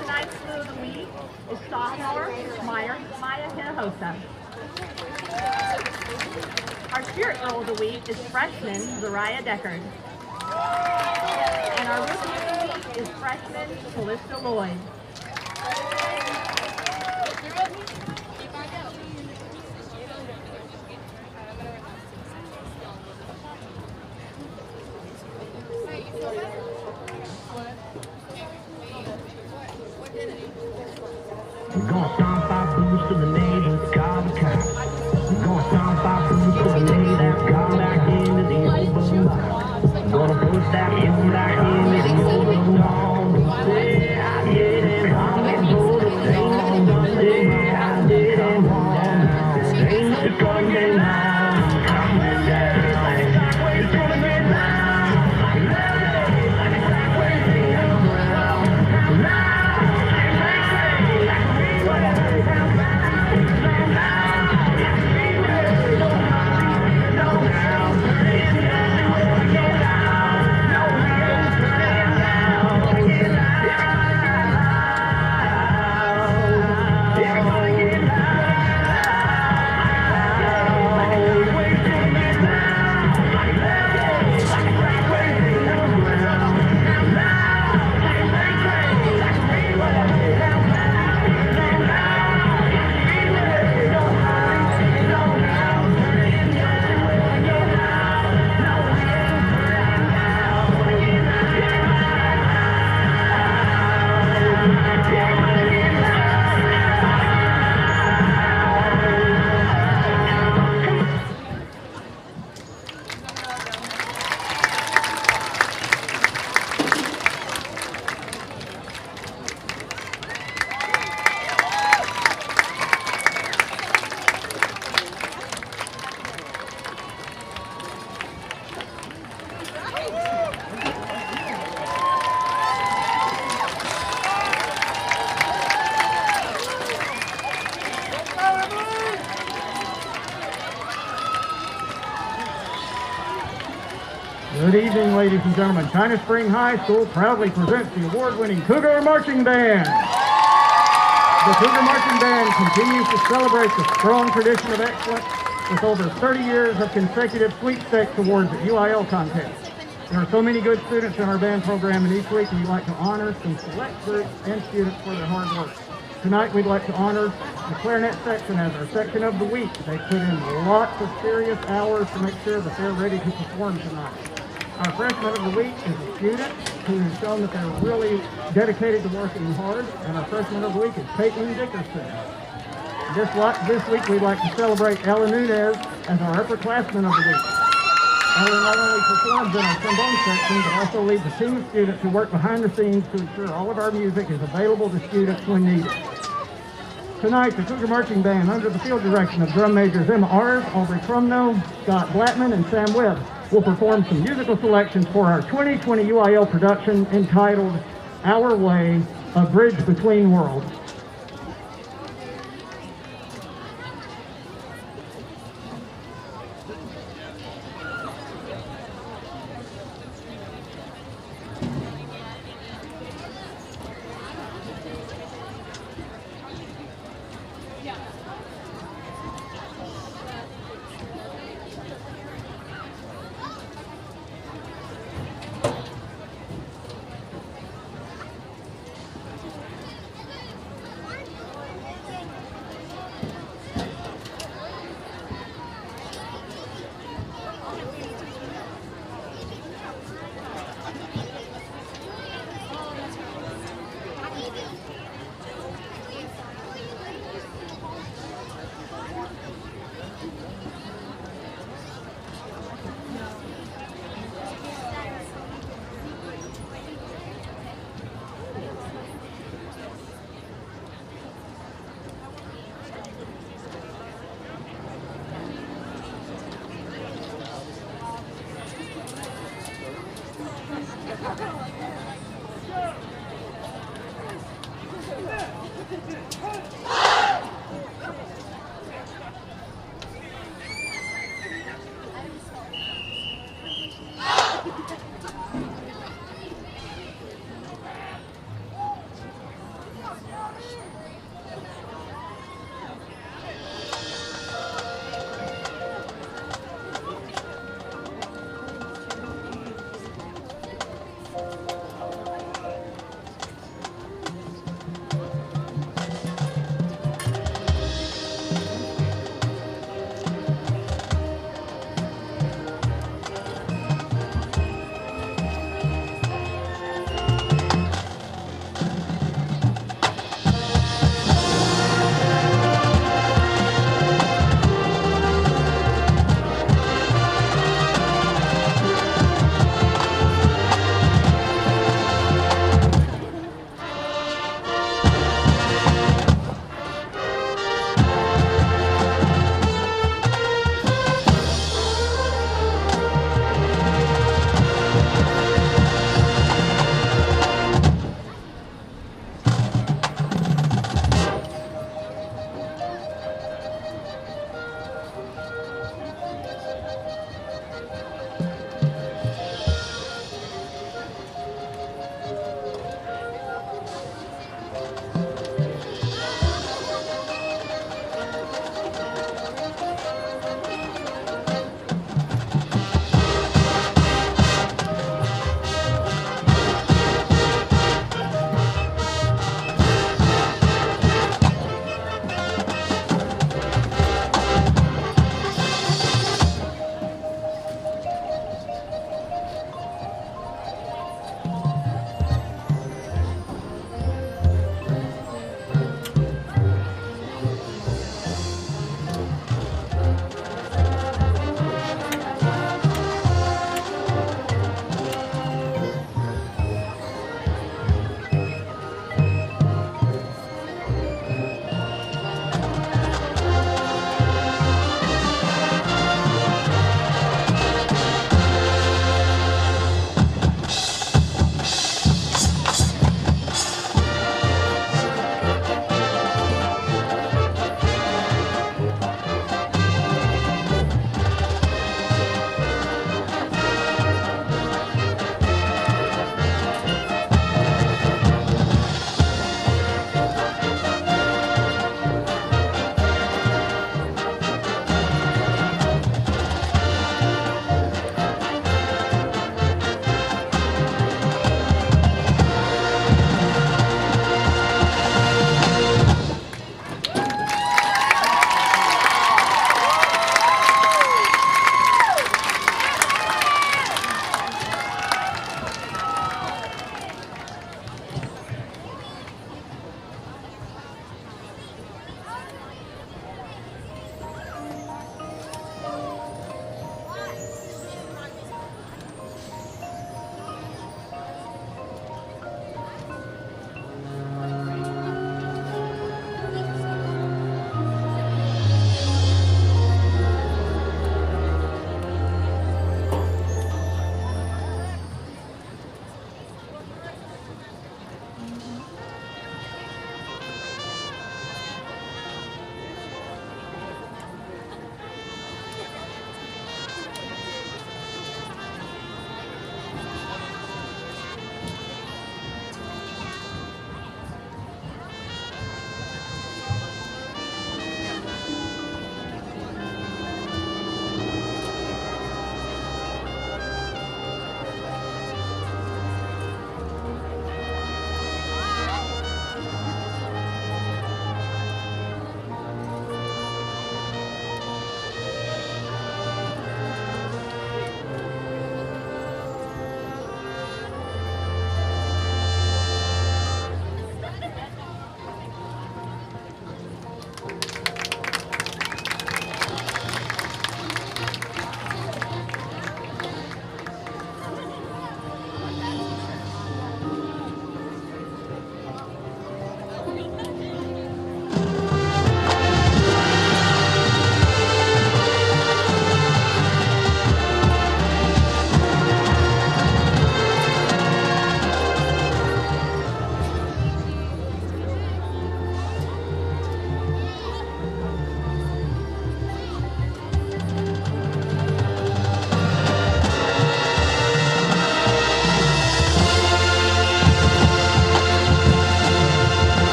[SPEAKER 3] Tonight's Clue of the Week is Sophomore Maya Hinojosa. Our Spirit Girl of the Week is Freshman Zariah Deckard. And our Rookie of the Week is Freshman Callista Lloyd.
[SPEAKER 7] We're gonna stomp our boots to the neighbors, call the cops. We're gonna stomp our boots to the neighbors, call back into the open box. We're gonna push that food back into the open dog. Say I didn't come and go to things on Sunday. I didn't want things are gonna get down, coming down. It's gonna get down, like that way things around. Now.
[SPEAKER 8] Good evening, ladies and gentlemen. China Spring High School proudly presents the award-winning Cougar Marching Band. The Cougar Marching Band continues to celebrate the strong tradition of excellence with over 30 years of consecutive sweepstakes awards at UIL contests. There are so many good students in our band program, and each week we'd like to honor some select groups and students for their hard work. Tonight we'd like to honor the clarinet section as our section of the week. They put in lots of serious hours to make sure that they're ready to perform tonight. Our freshman of the week is a student who has shown that they're really dedicated to working hard, and our freshman of the week is Caitlin Dickerson. This week we'd like to celebrate Ella Nunez as our upperclassman of the week. Ella not only performs in our trombone section, but also leads a team of students who work behind the scenes to ensure all of our music is available to students when needed. Tonight, the Cougar Marching Band, under the field direction of drum majors Emma Ars, Aubrey Crumno, Scott Blattman, and Sam Webb, will perform some musical selections for our 2020 UIL production entitled Our Way, A Bridge Between Worlds.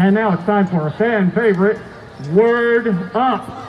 [SPEAKER 8] And now it's time for a fan favorite, Word Up.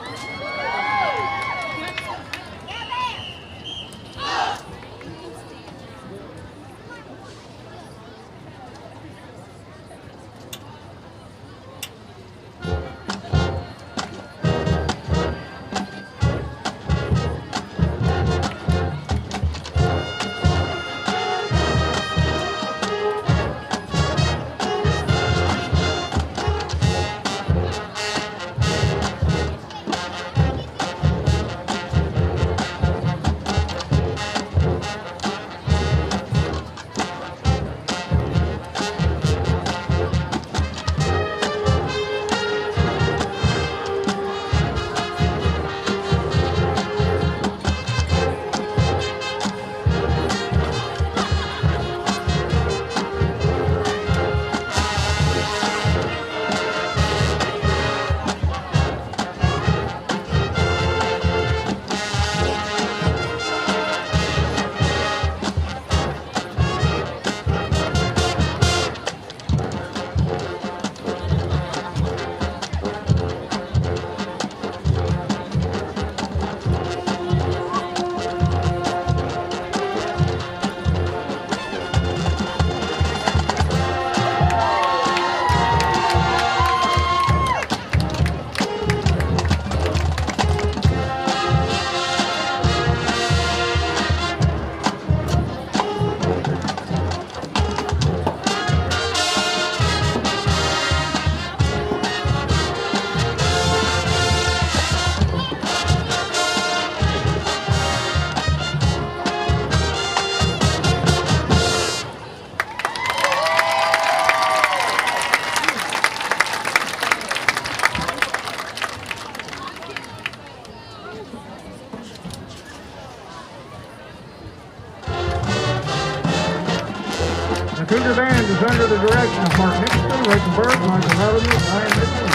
[SPEAKER 8] Cougar Band is under the direction of Mark Nicholson, Rachel Berg, Michael Rutherford, and Ryan Mitchell.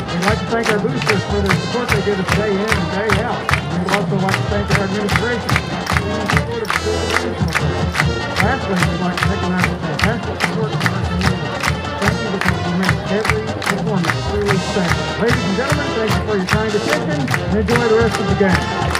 [SPEAKER 8] We'd like to thank our boosters for their support they give us day in and day out. We'd also like to thank our administration. Lastly, we'd like to recognize the fantastic support from our community. Thank you because you make every performance truly special. Ladies and gentlemen, thank you for your kind attention and enjoy the rest of the game.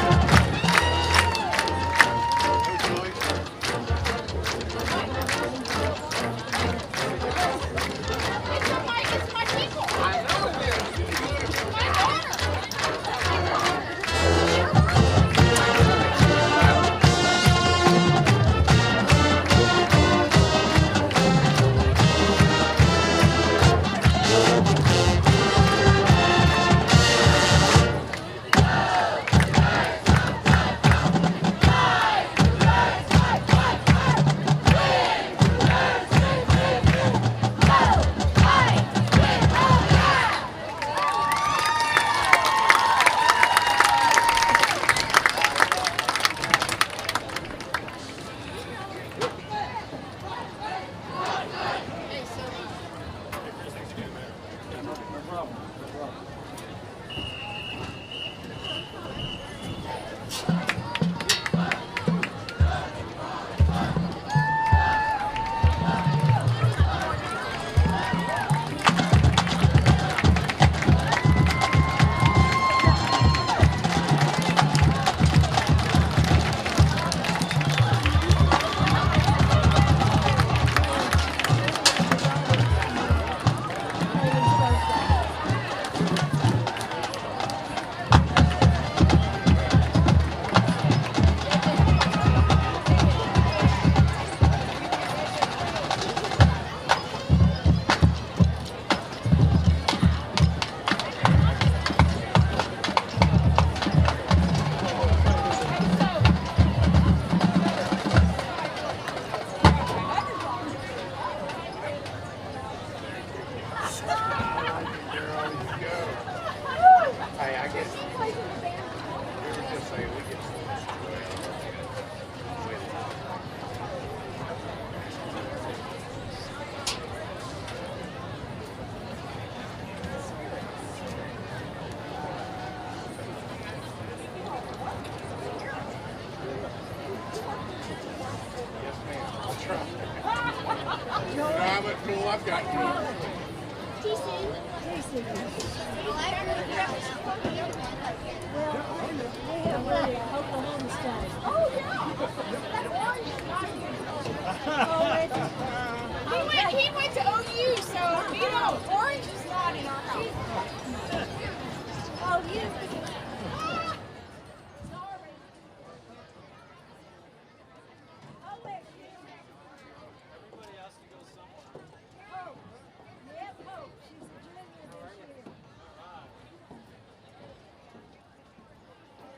[SPEAKER 9] He went to OU, so you know, orange is not in our house.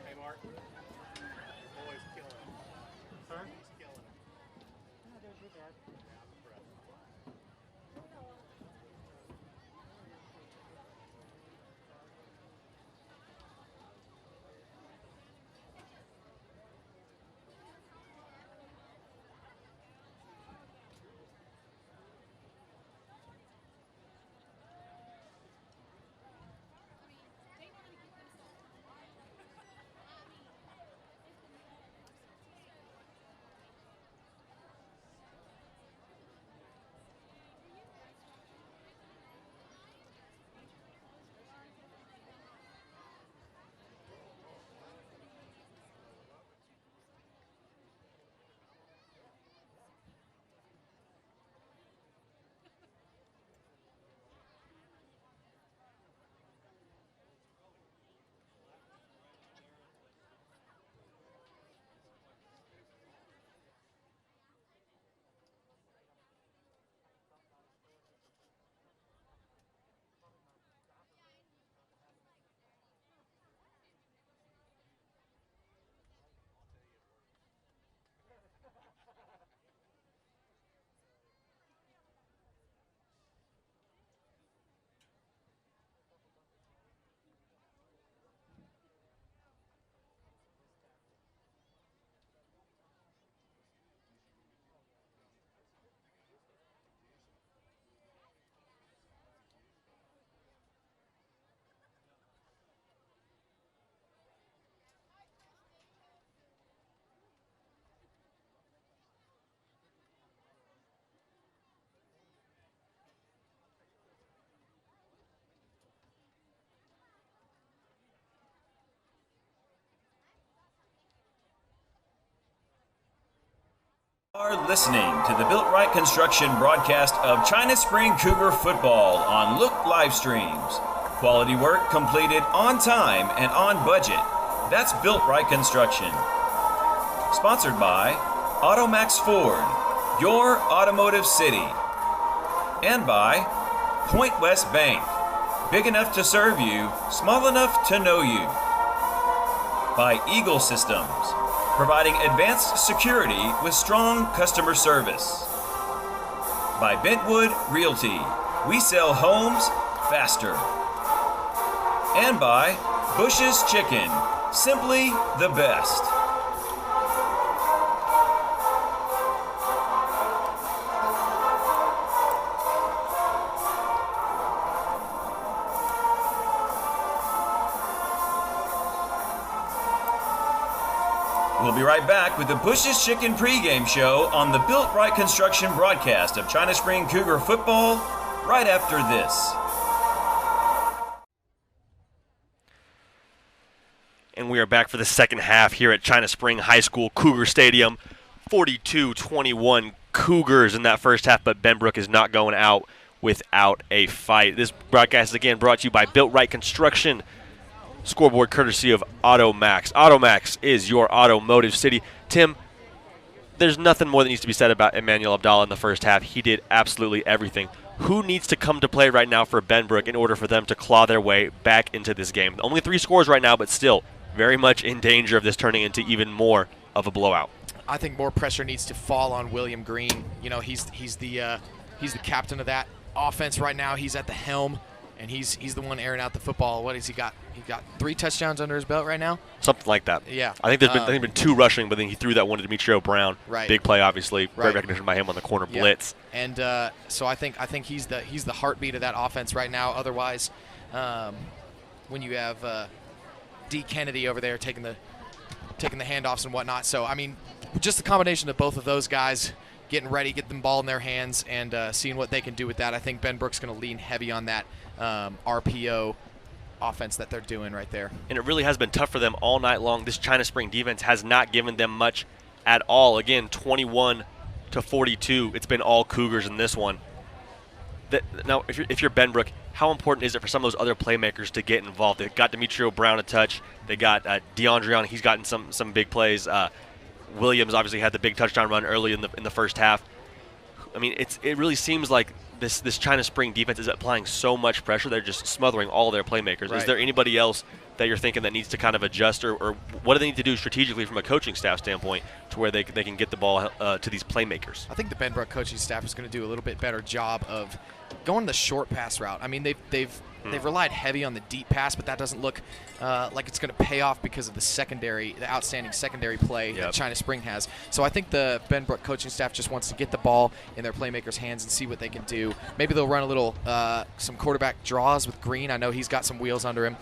[SPEAKER 6] Hey, Mark. Boy's killing him. Sir? He's killing him.
[SPEAKER 8] Oh, there's your dad.
[SPEAKER 4] Are listening to the Built Right Construction broadcast of China Spring Cougar football on Look live streams. Quality work completed on time and on budget. That's Built Right Construction. Sponsored by Automax Ford, your automotive city. And by Point West Bank, big enough to serve you, small enough to know you. By Eagle Systems, providing advanced security with strong customer service. By Bentwood Realty, we sell homes faster. And by Bush's Chicken, simply the best. We'll be right back with the Bush's Chicken pregame show on the Built Right Construction broadcast of China Spring Cougar football right after this.
[SPEAKER 1] And we are back for the second half here at China Spring High School Cougar Stadium. 42-21 Cougars in that first half, but Benbrook is not going out without a fight. This broadcast is again brought to you by Built Right Construction. Scoreboard courtesy of Automax. Automax is your automotive city. Tim, there's nothing more that needs to be said about Emmanuel Abdallah in the first half. He did absolutely everything. Who needs to come to play right now for Benbrook in order for them to claw their way back into this game? Only 3 scores right now, but still very much in danger of this turning into even more of a blowout.
[SPEAKER 2] I think more pressure needs to fall on William Green. You know, he's the captain of that offense right now. He's at the helm, and he's the one airing out the football. What has he got? he got 3 touchdowns under his belt right now.
[SPEAKER 1] Something like that.
[SPEAKER 2] Yeah.
[SPEAKER 1] I think there's been 2 rushing, but then he threw that one to Demetrio Brown.
[SPEAKER 2] Right.
[SPEAKER 1] Big play, obviously.
[SPEAKER 2] Right.
[SPEAKER 1] Great recognition by him on the corner blitz.
[SPEAKER 2] And so I think he's the heartbeat of that offense right now. Otherwise, when you have D. Kennedy over there taking the handoffs and whatnot. So I mean, just the combination of both of those guys getting ready, get the ball in their hands, and seeing what they can do with that. I think Benbrook's going to lean heavy on that RPO offense that they're doing right there.
[SPEAKER 1] And it really has been tough for them all night long. This China Spring defense has not given them much at all. Again, 21-42. It's been all Cougars in this one. Now, if you're Benbrook, how important is it for some of those other playmakers to get involved? They got Demetrio Brown a touch. They got DeAndre on. He's gotten some big plays. Williams obviously had the big touchdown run early in the first half. I mean, it really seems like this China Spring defense is applying so much pressure. They're just smothering all their playmakers.
[SPEAKER 2] Right.
[SPEAKER 1] Is there anybody else that you're thinking that needs to kind of adjust, or what do they need to do strategically from a coaching staff standpoint to where they can get the ball to these playmakers?
[SPEAKER 2] I think the Benbrook coaching staff is going to do a little bit better job of going the short pass route. I mean, they've relied heavy on the deep pass, but that doesn't look like it's going to pay off because of the outstanding secondary play that China Spring has. So I think the Benbrook coaching staff just wants to get the ball in their playmakers' hands and see what they can do. Maybe they'll run a little some quarterback draws with Green. I know he's got some wheels under him,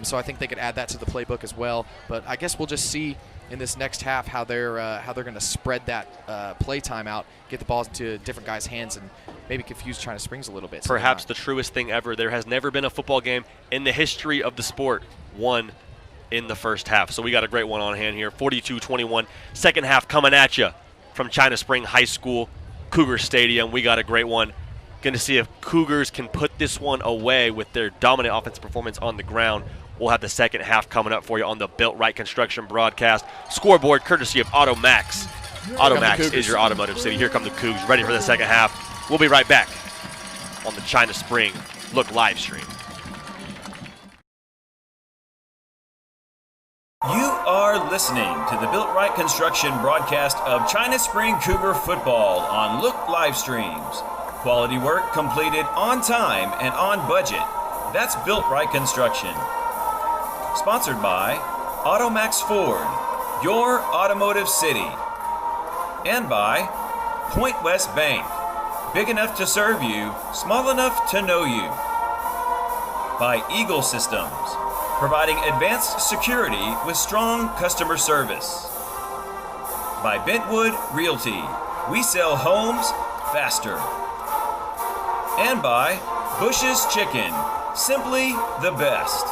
[SPEAKER 2] so I think they could add that to the playbook as well. But I guess we'll just see in this next half how they're going to spread that play time out, get the balls into different guys' hands, and maybe confuse China Springs a little bit.
[SPEAKER 1] Perhaps the truest thing ever. There has never been a football game in the history of the sport won in the first half. So we got a great one on hand here. 42-21. Second half coming at you from China Spring High School, Cougar Stadium. We got a great one. Going to see if Cougars can put this one away with their dominant offensive performance on the ground. We'll have the second half coming up for you on the Built Right Construction broadcast. Scoreboard courtesy of AutoMax. AutoMax is your automotive city. Here come the Cougs, ready for the second half. We'll be right back on the China Spring Look live stream.
[SPEAKER 4] You are listening to the Built Right Construction broadcast of China Spring Cougar football on Look live streams. Quality work completed on time and on budget. That's Built Right Construction. Sponsored by AutoMax Ford, your automotive city. And by Point West Bank, big enough to serve you, small enough to know you. By Eagle Systems, providing advanced security with strong customer service. By Bentwood Realty, we sell homes faster. And by Bush's Chicken, simply the best.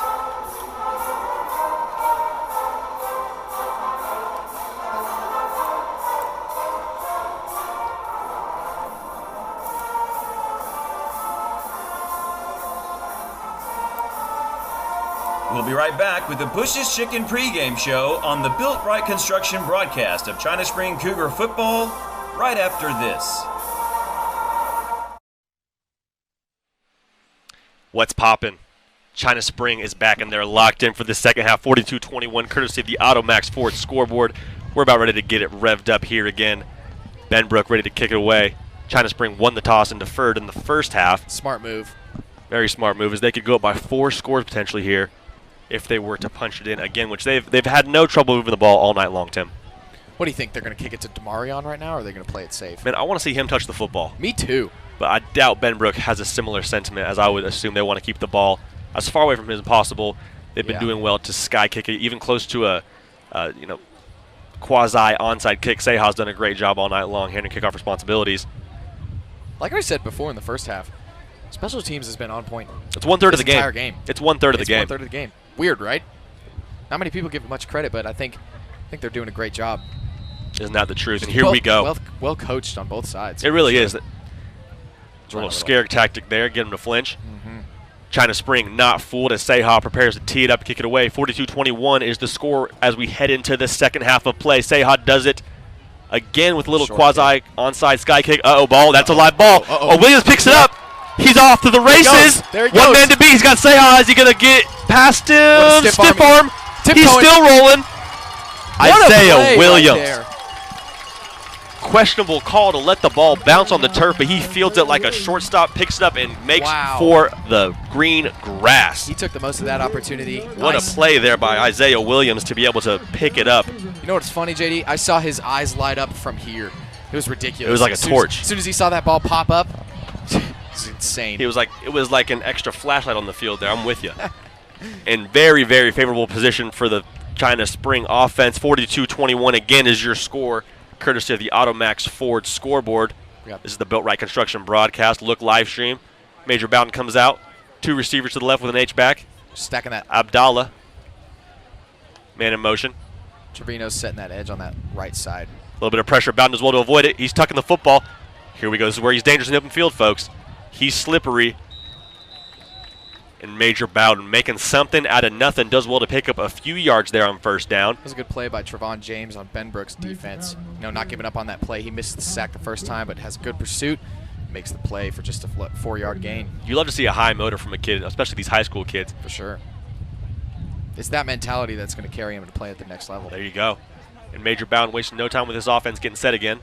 [SPEAKER 4] We'll be right back with the Bush's Chicken pregame show on the Built Right Construction broadcast of China Spring Cougar football right after this.
[SPEAKER 1] What's poppin'? China Spring is back and they're locked in for the second half, 42-21, courtesy of the AutoMax Ford scoreboard. We're about ready to get it revved up here again. Benbrook ready to kick it away. China Spring won the toss and deferred in the first half.
[SPEAKER 2] Smart move.
[SPEAKER 1] Very smart move, as they could go up by 4 scores potentially here if they were to punch it in again, which they've had no trouble moving the ball all night long, Tim.
[SPEAKER 2] What do you think? They're going to kick it to Demarion right now, or are they going to play it safe?
[SPEAKER 1] Man, I want to see him touch the football.
[SPEAKER 2] Me too.
[SPEAKER 1] But I doubt Benbrook has a similar sentiment, as I would assume they want to keep the ball as far away from him as possible. They've been doing well to sky kick it, even close to a quasi onside kick. Seha's done a great job all night long handling kickoff responsibilities.
[SPEAKER 2] Like I said before in the first half, special teams has been on point.
[SPEAKER 1] It's 1/3 of the game.
[SPEAKER 2] Entire game.
[SPEAKER 1] It's 1/3 of the game.
[SPEAKER 2] It's 1/3 of the game. Weird, right? Not many people give it much credit, but I think they're doing a great job.
[SPEAKER 1] Isn't that the truth? And here we go.
[SPEAKER 2] Well coached on both sides.
[SPEAKER 1] It really is. It's a little scare tactic there, get him to flinch. China Spring not fooled as Seha prepares to tee it up, kick it away. 42-21 is the score as we head into the second half of play. Seha does it again with a little quasi onside sky kick. Ball. That's a live ball. Williams picks it up. He's off to the races.
[SPEAKER 2] There he goes.
[SPEAKER 1] One man to beat. He's got Seha. Is he going to get past him? Stiff arm. He's still rolling. Isaiah Williams. questionable call to let the ball bounce on the turf, but he fields it like a shortstop, picks it up, and makes for the green grass.
[SPEAKER 2] He took the most of that opportunity.
[SPEAKER 1] What a play there by Isaiah Williams to be able to pick it up.
[SPEAKER 2] You know what's funny, JD? I saw his eyes light up from here. It was ridiculous.
[SPEAKER 1] It was like a torch.
[SPEAKER 2] As soon as he saw that ball pop up, it was insane.
[SPEAKER 1] It was like an extra flashlight on the field there. I'm with you. In very, very favorable position for the China Spring offense. 42-21 again is your score, courtesy of the Automax Ford scoreboard.
[SPEAKER 2] Yep.
[SPEAKER 1] This is the Built Right Construction broadcast. Look live stream. Major Bowden comes out. 2 receivers to the left with an H-back.
[SPEAKER 2] Stacking that.
[SPEAKER 1] Abdallah. Man in motion.
[SPEAKER 2] Trevino's setting that edge on that right side.
[SPEAKER 1] A little bit of pressure. Bowden does well to avoid it. He's tucking the football. Here we go. This is where he's dangerous in the open field, folks. He's slippery. And Major Bowden making something out of nothing. Does well to pick up a few yards there on first down.
[SPEAKER 2] That was a good play by Trevon James on Benbrook's defense. You know, not giving up on that play. He missed the sack the first time, but has a good pursuit. Makes the play for just a 4-yard gain.
[SPEAKER 1] You love to see a high motor from a kid, especially these high school kids.
[SPEAKER 2] For sure. It's that mentality that's going to carry him to play at the next level.
[SPEAKER 1] There you go. And Major Bowden wasting no time with his offense getting set again.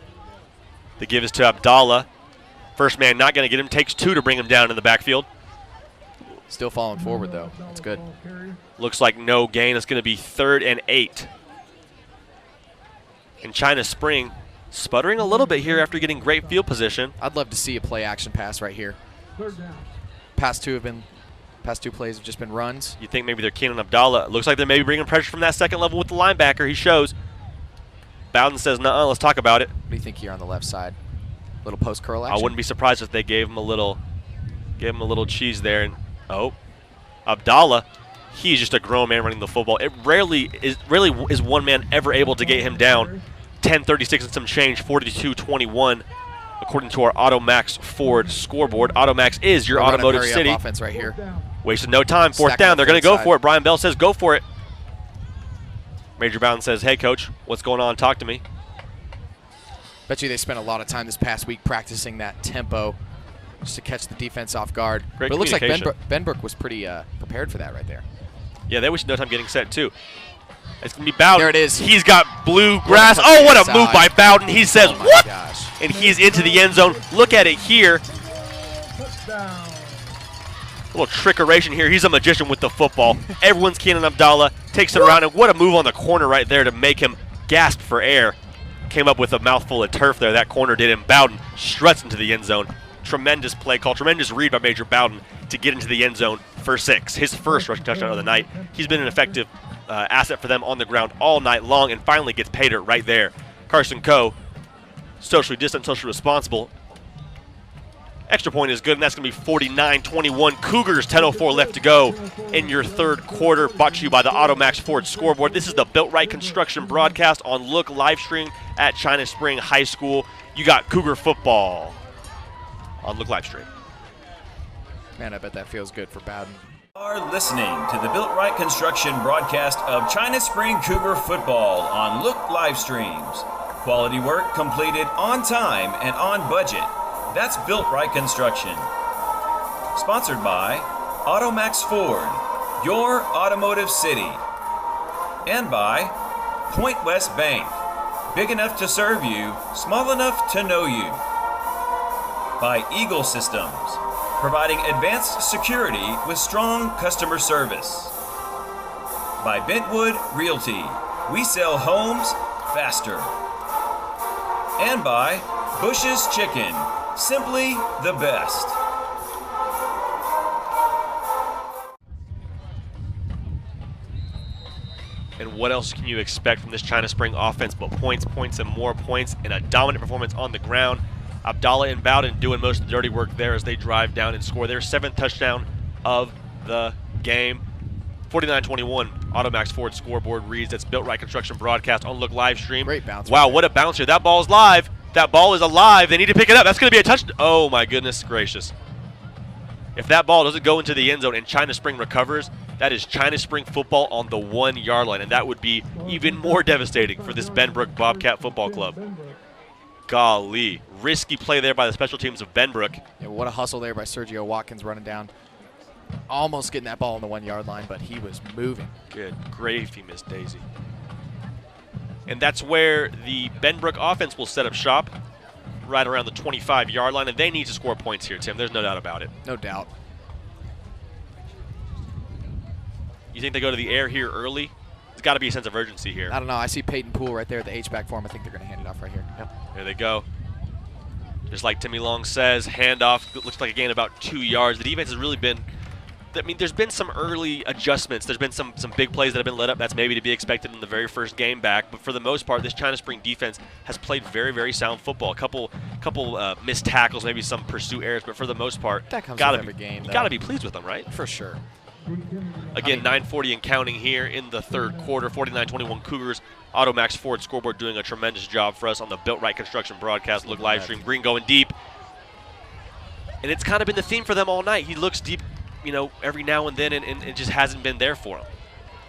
[SPEAKER 1] The give is to Abdallah. First man not going to get him. Takes 2 to bring him down in the backfield.
[SPEAKER 2] Still falling forward, though. That's good.
[SPEAKER 1] Looks like no gain. It's going to be 3rd and 8. And China Spring sputtering a little bit here after getting great field position.
[SPEAKER 2] I'd love to see a play-action pass right here. Past two plays have just been runs.
[SPEAKER 1] You think maybe they're keen on Abdallah. Looks like they're maybe bringing pressure from that second level with the linebacker. He shows. Bowden says, "Nuh-uh, let's talk about it."
[SPEAKER 2] What do you think here on the left side? Little post curl action?
[SPEAKER 1] I wouldn't be surprised if they gave him a little cheese there. And Abdallah, he's just a grown man running the football. It rarely is one man ever able to get him down. 10:36 and some change, 42-21, according to our Automax Ford scoreboard. Automax is your automotive city.
[SPEAKER 2] Offense right here.
[SPEAKER 1] Wasted no time. 4th down. They're going to go for it. Brian Bell says, "Go for it." Major Bowden says, "Hey, coach, what's going on? Talk to me."
[SPEAKER 2] Bet you they spent a lot of time this past week practicing that tempo just to catch the defense off guard.
[SPEAKER 1] Great
[SPEAKER 2] but it looks like Benbrook was pretty prepared for that right there.
[SPEAKER 1] Yeah, they wasted no time getting set, too. It's going to be Bowden.
[SPEAKER 2] There it is.
[SPEAKER 1] He's got blue grass. Oh, what a move by Bowden. He says, "What?"
[SPEAKER 2] Gosh.
[SPEAKER 1] And he's into the end zone. Look at it here. A little trickeration here. He's a magician with the football. Everyone's keen on Abdallah. Takes it around, and what a move on the corner right there to make him gasp for air. Came up with a mouthful of turf there. That corner did him. Bowden struts into the end zone. Tremendous play call. Tremendous read by Major Bowden to get into the end zone for 6. His first rushing touchdown of the night. He's been an effective asset for them on the ground all night long and finally gets paid it right there. Carson Coe, socially distant, socially responsible. Extra point is good, and that's going to be 49-21. Cougars, 10:04 left to go in your 3rd quarter. Brought to you by the Automax Ford scoreboard. This is the Built Right Construction broadcast on Look live stream at China Spring High School. You got Cougar football on Look live stream.
[SPEAKER 2] Man, I bet that feels good for Bowden.
[SPEAKER 4] You are listening to the Built Right Construction broadcast of China Spring Cougar football on Look live streams. Quality work completed on time and on budget. That's Built Right Construction. Sponsored by Automax Ford, your automotive city. And by Point West Bank, big enough to serve you, small enough to know you. By Eagle Systems, providing advanced security with strong customer service. By Bentwood Realty, we sell homes faster. And by Bush's Chicken, simply the best.
[SPEAKER 1] And what else can you expect from this China Spring offense but points, points, and more points, and a dominant performance on the ground? Abdallah and Bowden doing most of the dirty work there as they drive down and score their 7th touchdown of the game. 49-21, Automax Ford scoreboard reads. That's Built Right Construction broadcast on Look live stream.
[SPEAKER 2] Great bounce.
[SPEAKER 1] Wow, what a bounce here. That ball is live. That ball is alive. They need to pick it up. That's going to be a touchdown. Oh, my goodness gracious. If that ball doesn't go into the end zone and China Spring recovers, that is China Spring football on the 1-yard line, and that would be even more devastating for this Benbrook Bobcat Football Club. Golly. Risky play there by the special teams of Benbrook.
[SPEAKER 2] Yeah, what a hustle there by Sergio Watkins running down. Almost getting that ball on the 1-yard line, but he was moving.
[SPEAKER 1] Good gravy, Miss Daisy. And that's where the Benbrook offense will set up shop, right around the 25-yard line, and they need to score points here, Tim. There's no doubt about it.
[SPEAKER 2] No doubt.
[SPEAKER 1] You think they go to the air here early? There's got to be a sense of urgency here.
[SPEAKER 2] I don't know. I see Peyton Poole right there at the H-back for him. I think they're going to hand it off right here. Yep.
[SPEAKER 1] There they go. Just like Timmy Long says, handoff. Looks like a gain about 2 yards. The defense has really been – I mean, there's been some early adjustments. There's been some big plays that have been let up. That's maybe to be expected in the very first game back. But for the most part, this China Spring defense has played very, very sound football. A couple missed tackles, maybe some pursuit errors. But for the most part,
[SPEAKER 2] that comes with every game,
[SPEAKER 1] you got to be pleased with them, right?
[SPEAKER 2] For sure.
[SPEAKER 1] Again, 9:40 and counting here in the third quarter. 49-21 Cougars. Automax Ford scoreboard doing a tremendous job for us on the Built Right Construction broadcast. Look live stream. Green going deep. And it's kind of been the theme for them all night. He looks deep, you know, every now and then, and it just hasn't been there for him.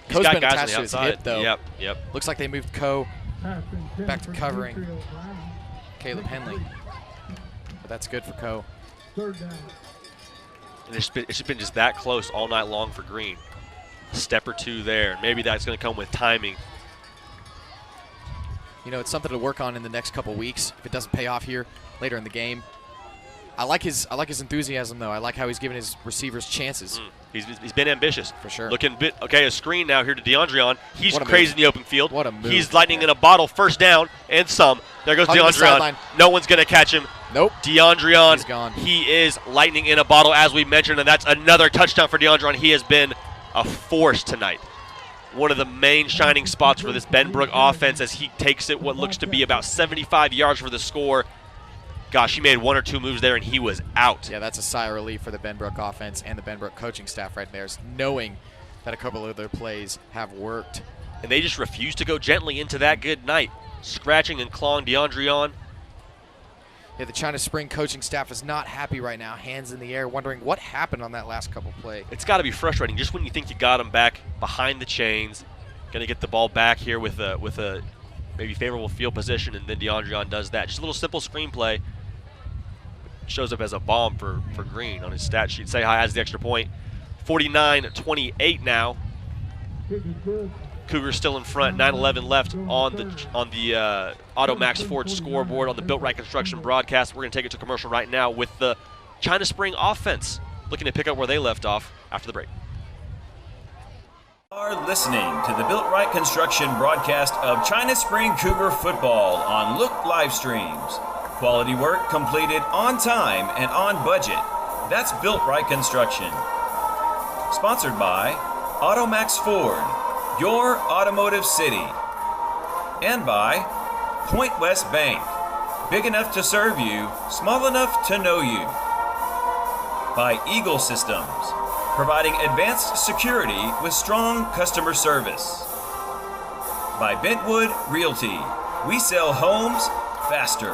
[SPEAKER 1] He's got guys on the outside.
[SPEAKER 2] Hip, though.
[SPEAKER 1] Yep.
[SPEAKER 2] Looks like they moved Coe back to covering Caleb Henley. But that's good for Coe.
[SPEAKER 8] Third down.
[SPEAKER 1] And it's just been just that close all night long for Green. A step or two there. Maybe that's going to come with timing.
[SPEAKER 2] You know, it's something to work on in the next couple weeks. If it doesn't pay off here later in the game. I like his enthusiasm, though. I like how he's giving his receivers chances.
[SPEAKER 1] He's been ambitious.
[SPEAKER 2] For sure.
[SPEAKER 1] Looking a screen now here to DeAndre. He's crazy in the open field.
[SPEAKER 2] What a move.
[SPEAKER 1] He's lightning in a bottle, first down, and some. There goes DeAndre. No one's going to catch him.
[SPEAKER 2] Nope.
[SPEAKER 1] DeAndre,
[SPEAKER 2] he's gone.
[SPEAKER 1] He is lightning in a bottle, as we mentioned, and that's another touchdown for DeAndre. He has been a force tonight. One of the main shining spots for this Benbrook offense as he takes it what looks to be about 75 yards for the score. Gosh, he made one or two moves there, and he was out.
[SPEAKER 2] Yeah, that's a sigh of relief for the Benbrook offense and the Benbrook coaching staff right there, knowing that a couple of their plays have worked.
[SPEAKER 1] And they just refuse to go gently into that good night. Scratching and clawing DeAndre.
[SPEAKER 2] Yeah, the China Spring coaching staff is not happy right now, hands in the air, wondering what happened on that last couple play.
[SPEAKER 1] It's got to be frustrating just when you think you got him back behind the chains, going to get the ball back here with a maybe favorable field position, and then DeAndre does that. Just a little simple screenplay. Shows up as a bomb for Green on his stat sheet. Say hi has the extra point. 49-28 now. Cougars still in front. 9:11 left on the Automax Ford scoreboard on the Built Right Construction broadcast. We're going to take it to commercial right now with the China Spring offense looking to pick up where they left off after the break.
[SPEAKER 4] You are listening to the Built Right Construction broadcast of China Spring Cougar football on Look live streams. Quality work completed on time and on budget. That's Built Right Construction. Sponsored by Automax Ford, your automotive city. And by Point West Bank, big enough to serve you, small enough to know you. By Eagle Systems, providing advanced security with strong customer service. By Bentwood Realty, we sell homes faster.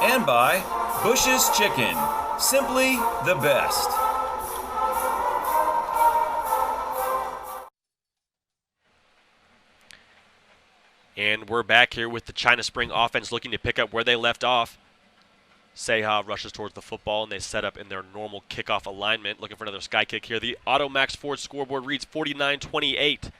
[SPEAKER 4] And by Bush's Chicken, simply the best.
[SPEAKER 1] And we're back here with the China Spring offense looking to pick up where they left off. Seha rushes towards the football, and they set up in their normal kickoff alignment, looking for another sky kick here. The Automax Ford scoreboard reads 49-28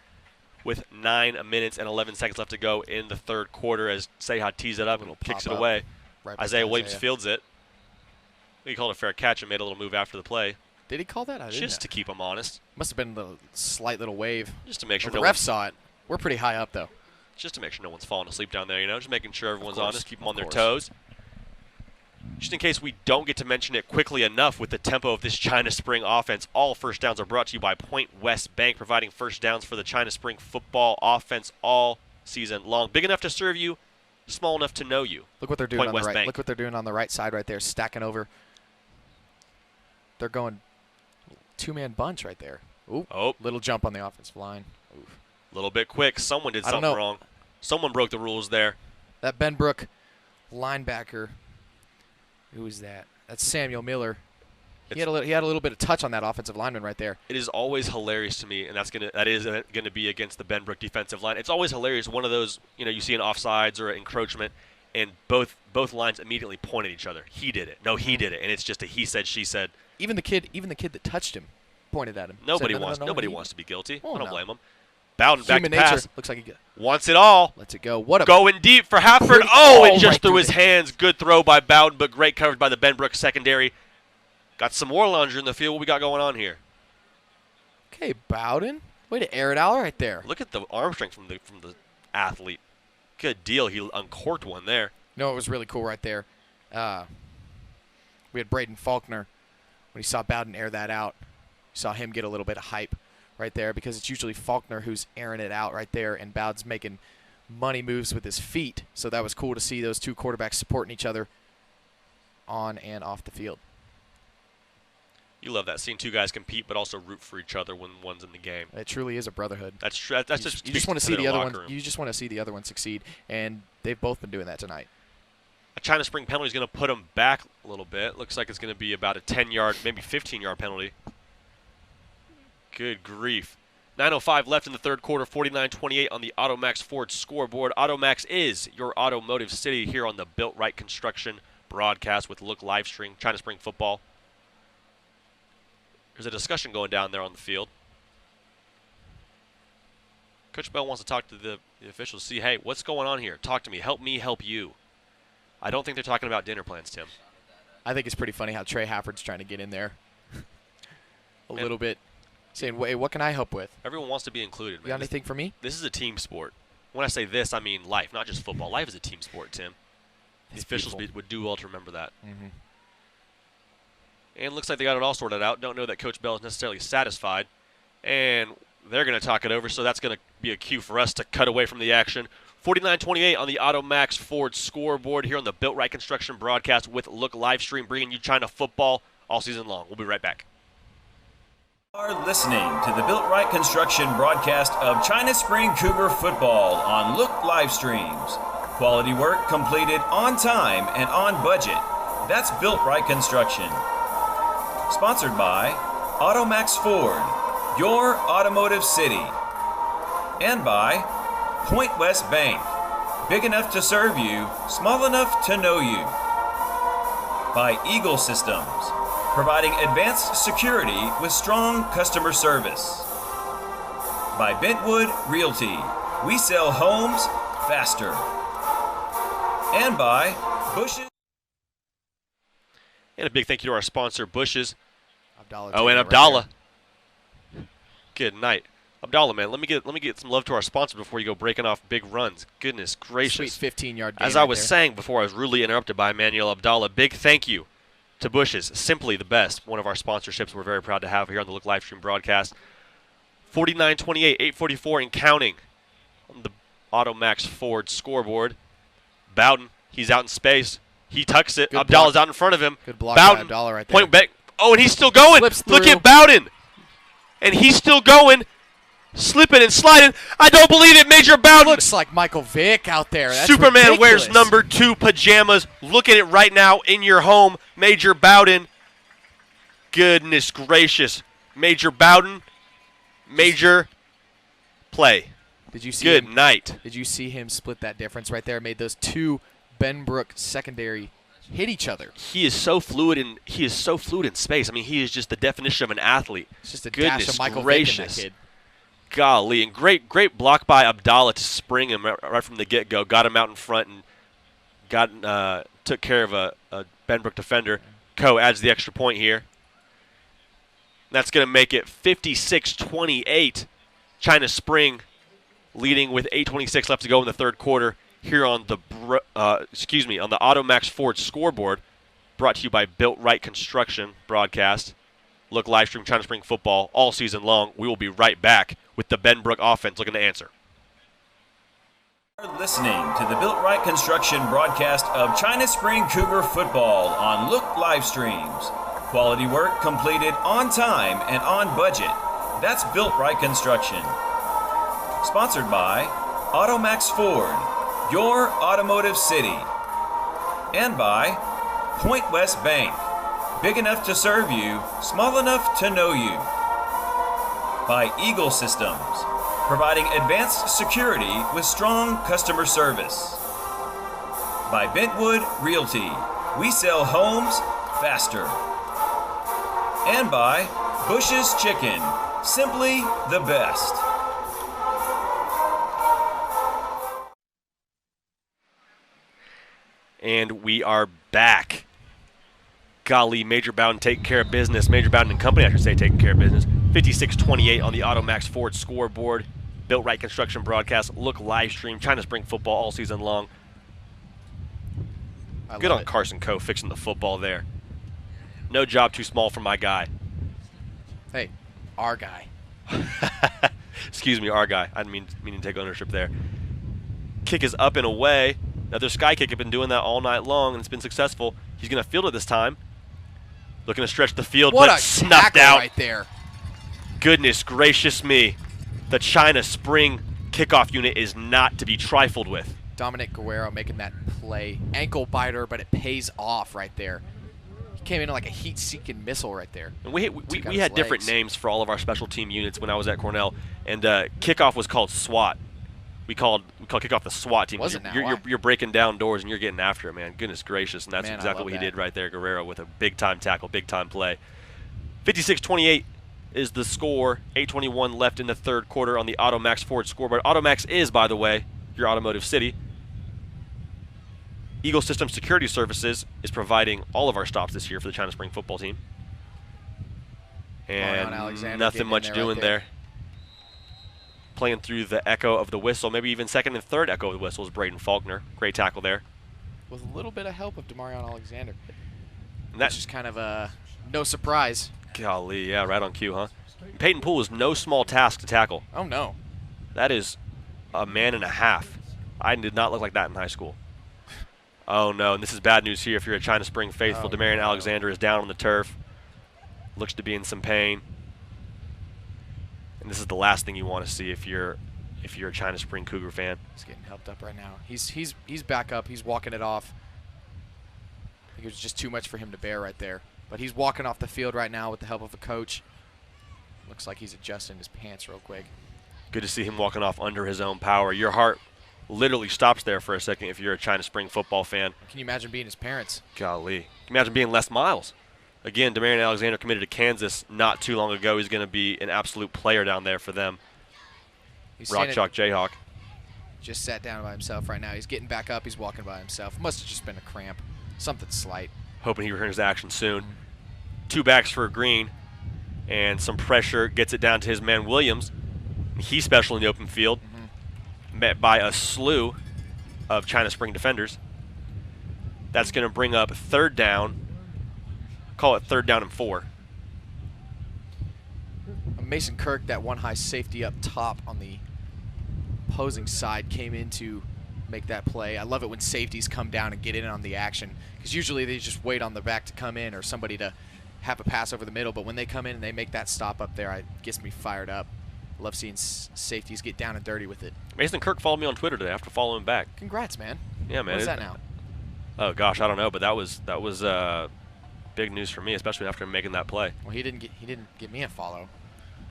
[SPEAKER 1] with 9 minutes and 11 seconds left to go in the third quarter as Seha tees it up and kicks it away.
[SPEAKER 2] Right,
[SPEAKER 1] Isaiah Williams fields it. He called a fair catch and made a little move after the play.
[SPEAKER 2] Did he call that?
[SPEAKER 1] Just to keep him honest.
[SPEAKER 2] Must have been a slight little wave.
[SPEAKER 1] Just to make sure
[SPEAKER 2] the ref saw it. We're pretty high up, though.
[SPEAKER 1] Just to make sure no one's falling asleep down there, you know, just making sure everyone's honest, keep them on their toes. Just in case we don't get to mention it quickly enough with the tempo of this China Spring offense, all first downs are brought to you by Point West Bank, providing first downs for the China Spring football offense all season long. Big enough to serve you, small enough to know you.
[SPEAKER 2] Look what they're doing
[SPEAKER 1] Point
[SPEAKER 2] on
[SPEAKER 1] West
[SPEAKER 2] the right.
[SPEAKER 1] Bank.
[SPEAKER 2] Look what they're doing on the right side right there, stacking over. They're going two-man bunch right there. Ooh, little jump on the offensive line. Oof.
[SPEAKER 1] A little bit quick. Someone did something wrong. Someone broke the rules there.
[SPEAKER 2] That Benbrook linebacker, who is that? That's Samuel Miller. He had a little bit of touch on that offensive lineman right there.
[SPEAKER 1] It is always hilarious to me, and that is gonna be against the Benbrook defensive line. It's always hilarious. One of those, you know, you see an offsides or an encroachment, and both lines immediately point at each other. He did it. No, he did it, and it's just a he said, she said.
[SPEAKER 2] Even the kid that touched him pointed at him.
[SPEAKER 1] Nobody wants to be guilty. I don't blame him. Bowden back to pass.
[SPEAKER 2] Looks like he
[SPEAKER 1] wants it all.
[SPEAKER 2] Lets it go. What a
[SPEAKER 1] going deep for Hafford. And just through his hands. Good throw by Bowden, but great coverage by the Benbrook secondary. Got some more Longer in the field. What we got going on here?
[SPEAKER 2] Okay, Bowden. Way to air it out right there.
[SPEAKER 1] Look at the arm strength from the athlete. Good deal. He uncorked one there.
[SPEAKER 2] No, it was really cool right there. We had Braden Faulkner. When he saw Bowden air that out, you saw him get a little bit of hype right there because it's usually Faulkner who's airing it out right there, and Bowden's making money moves with his feet. So that was cool to see those two quarterbacks supporting each other on and off the field.
[SPEAKER 1] You love that, seeing two guys compete but also root for each other when one's in the game.
[SPEAKER 2] It truly is a brotherhood.
[SPEAKER 1] That's just
[SPEAKER 2] you just want to see the other one. You just want to see the other one succeed, and they've both been doing that tonight.
[SPEAKER 1] A China Spring penalty is going to put them back a little bit. Looks like it's going to be about a 10-yard, maybe 15-yard penalty. Good grief. 9:05 left in the third quarter, 49-28 on the Automax Ford scoreboard. Automax is your automotive city here on the Built Right Construction broadcast with Look Livestream, China Spring football. There's a discussion going down there on the field. Coach Bell wants to talk to the officials, see, hey, what's going on here? Talk to me. Help me help you. I don't think they're talking about dinner plans, Tim.
[SPEAKER 2] I think it's pretty funny how Trey Hafford's trying to get in there a little bit, saying, "Wait, what can I help with?"
[SPEAKER 1] Everyone wants to be included.
[SPEAKER 2] You got anything for me?
[SPEAKER 1] This is a team sport. When I say this, I mean life, not just football. Life is a team sport, Tim. The officials would do well to remember that.
[SPEAKER 2] Mm-hmm.
[SPEAKER 1] And it looks like they got it all sorted out. Don't know that Coach Bell is necessarily satisfied. And they're going to talk it over, so that's going to be a cue for us to cut away from the action. 49-28 on the Automax Ford scoreboard here on the Built Right Construction broadcast with Look Livestream, bringing you China football all season long. We'll be right back.
[SPEAKER 4] You are listening to the Built Right Construction broadcast of China Spring Cougar football on Look Livestreams. Quality work completed on time and on budget. That's Built Right Construction. Sponsored by Automax Ford, your automotive city. And by Point West Bank, big enough to serve you, small enough to know you. By Eagle Systems, providing advanced security with strong customer service. By Bentwood Realty, we sell homes faster. And by Bush's.
[SPEAKER 1] And a big thank you to our sponsor, Bush's.
[SPEAKER 2] Abdallah
[SPEAKER 1] and Abdallah. Right. Good night. Abdallah, man, let me get some love to our sponsor before you go breaking off big runs. Goodness gracious.
[SPEAKER 2] Sweet 15-yard game.
[SPEAKER 1] As I was saying before, I was rudely interrupted by Emmanuel Abdallah. Big thank you to Bush's. Simply the best. One of our sponsorships we're very proud to have here on the Look Livestream broadcast. 49-28, 8:44 and counting on the Automax Ford scoreboard. Bowden, he's out in space. He tucks it. Abdallah's out in front of him.
[SPEAKER 2] Good block
[SPEAKER 1] Bowden,
[SPEAKER 2] by Abdallah right there.
[SPEAKER 1] Point back. Oh, and he's still going. Look
[SPEAKER 2] through.
[SPEAKER 1] at Bowden. And he's still going. Slipping and sliding. I don't believe it, Major Bowden.
[SPEAKER 2] Looks like Michael Vick out there. That's
[SPEAKER 1] Superman
[SPEAKER 2] ridiculous.
[SPEAKER 1] wears number 2 pajamas. Look at it right now in your home, Major Bowden. Goodness gracious. Major Bowden. Major play.
[SPEAKER 2] Did you see
[SPEAKER 1] Good
[SPEAKER 2] him,
[SPEAKER 1] night.
[SPEAKER 2] Did you see him split that difference right there? Made those two Benbrook secondary hit each other.
[SPEAKER 1] He is so fluid in space. I mean, he is just the definition of an athlete.
[SPEAKER 2] It's just a
[SPEAKER 1] Goodness
[SPEAKER 2] dash of Michael
[SPEAKER 1] gracious.
[SPEAKER 2] Vick in that kid.
[SPEAKER 1] Golly, and great block by Abdallah to spring him right from the get-go. Got him out in front and took care of a Benbrook defender. Coe adds the extra point here. That's going to make it 56-28. China Spring leading with 8:26 left to go in the third quarter here on the on the Automax Ford scoreboard, brought to you by Built Right Construction broadcast. Look Livestream China Spring football all season long. We will be right back with the Benbrook offense looking to answer.
[SPEAKER 4] You are listening to the Built Right Construction broadcast of China Spring Cougar football on Look Livestreams. Quality work completed on time and on budget. That's Built Right Construction. Sponsored by Automax Ford, your automotive city. And by Point West Bank, big enough to serve you, small enough to know you. By Eagle Systems, providing advanced security with strong customer service. By Bentwood Realty, we sell homes faster. And by Bush's Chicken, simply the best.
[SPEAKER 1] And we are back. Golly, Major Bowden taking care of business. Major Bowden and Company, I should say, taking care of business. 56-28 on the AutoMax Ford scoreboard. Built Right Construction broadcast. Look live stream. China Spring football all season long. Good on Carson Coe fixing the football there. No job too small for my guy.
[SPEAKER 2] Hey, our guy.
[SPEAKER 1] Excuse me, our guy. I didn't mean to take ownership there. Kick is up and away. Another sky kick. Have been doing that all night long, and it's been successful. He's going to field it this time. Looking to stretch the field,
[SPEAKER 2] what
[SPEAKER 1] but
[SPEAKER 2] a
[SPEAKER 1] snuffed out
[SPEAKER 2] right there.
[SPEAKER 1] Goodness gracious me. The China Spring kickoff unit is not to be trifled with.
[SPEAKER 2] Dominic Guerrero making that play. Ankle biter, but it pays off right there. He came in like a heat-seeking missile right there.
[SPEAKER 1] And we had different names for all of our special team units when I was at Cornell, and kickoff was called SWAT. We called kickoff the SWAT team. You're breaking down doors and you're getting after it, man. Goodness gracious, and that's exactly what he did right there, Guerrero, with a big-time tackle, big-time play. 56-28 is the score. 8:21 left in the third quarter on the AutoMax Ford scoreboard. AutoMax is, by the way, your automotive city. Eagle System Security Services is providing all of our stops this year for the China Spring football team. And nothing much doing there. Playing through the echo of the whistle, maybe even second and third echo of the whistle is Braden Faulkner. Great tackle there.
[SPEAKER 2] With a little bit of help of Demarion Alexander. And that's just kind of no surprise.
[SPEAKER 1] Golly, yeah, right on cue, huh? Peyton Poole is no small task to tackle.
[SPEAKER 2] Oh, no.
[SPEAKER 1] That is a man and a half. I did not look like that in high school. Oh, no, and this is bad news here if you're a China Spring faithful. Demarion Alexander is down on the turf. Looks to be in some pain. And this is the last thing you want to see if you're a China Spring Cougar fan.
[SPEAKER 2] He's getting helped up right now. He's back up. He's walking it off. I think it was just too much for him to bear right there. But he's walking off the field right now with the help of a coach. Looks like he's adjusting his pants real quick.
[SPEAKER 1] Good to see him walking off under his own power. Your heart literally stops there for a second if you're a China Spring football fan.
[SPEAKER 2] Can you imagine being his parents?
[SPEAKER 1] Golly. Can you imagine being Les Miles? Again, Demarion Alexander committed to Kansas not too long ago. He's going to be an absolute player down there for them. Rock Chalk Jayhawk.
[SPEAKER 2] Just sat down by himself right now. He's getting back up. He's walking by himself. Must have just been a cramp. Something slight.
[SPEAKER 1] Hoping he returns to action soon. Two backs for Green. And some pressure gets it down to his man Williams. He's special in the open field. Met by a slew of China Spring defenders. That's going to bring up third down. Call it third down and 4.
[SPEAKER 2] Mason Kirk, that one high safety up top on the opposing side, came in to make that play. I love it when safeties come down and get in on the action, because usually they just wait on the back to come in or somebody to have a pass over the middle, but when they come in and they make that stop up there, it gets me fired up. Love seeing safeties get down and dirty with it.
[SPEAKER 1] Mason Kirk followed me on Twitter today after following back.
[SPEAKER 2] Congrats, man.
[SPEAKER 1] Yeah, man.
[SPEAKER 2] What is that now?
[SPEAKER 1] Oh gosh, I don't know, but that was big news for me, especially after making that play.
[SPEAKER 2] Well, he didn't give me a follow.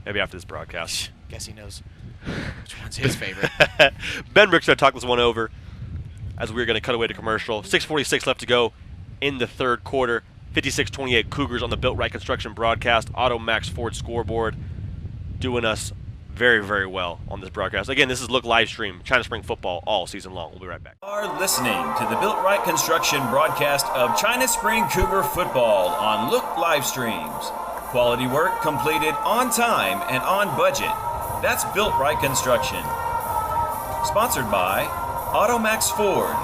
[SPEAKER 1] Maybe after this broadcast.
[SPEAKER 2] Guess he knows which one's his favorite.
[SPEAKER 1] Benbrook's going to talk this one over as we're going to cut away to commercial. 6:46 left to go in the third quarter. 56-28 Cougars on the Built Right Construction broadcast. AutoMax Ford scoreboard doing us very, very well on this broadcast. Again, this is Look live stream, China Spring football all season long. We'll be right back.
[SPEAKER 4] You are listening to the Built Right Construction broadcast of China Spring Cougar football on Look live streams. Quality work completed on time and on budget. That's Built Right Construction. Sponsored by AutoMax Ford,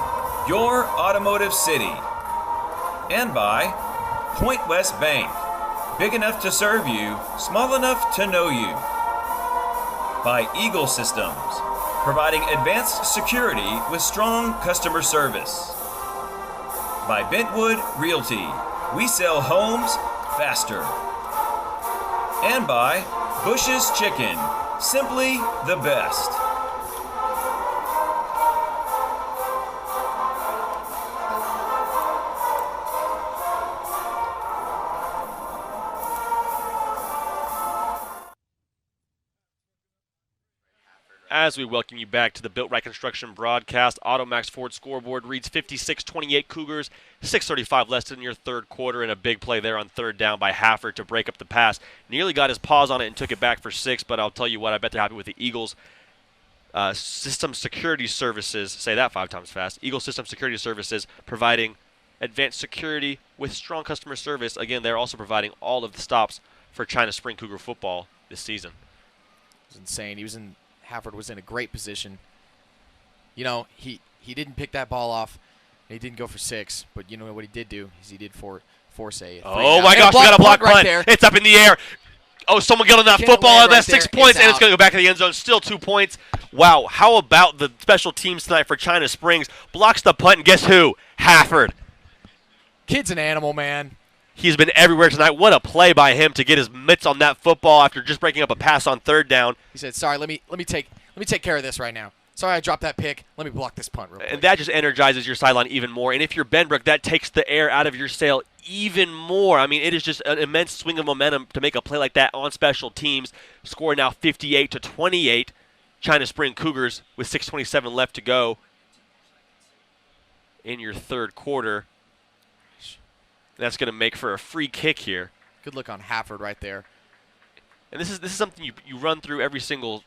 [SPEAKER 4] your automotive city. And by Point West Bank, big enough to serve you, small enough to know you. By Eagle Systems, providing advanced security with strong customer service. By Bentwood Realty, we sell homes faster. And by Bush's Chicken, simply the best.
[SPEAKER 1] As we welcome you back to the Built Right Construction broadcast, AutoMax Ford scoreboard reads 56-28 Cougars, 6:35 left in your third quarter, and a big play there on third down by Hafford to break up the pass. Nearly got his paws on it and took it back for 6, but I'll tell you what, I bet they're happy with the Eagles. System Security Services, say that 5 times fast, Eagle System Security Services, providing advanced security with strong customer service. Again, they're also providing all of the stops for China Spring Cougar football this season.
[SPEAKER 2] It was insane. Hafford was in a great position. You know, he didn't pick that ball off, and he didn't go for 6, but you know what he did do is he did force a
[SPEAKER 1] oh my gosh, we got a block punt. Right, it's up in the air. Oh, someone got on that football, and that's 6 points, and it's going to go back to the end zone. Still 2 points. Wow, how about the special teams tonight for China Springs? Blocks the punt, and guess who? Hafford.
[SPEAKER 2] Kid's an animal, man.
[SPEAKER 1] He's been everywhere tonight. What a play by him to get his mitts on that football after just breaking up a pass on 3rd down.
[SPEAKER 2] He said, "Sorry, let me take care of this right now. Sorry, I dropped that pick. Let me block this punt real quick."
[SPEAKER 1] And that just energizes your sideline even more. And if you're Benbrook, that takes the air out of your sail even more. I mean, it is just an immense swing of momentum to make a play like that on special teams. Score now 58-28. China Spring Cougars with 6:27 left to go in your 3rd quarter. And that's going to make for a free kick here.
[SPEAKER 2] Good look on Hafford right there.
[SPEAKER 1] And this is something you run through every single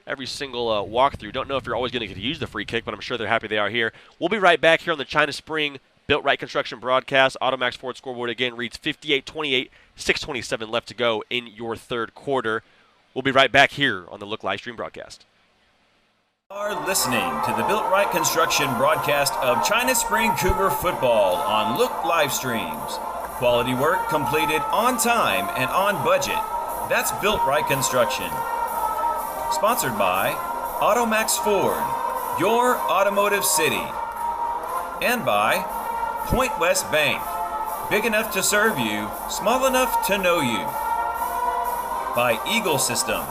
[SPEAKER 1] walkthrough. Don't know if you're always going to get to use the free kick, but I'm sure they're happy they are here. We'll be right back here on the China Spring Built Right Construction broadcast. Automax Ford scoreboard again reads 58-28, 6:27 left to go in your 3rd quarter. We'll be right back here on the Look live stream broadcast.
[SPEAKER 4] Are listening to the Built Right Construction broadcast of China Spring Cougar football on Look live streams. Quality work completed on time and on budget. That's Built Right Construction. Sponsored by Automax Ford, your automotive city. And by Point West Bank, big enough to serve you, small enough to know you. By Eagle Systems,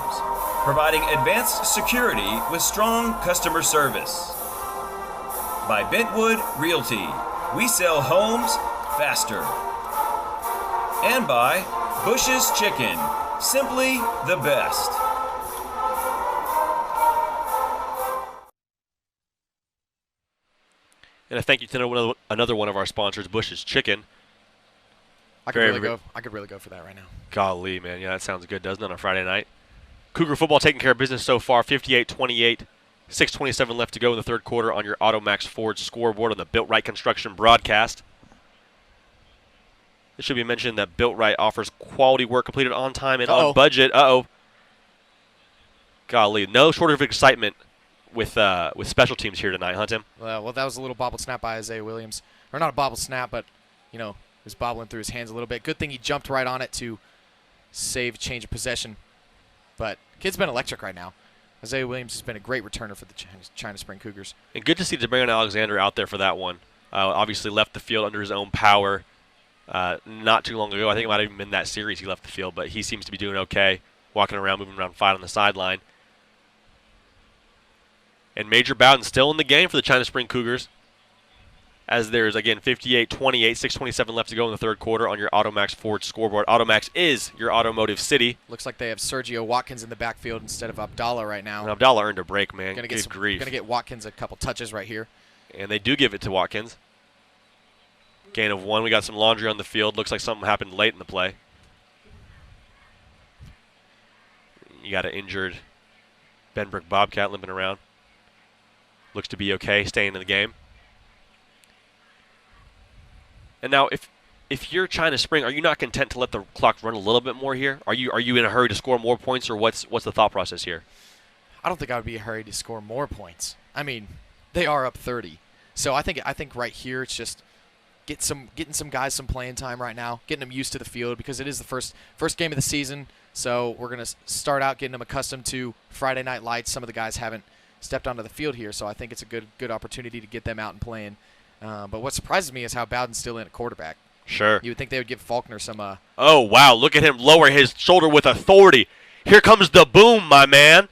[SPEAKER 4] providing advanced security with strong customer service. By Bentwood Realty, we sell homes faster. And by Bush's Chicken, simply the best.
[SPEAKER 1] And a thank you to another one of our sponsors, Bush's Chicken.
[SPEAKER 2] I could really go for that right now.
[SPEAKER 1] Golly, man. Yeah, that sounds good, doesn't it, on a Friday night? Cougar football taking care of business so far, 58-28, 6:27 left to go in the 3rd quarter on your Automax Ford scoreboard on the Built Right Construction broadcast. It should be mentioned that Built Right offers quality work completed on time and on budget. Golly, no shortage of excitement with special teams here tonight, huh, Tim?
[SPEAKER 2] Well, that was a little bobbled snap by Isaiah Williams. Or not a bobbled snap, but, you know, it was bobbling through his hands a little bit. Good thing he jumped right on it to save change of possession. But kid's been electric right now. Isaiah Williams has been a great returner for the China Spring Cougars.
[SPEAKER 1] And good to see Demario Alexander out there for that one. Obviously left the field under his own power not too long ago. I think it might have even been that series he left the field, but he seems to be doing okay, walking around, moving around, fine on the sideline. And Major Bowden still in the game for the China Spring Cougars, as there's, again, 58-28, 6:27 left to go in the 3rd quarter on your Automax Ford scoreboard. Automax is your automotive city.
[SPEAKER 2] Looks like they have Sergio Watkins in the backfield instead of Abdallah right now.
[SPEAKER 1] And Abdallah earned a break, man.
[SPEAKER 2] Good grief. Going to get Watkins a couple touches right here.
[SPEAKER 1] And they do give it to Watkins. Gain of 1. We got some laundry on the field. Looks like something happened late in the play. You got an injured Benbrook Bobcat limping around. Looks to be okay, staying in the game. And now, if you're China Spring, are you not content to let the clock run a little bit more here? Are you in a hurry to score more points, or what's the thought process here?
[SPEAKER 2] I don't think I would be in a hurry to score more points. I mean, they are up 30, so I think right here it's just getting some guys some playing time right now, getting them used to the field because it is the first game of the season. So we're gonna start out getting them accustomed to Friday night lights. Some of the guys haven't stepped onto the field here, so I think it's a good opportunity to get them out and playing. But what surprises me is how Bowden's still in at quarterback.
[SPEAKER 1] Sure.
[SPEAKER 2] You would think they would give Faulkner some.
[SPEAKER 1] Oh, wow. Look at him lower his shoulder with authority. Here comes the boom, my man.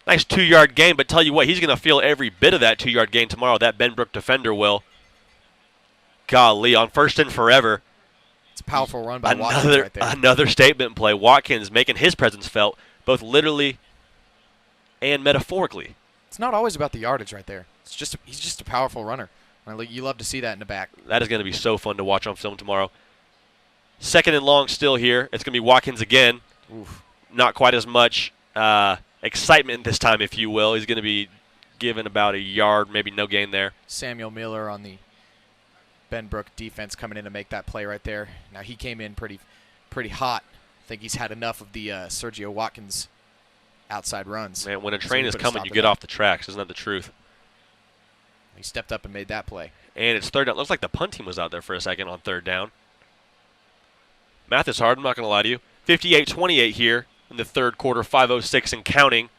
[SPEAKER 1] Nice 2-yard gain, but tell you what, he's going to feel every bit of that 2-yard gain tomorrow. That Benbrook defender will. Golly, on 1st and forever.
[SPEAKER 2] It's a powerful run by Watkins right there.
[SPEAKER 1] Another statement play. Watkins making his presence felt, both literally and metaphorically.
[SPEAKER 2] It's not always about the yardage right there. He's just a powerful runner. You love to see that in the back.
[SPEAKER 1] That is going to be so fun to watch on film tomorrow. 2nd and long still here. It's going to be Watkins again.
[SPEAKER 2] Oof.
[SPEAKER 1] Not quite as much excitement this time, if you will. He's going to be given about a yard, maybe no gain there.
[SPEAKER 2] Samuel Miller on the Benbrook defense coming in to make that play right there. Now he came in pretty hot. I think he's had enough of the Sergio Watkins outside runs.
[SPEAKER 1] Man, when a train is coming, you get off the tracks. Isn't that the truth?
[SPEAKER 2] He stepped up and made that play.
[SPEAKER 1] And it's third down. Looks like the punt team was out there for a second on third down. Math is hard, I'm not going to lie to you. 58-28 here in the third quarter, 5:06 and counting.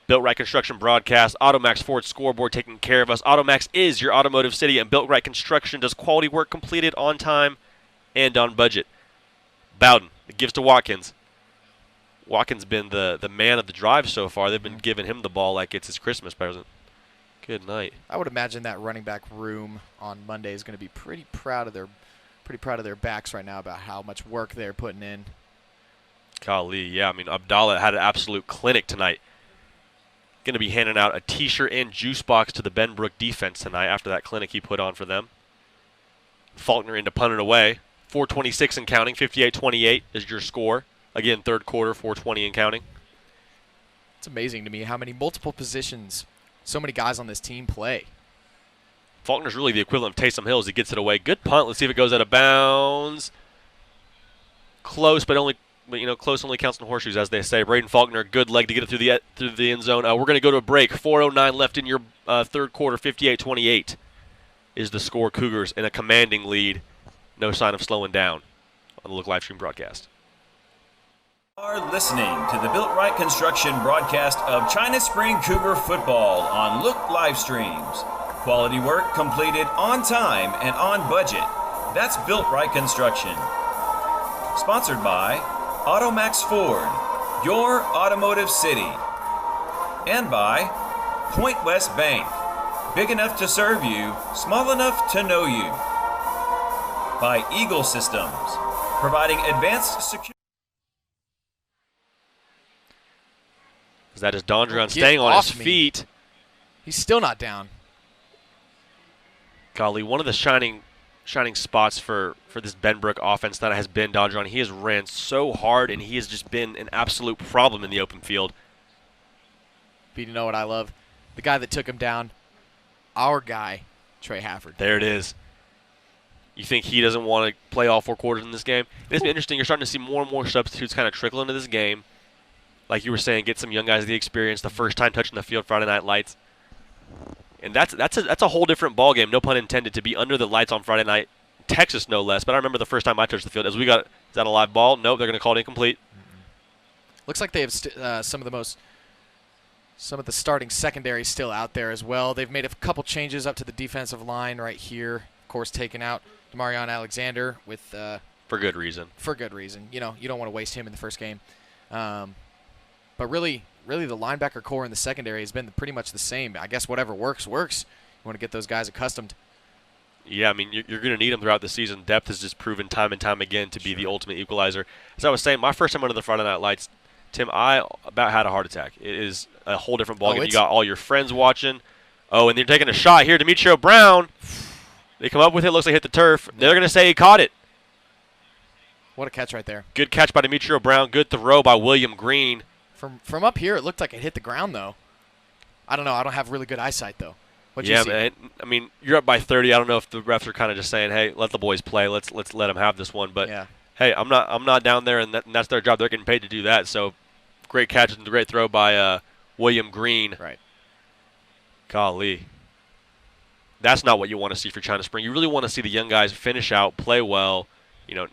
[SPEAKER 1] Built Right Construction broadcast, Automax Ford scoreboard taking care of us. Automax is your automotive city, and Built Right Construction does quality work completed on time and on budget. Bowden, it gives to Watkins. Watkins been the man of the drive so far. They've been giving him the ball like it's his Christmas present. Good night.
[SPEAKER 2] I would imagine that running back room on Monday is going to be pretty proud of their backs right now about how much work they're putting in.
[SPEAKER 1] Golly, yeah. I mean, Abdallah had an absolute clinic tonight. Going to be handing out a T-shirt and juice box to the Benbrook defense tonight after that clinic he put on for them. Faulkner in to punt it away. 4:26 and counting. 58-28 is your score. Again, third quarter, 4:20 and counting.
[SPEAKER 2] It's amazing to me how many multiple positions so many guys on this team play.
[SPEAKER 1] Faulkner's really the equivalent of Taysom Hill as he gets it away. Good punt. Let's see if it goes out of bounds. Close, but close only counts in horseshoes, as they say. Braden Faulkner, good leg to get it through the end zone. We're going to go to a break. 4:09 left in your third quarter. 58-28 is the score. Cougars in a commanding lead. No sign of slowing down on the Look live stream broadcast.
[SPEAKER 4] Are listening to the Built Right Construction broadcast of China Spring Cougar football on Look live streams. Quality work completed on time and on budget. That's Built Right Construction. Sponsored by Automax Ford, your automotive city. And by Point West Bank, big enough to serve you, small enough to know you. By Eagle Systems, providing advanced security.
[SPEAKER 1] That is Dondrion staying on his feet.
[SPEAKER 2] He's still not down.
[SPEAKER 1] Golly, one of the shining spots for this Benbrook offense that has been Dondrion. He has ran so hard, and he has just been an absolute problem in the open field.
[SPEAKER 2] But you know what I love? The guy that took him down, our guy, Trey Hafford.
[SPEAKER 1] There it is. You think he doesn't want to play all four quarters in this game? It's been interesting. You're starting to see more and more substitutes kind of trickle into this game. Like you were saying, get some young guys the experience, the first time touching the field, Friday Night Lights. And that's a whole different ball game, no pun intended, to be under the lights on Friday night, Texas no less. But I remember the first time I touched the field, is that a live ball? Nope, they're going to call it incomplete.
[SPEAKER 2] Looks like they have some of the starting secondary still out there as well. They've made a couple changes up to the defensive line right here. Of course, taking out Demarion Alexander with
[SPEAKER 1] for good reason.
[SPEAKER 2] For good reason. You know, you don't want to waste him in the first game. But really the linebacker core in the secondary has been pretty much the same. I guess whatever works. You want to get those guys accustomed.
[SPEAKER 1] Yeah, I mean, you're going to need them throughout the season. Depth has just proven time and time again to be the ultimate equalizer. As I was saying, my first time under the Friday Night Lights, Tim, I about had a heart attack. It is a whole different ballgame. You got all your friends watching. Oh, and they're taking a shot here. Demetrio Brown. They come up with it. Looks like hit the turf. They're going to say he caught it.
[SPEAKER 2] What a catch right there.
[SPEAKER 1] Good catch by Demetrio Brown. Good throw by William Green.
[SPEAKER 2] From up here, it looked like it hit the ground, though. I don't know. I don't have really good eyesight, though. What'd you see?
[SPEAKER 1] Man, I mean, you're up by 30. I don't know if the refs are kind of just saying, hey, let the boys play. Let's let them have this one. But, hey, I'm not down there, and that's their job. They're getting paid to do that. So, great catch and great throw by William Green.
[SPEAKER 2] Right.
[SPEAKER 1] Golly. That's not what you want to see for China Spring. You really want to see the young guys finish out, play well,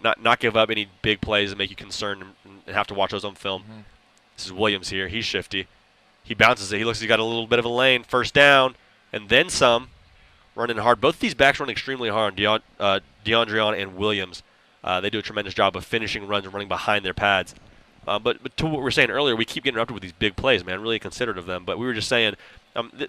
[SPEAKER 1] not give up any big plays that make you concerned and have to watch those on film. Mm-hmm. This is Williams here. He's shifty. He bounces it. He looks like he's got a little bit of a lane. First down, and then some. Running hard. Both of these backs run extremely hard. DeAndreon and Williams. They do a tremendous job of finishing runs and running behind their pads. But to what we were saying earlier, we keep getting interrupted with these big plays, man. Really considerate of them. But we were just saying,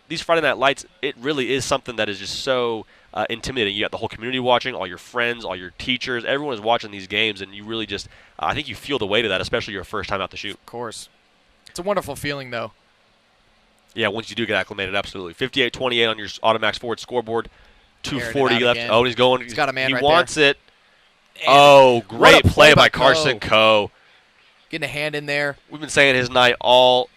[SPEAKER 1] these Friday Night Lights, it really is something that is just so intimidating. You got the whole community watching, all your friends, all your teachers. Everyone is watching these games, and you really just, I think you feel the weight of that, especially your first time out to shoot.
[SPEAKER 2] Of course. It's a wonderful feeling, though.
[SPEAKER 1] Yeah, once you do get acclimated, absolutely. 58-28 on your Automax Ford scoreboard. 2:40 left. Oh, he's going.
[SPEAKER 2] He's got a man
[SPEAKER 1] he
[SPEAKER 2] right
[SPEAKER 1] wants
[SPEAKER 2] there.
[SPEAKER 1] it. Oh, great play by
[SPEAKER 2] Carson
[SPEAKER 1] Coe.
[SPEAKER 2] getting a hand in there.
[SPEAKER 1] We've been saying his name all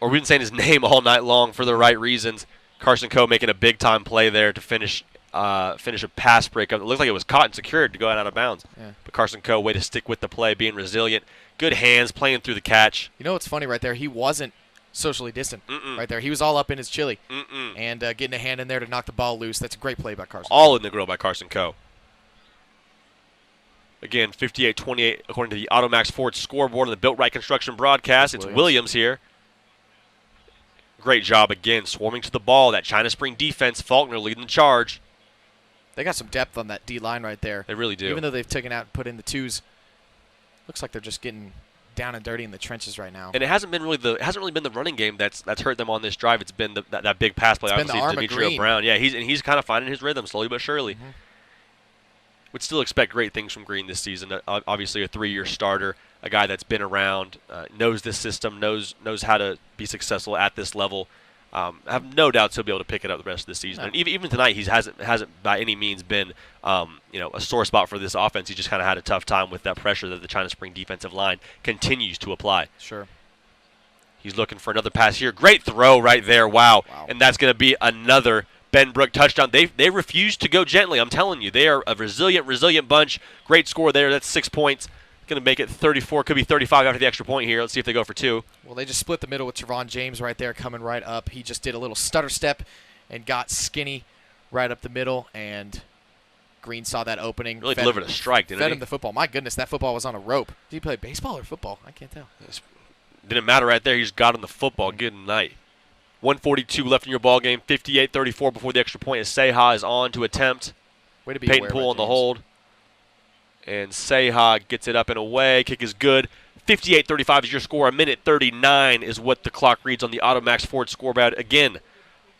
[SPEAKER 1] night long for the right reasons. Carson Coe making a big-time play there to finish a pass breakup. It looked like it was caught and secured to go out of bounds.
[SPEAKER 2] Yeah.
[SPEAKER 1] But Carson Coe, way to stick with the play, being resilient. Good hands, playing through the catch.
[SPEAKER 2] You know what's funny right there? He wasn't socially distant right there. He was all up in his chili and getting a hand in there to knock the ball loose. That's a great play by Carson.
[SPEAKER 1] All in the grill by Carson Coe. Again, 58-28 according to the Automax Ford scoreboard on the Built Right Construction broadcast. It's Williams here. Great job again, swarming to the ball. That China Spring defense, Faulkner leading the charge.
[SPEAKER 2] They got some depth on that D-line right there.
[SPEAKER 1] They really do.
[SPEAKER 2] Even though they've taken out and put in the twos, looks like they're just getting down and dirty in the trenches right now.
[SPEAKER 1] And it hasn't been really been the running game that's hurt them on this drive. It's been that big pass play.
[SPEAKER 2] It's been the arm of
[SPEAKER 1] Demetrio
[SPEAKER 2] Green.
[SPEAKER 1] Brown. Yeah, he's kind of finding his rhythm slowly but surely. Would still expect great things from Green this season. Obviously, a 3-year starter, a guy that's been around, knows this system, knows how to be successful at this level. I have no doubts he'll be able to pick it up the rest of the season. And even tonight, he hasn't by any means been a sore spot for this offense. He just kind of had a tough time with that pressure that the China Spring defensive line continues to apply.
[SPEAKER 2] Sure.
[SPEAKER 1] He's looking for another pass here. Great throw right there. Wow. And that's going to be another Benbrook touchdown. They refuse to go gently. I'm telling you, they are a resilient bunch. Great score there. That's 6 points. Going to make it 34, could be 35 after the extra point here. Let's see if they go for 2.
[SPEAKER 2] Well, they just split the middle with Trevon James right there coming right up. He just did a little stutter step and got skinny right up the middle, and Green saw that opening.
[SPEAKER 1] Really delivered a strike, didn't he?
[SPEAKER 2] Fed him the football. My goodness, that football was on a rope. Did he play baseball or football? I can't tell.
[SPEAKER 1] Didn't matter right there. He just got on the football. Good night. 1:42 left in your ball game. 58-34 before the extra point as Seha is on to attempt.
[SPEAKER 2] Way to be
[SPEAKER 1] Peyton Poole on the hold. And Seha gets it up and away. Kick is good. 58-35 is your score. 1:39 is what the clock reads on the Automax Ford scoreboard. Again,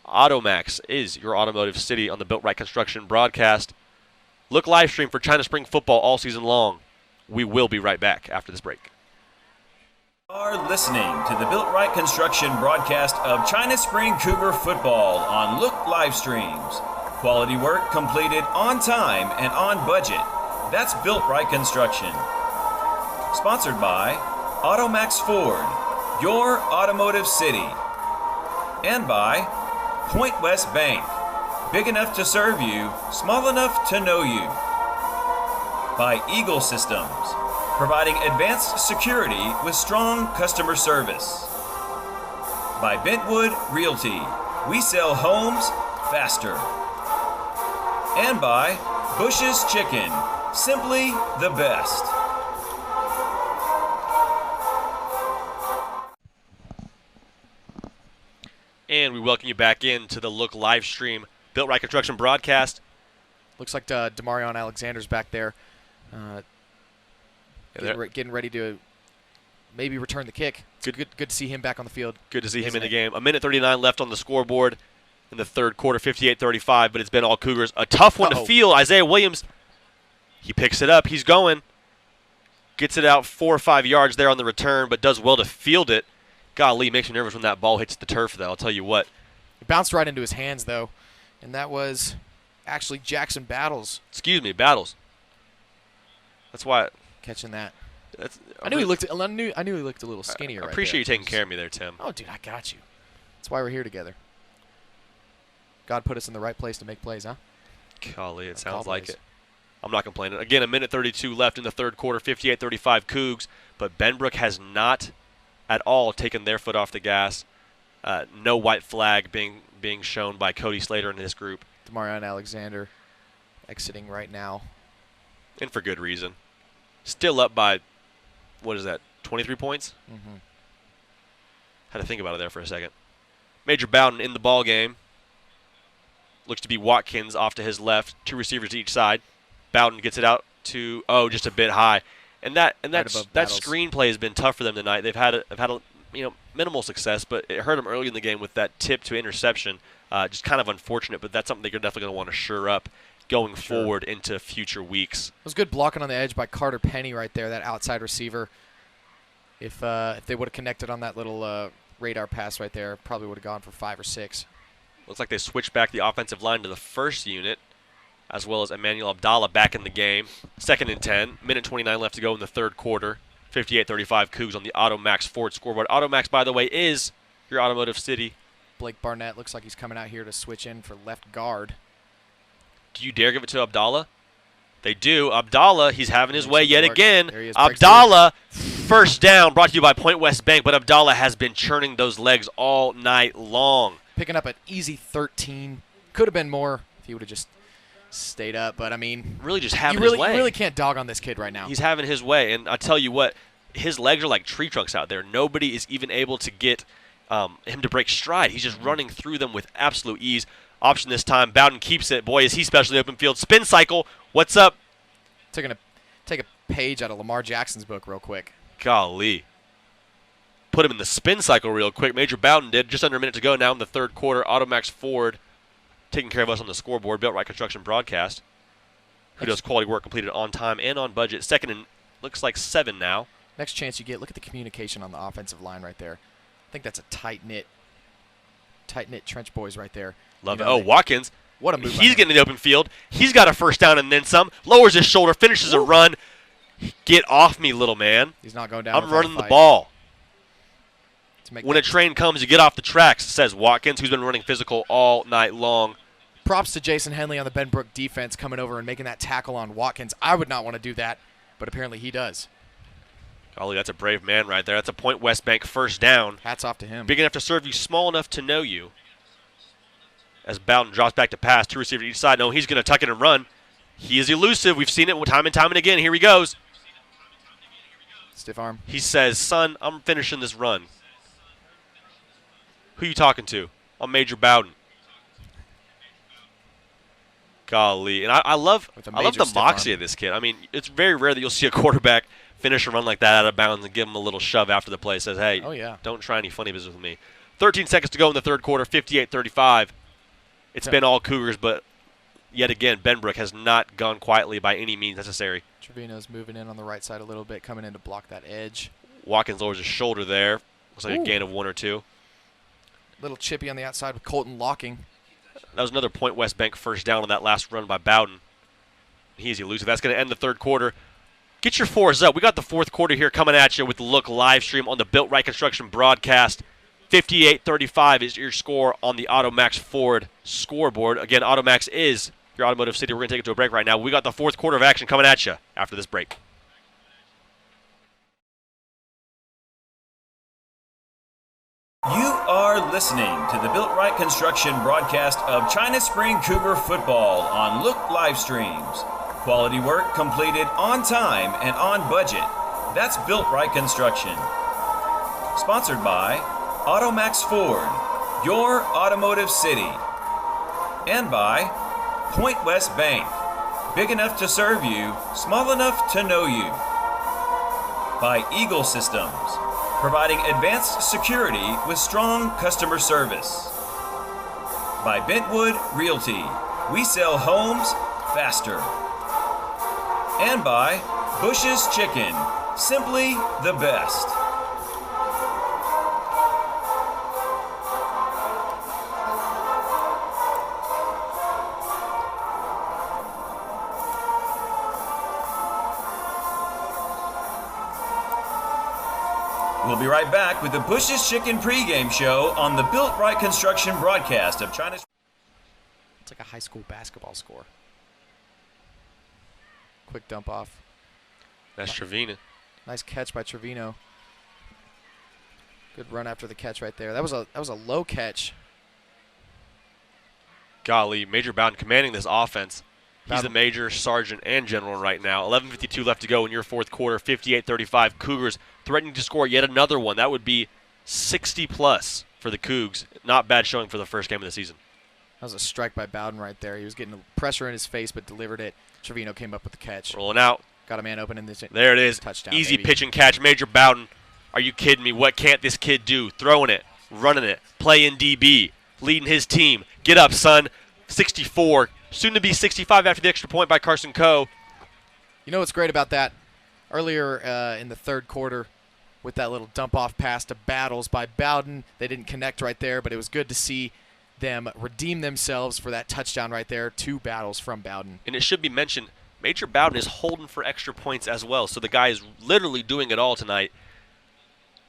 [SPEAKER 1] Automax is your automotive city on the Built Right Construction broadcast. Look live stream for China Spring football all season long. We will be right back after this break.
[SPEAKER 4] Are listening to the Built Right Construction broadcast of China Spring Cougar football on Look live streams. Quality work completed on time and on budget. That's Built Right Construction. Sponsored by Automax Ford, your automotive city. And by Point West Bank, big enough to serve you, small enough to know you. By Eagle Systems, providing advanced security with strong customer service. By Bentwood Realty, we sell homes faster. And by Bush's Chicken, simply the best.
[SPEAKER 1] And we welcome you back into the Look live stream Built Right Construction broadcast.
[SPEAKER 2] Looks like Demarion Alexander's back there. Getting ready to maybe return the kick. Good to see him back on the field.
[SPEAKER 1] Good to see him in the game. 1:39 left on the scoreboard in the third quarter, 58-35, but it's been all Cougars. A tough one to feel. Isaiah Williams, he picks it up. He's going. Gets it out 4 or 5 yards there on the return, but does well to field it. Golly, makes me nervous when that ball hits the turf, though. I'll tell you what.
[SPEAKER 2] It bounced right into his hands, though, and that was actually Jackson Battles.
[SPEAKER 1] Excuse me, Battles. That's why.
[SPEAKER 2] Catching that. I knew he looked a little skinnier.
[SPEAKER 1] I appreciate you taking care of me there, Tim.
[SPEAKER 2] Oh, dude, I got you. That's why we're here together. God put us in the right place to make plays, huh?
[SPEAKER 1] Golly, it sounds like it. I'm not complaining. Again, 1:32 left in the third quarter, 58-35 Cougs, but Benbrook has not at all taken their foot off the gas. No white flag being shown by Cody Slater and his group.
[SPEAKER 2] Demarion Alexander exiting right now.
[SPEAKER 1] And for good reason. Still up by, 23 points?
[SPEAKER 2] Mm-hmm.
[SPEAKER 1] Had to think about it there for a second. Major Bowden in the ball game. Looks to be Watkins off to his left. 2 receivers to each side. Bowden gets it out to just a bit high. And that screenplay has been tough for them tonight. They've had minimal success, but it hurt them early in the game with that tip to interception. Just kind of unfortunate, but that's something they're definitely going to want to shore up going forward into future weeks.
[SPEAKER 2] It was good blocking on the edge by Carter Penny right there, that outside receiver. If they would have connected on that little radar pass right there, probably would have gone for 5 or 6.
[SPEAKER 1] Looks like they switched back the offensive line to the first unit, as well as Emmanuel Abdallah back in the game. 2nd and 10, 1:29 left to go in the third quarter. 58-35 Cougs on the Automax Ford scoreboard. Automax, by the way, is your automotive city.
[SPEAKER 2] Blake Barnett looks like he's coming out here to switch in for left guard.
[SPEAKER 1] Do you dare give it to Abdallah? They do. Abdallah, he's having his way yet again.
[SPEAKER 2] There he is,
[SPEAKER 1] Abdallah, first down, brought to you by Point West Bank, but Abdallah has been churning those legs all night long.
[SPEAKER 2] Picking up an easy 13. Could have been more if he would have just stayed up, but I mean,
[SPEAKER 1] really just having his way.
[SPEAKER 2] You really can't dog on this kid right now.
[SPEAKER 1] He's having his way, and I tell you what, his legs are like tree trunks out there. Nobody is even able to get him to break stride. He's just running through them with absolute ease. Option this time. Bowden keeps it. Boy, is he special in the open field. Spin cycle. What's up?
[SPEAKER 2] Take a page out of Lamar Jackson's book real quick.
[SPEAKER 1] Golly. Put him in the spin cycle real quick. Major Bowden did. Just under a minute to go now in the third quarter. Automax Ford taking care of us on the scoreboard. Built Right Construction broadcast. Who does quality work, completed on time and on budget. Second and looks like 7 now.
[SPEAKER 2] Next chance you get, look at the communication on the offensive line right there. I think that's a tight-knit trench boys right there.
[SPEAKER 1] Love it. Oh, Watkins.
[SPEAKER 2] What a move.
[SPEAKER 1] He's getting in the open field. He's got a first down and then some. Lowers his shoulder, finishes a run. Get off me, little man.
[SPEAKER 2] He's not going down.
[SPEAKER 1] I'm running the ball. When a train comes, you get off the tracks, says Watkins, who's been running physical all night long.
[SPEAKER 2] Props to Jason Henley on the Benbrook defense coming over and making that tackle on Watkins. I would not want to do that, but apparently he does.
[SPEAKER 1] Golly, that's a brave man right there. That's a Point West Bank first down.
[SPEAKER 2] Hats off to him.
[SPEAKER 1] Big enough to serve you, small enough to know you. As Bowden drops back to pass, 2 receivers each side. No, he's going to tuck it and run. He is elusive. We've seen it time and again. Here he goes.
[SPEAKER 2] Stiff arm.
[SPEAKER 1] He says, son, I'm finishing this run. Who you talking to? I'm Major Bowden. Golly. And I love the moxie of this kid. I mean, it's very rare that you'll see a quarterback finish a run like that out of bounds and give him a little shove after the play. Says, hey, don't try any funny business with me. 13 seconds to go in the third quarter, 58-35. It's been all Cougars, but yet again, Benbrook has not gone quietly by any means necessary.
[SPEAKER 2] Trevino's moving in on the right side a little bit, coming in to block that edge.
[SPEAKER 1] Watkins lowers his shoulder there. Looks like a gain of 1 or 2.
[SPEAKER 2] Little chippy on the outside with Colton locking.
[SPEAKER 1] That was another Point West Bank first down on that last run by Bowden. He's elusive. That's going to end the third quarter. Get your fours up. We got the fourth quarter here coming at you with the Look live stream on the Built Right Construction broadcast. 58-35 is your score on the Automax Ford scoreboard. Again, Automax is your automotive city. We're going to take it to a break right now. We got the fourth quarter of action coming at you after this break.
[SPEAKER 4] You are listening to the Built Right Construction broadcast of China Spring Cougar football on Look live streams. Quality work completed on time and on budget. That's Built Right Construction. Sponsored by Automax Ford, your automotive city. And by Point West Bank, big enough to serve you, small enough to know you. By Eagle Systems, providing advanced security with strong customer service. By Bentwood Realty, we sell homes faster. And by Bush's Chicken, simply the best. We'll be right back with the Bush's Chicken pregame show on the Built Right Construction broadcast of China's.
[SPEAKER 2] It's like a high school basketball score. Quick dump off.
[SPEAKER 1] That's Trevino.
[SPEAKER 2] Nice catch by Trevino. Good run after the catch right there. That was a low catch.
[SPEAKER 1] Golly, Major Bowden commanding this offense. He's the major, sergeant, and general right now. 11:52 left to go in your fourth quarter. 58-35 Cougars threatening to score yet another one. That would be 60-plus for the Cougs. Not bad showing for the first game of the season.
[SPEAKER 2] That was a strike by Bowden right there. He was getting pressure in his face but delivered it. Trevino came up with the catch.
[SPEAKER 1] Rolling out.
[SPEAKER 2] Got a man open in this.
[SPEAKER 1] There it is.
[SPEAKER 2] Touchdown.
[SPEAKER 1] Easy pitch and catch. Major Bowden. Are you kidding me? What can't this kid do? Throwing it, running it, playing DB, leading his team. Get up, son. 64. Soon to be 65 after the extra point by Carson Coe.
[SPEAKER 2] You know what's great about that? Earlier in the third quarter with that little dump-off pass to Battles by Bowden, they didn't connect right there, but it was good to see them redeem themselves for that touchdown right there. 2 Battles from Bowden.
[SPEAKER 1] And it should be mentioned, Major Bowden is holding for extra points as well, so the guy is literally doing it all tonight.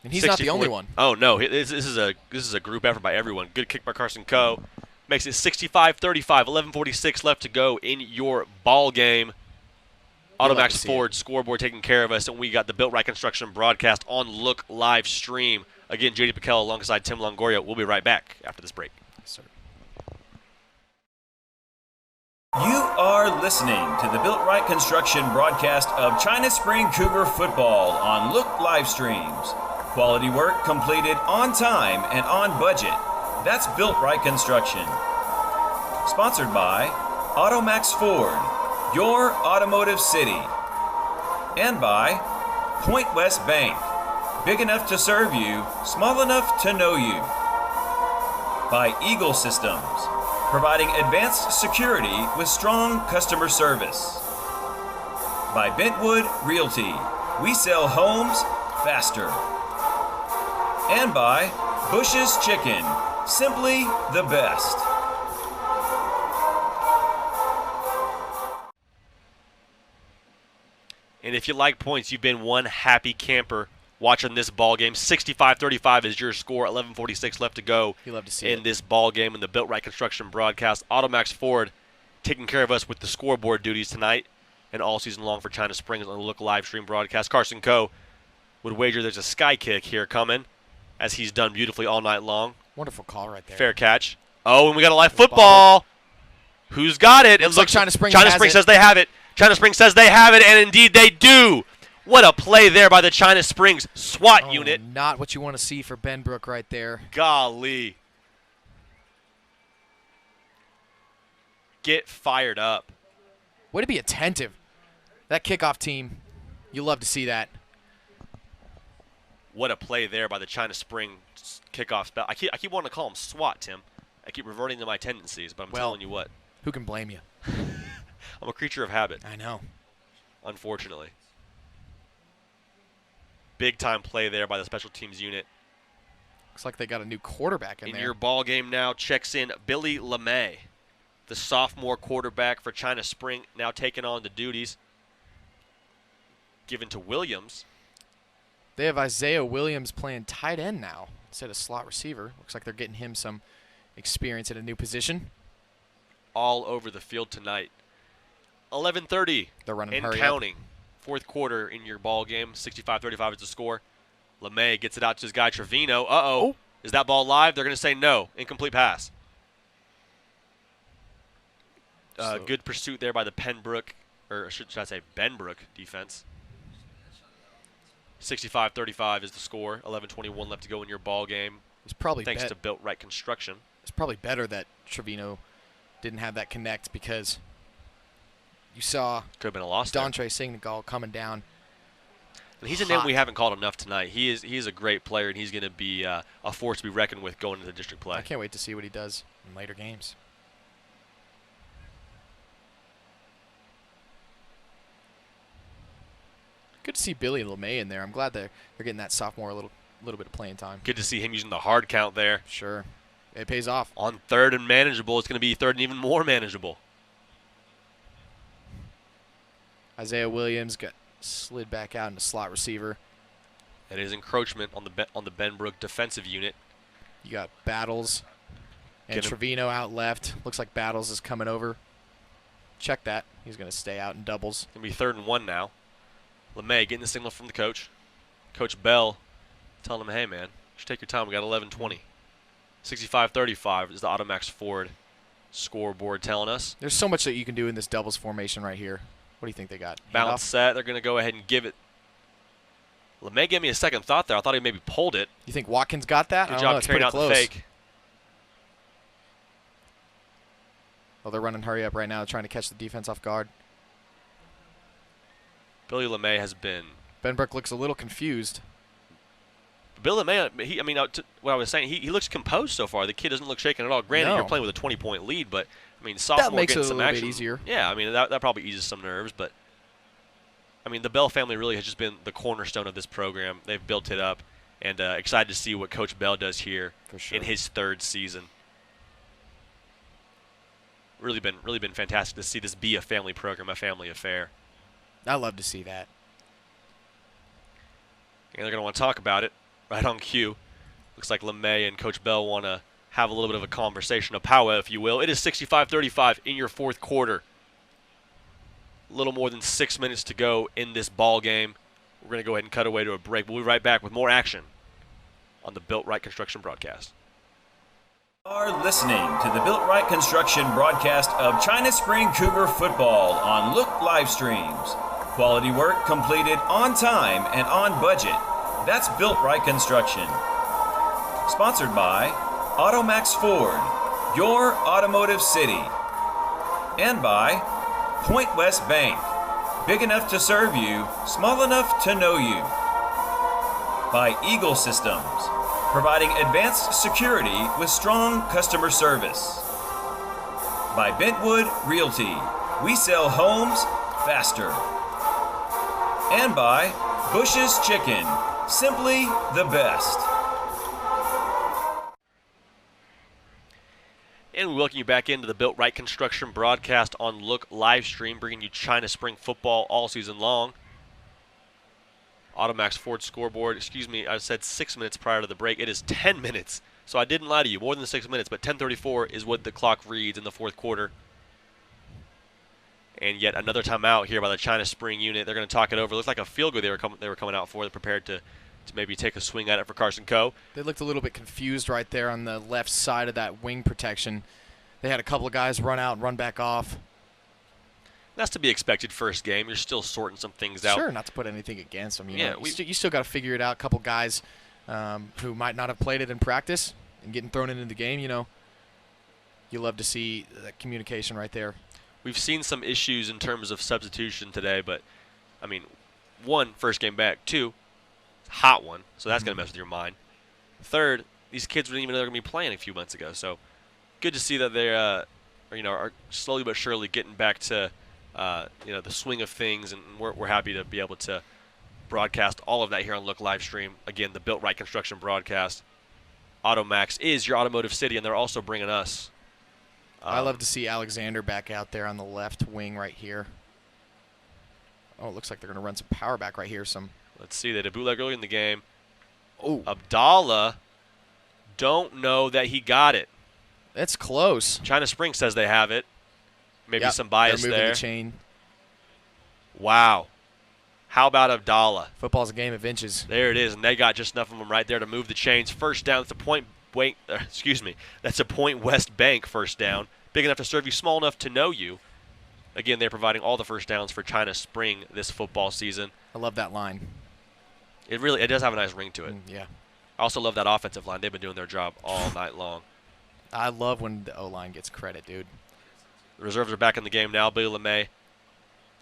[SPEAKER 2] And he's not the only one.
[SPEAKER 1] Oh, no. This is a group effort by everyone. Good kick by Carson Coe. Makes it 65-35, 11:46 left to go in your ball game. Automax Ford scoreboard taking care of us, and we got the Built Right Construction broadcast on Look live stream. Again, JD Piquel alongside Tim Longoria. We'll be right back after this break.
[SPEAKER 2] Yes, sir.
[SPEAKER 4] You are listening to the Built Right Construction broadcast of China Spring Cougar football on Look live streams. Quality work completed on time and on budget. That's Built Right Construction. Sponsored by Automax Ford, your automotive city. And by Point West Bank, big enough to serve you, small enough to know you. By Eagle Systems, providing advanced security with strong customer service. By Bentwood Realty, we sell homes faster. And by Bush's Chicken, simply the best.
[SPEAKER 1] And if you like points, you've been one happy camper watching this ball game. 65-35 is your score. 11:46 left to go.
[SPEAKER 2] You love to see
[SPEAKER 1] in this ball game in the Built Right Construction broadcast. Automax Ford taking care of us with the scoreboard duties tonight and all season long for China Springs on the Look live stream broadcast. Carson Coe would wager there's a sky kick here coming, as he's done beautifully all night long.
[SPEAKER 2] Wonderful call right there.
[SPEAKER 1] Fair catch. Oh, and we got a live football. Who's got it?
[SPEAKER 2] Looks like China Springs
[SPEAKER 1] says they have it. China Springs says they have it, and indeed they do. What a play there by the China Springs SWAT unit.
[SPEAKER 2] Not what you want to see for Benbrook right there.
[SPEAKER 1] Golly. Get fired up.
[SPEAKER 2] Way to be attentive. That kickoff team, you love to see that.
[SPEAKER 1] What a play there by the China Springs kickoff spell. I keep wanting to call them SWAT, Tim. I keep reverting to my tendencies, but I'm telling you what.
[SPEAKER 2] Who can blame you?
[SPEAKER 1] I'm a creature of habit.
[SPEAKER 2] I know.
[SPEAKER 1] Unfortunately. Big time play there by the special teams unit.
[SPEAKER 2] Looks like they got a new quarterback in there.
[SPEAKER 1] In your ball game now checks in Billy LeMay, the sophomore quarterback for China Spring, now taking on the duties given to Williams.
[SPEAKER 2] They have Isaiah Williams playing tight end now instead of slot receiver. Looks like they're getting him some experience at a new position.
[SPEAKER 1] All over the field tonight. 11:30
[SPEAKER 2] they're running
[SPEAKER 1] and counting. Fourth quarter in your ball game. 65-35 is the score. LeMay gets it out to his guy Trevino. Uh-oh. Is that ball live? They're going to say no. Incomplete pass. Good pursuit there by the Benbrook defense. 65-35 is the score. 11:21 left to go in your ball game.
[SPEAKER 2] It's probably
[SPEAKER 1] thanks to Built Right Construction.
[SPEAKER 2] It's probably better that Trevino didn't have that connect because you saw
[SPEAKER 1] could have been a loss.
[SPEAKER 2] Dontre Senegal coming down.
[SPEAKER 1] And he's a name we haven't called enough tonight. He is a great player, and he's going to be a force to be reckoned with going into the district play.
[SPEAKER 2] I can't wait to see what he does in later games. Good to see Billy LeMay in there. I'm glad they're getting that sophomore a little bit of playing time.
[SPEAKER 1] Good to see him using the hard count there.
[SPEAKER 2] Sure. It pays off.
[SPEAKER 1] On third and manageable, it's going to be third and even more manageable.
[SPEAKER 2] Isaiah Williams got slid back out into slot receiver.
[SPEAKER 1] It is encroachment on the Benbrook defensive unit.
[SPEAKER 2] You got Battles and Trevino out left. Looks like Battles is coming over. Check that. He's going to stay out in doubles.
[SPEAKER 1] It's going to be 3rd and 1 now. LeMay getting the signal from the coach. Coach Bell telling him, hey, man, just take your time. We got 11:20. 65-35 is the Automax Ford scoreboard telling us.
[SPEAKER 2] There's so much that you can do in this doubles formation right here. What do you think they got?
[SPEAKER 1] Balance set. They're going to go ahead and give it. LeMay gave me a second thought there. I thought he maybe pulled it.
[SPEAKER 2] You think Watkins got that?
[SPEAKER 1] Good job carrying out the fake.
[SPEAKER 2] Oh, they're running hurry up right now, trying to catch the defense off guard.
[SPEAKER 1] Billy LeMay has been.
[SPEAKER 2] Benbrook looks a little confused.
[SPEAKER 1] Billy LeMay, what I was saying, he looks composed so far. The kid doesn't look shaken at all. Granted, you're playing with a 20-point lead, but I mean, sophomore
[SPEAKER 2] that makes
[SPEAKER 1] getting
[SPEAKER 2] it a
[SPEAKER 1] some
[SPEAKER 2] little
[SPEAKER 1] action.
[SPEAKER 2] bit easier.
[SPEAKER 1] Yeah, I mean that probably eases some nerves, but I mean the Bell family really has just been the cornerstone of this program. They've built it up, and excited to see what Coach Bell does here in his 3rd season. really been fantastic to see this be a family program, a family affair.
[SPEAKER 2] I love to see that.
[SPEAKER 1] And they're going to want to talk about it right on cue. Looks like LeMay and Coach Bell want to have a little bit of a conversation, a powwow, if you will. It is 65-35 in your fourth quarter. A little more than 6 minutes to go in this ball game. We're going to go ahead and cut away to a break. We'll be right back with more action on the Built Right Construction broadcast.
[SPEAKER 4] Are listening to the Built Right Construction broadcast of China Spring Cougar football on Look live streams. Quality work completed on time and on budget. That's Built Right Construction. Sponsored by Automax Ford, your automotive city. And by Point West Bank, big enough to serve you, small enough to know you. By Eagle Systems, providing advanced security with strong customer service. By Bentwood Realty, we sell homes faster. And by Bush's Chicken, simply the best.
[SPEAKER 1] And we welcome you back into the Built Right Construction broadcast on Look live stream, bringing you China Spring football all season long. Automax Ford scoreboard, I said 6 minutes prior to the break. It is 10 minutes, so I didn't lie to you, more than 6 minutes, but 10:34 is what the clock reads in the fourth quarter. And yet another timeout here by the China Spring unit. They're going to talk it over. It looks like a field goal they were coming out for. They're prepared to maybe take a swing at it for Carson Coe.
[SPEAKER 2] They looked a little bit confused right there on the left side of that wing protection. They had a couple of guys run out and run back off.
[SPEAKER 1] That's to be expected first game. You're still sorting some things out.
[SPEAKER 2] Sure, not to put anything against them.
[SPEAKER 1] Yeah,
[SPEAKER 2] you still got to figure it out. A couple guys who might not have played it in practice and getting thrown into the game, you love to see that communication right there.
[SPEAKER 1] We've seen some issues in terms of substitution today, but, one, first game back. Two, hot one, so that's going to mess with your mind. Third, these kids didn't even know they were going to be playing a few months ago, so good to see that they are slowly but surely getting back to the swing of things, and we're happy to be able to broadcast all of that here on Look live stream. Again, the Built Right Construction broadcast. Automax is your automotive city, and they're also bringing us.
[SPEAKER 2] I love to see Alexander back out there on the left wing right here. Oh, it looks like they're going to run some power back right here.
[SPEAKER 1] Let's see. They did a bootleg early in the game. Oh, Abdallah, don't know that he got it.
[SPEAKER 2] It's close.
[SPEAKER 1] China Spring says they have it. Maybe some bias
[SPEAKER 2] they're moving
[SPEAKER 1] there.
[SPEAKER 2] The chain.
[SPEAKER 1] Wow. How about Abdallah?
[SPEAKER 2] Football's a game of inches.
[SPEAKER 1] There it is, and they got just enough of them right there to move the chains. First down. That's a Point West Bank first down. Big enough to serve you, small enough to know you. Again, they're providing all the first downs for China Spring this football season.
[SPEAKER 2] I love that line.
[SPEAKER 1] It does have a nice ring to it.
[SPEAKER 2] Yeah.
[SPEAKER 1] I also love that offensive line. They've been doing their job all night long.
[SPEAKER 2] I love when the O-line gets credit, dude.
[SPEAKER 1] The reserves are back in the game now. Billy LeMay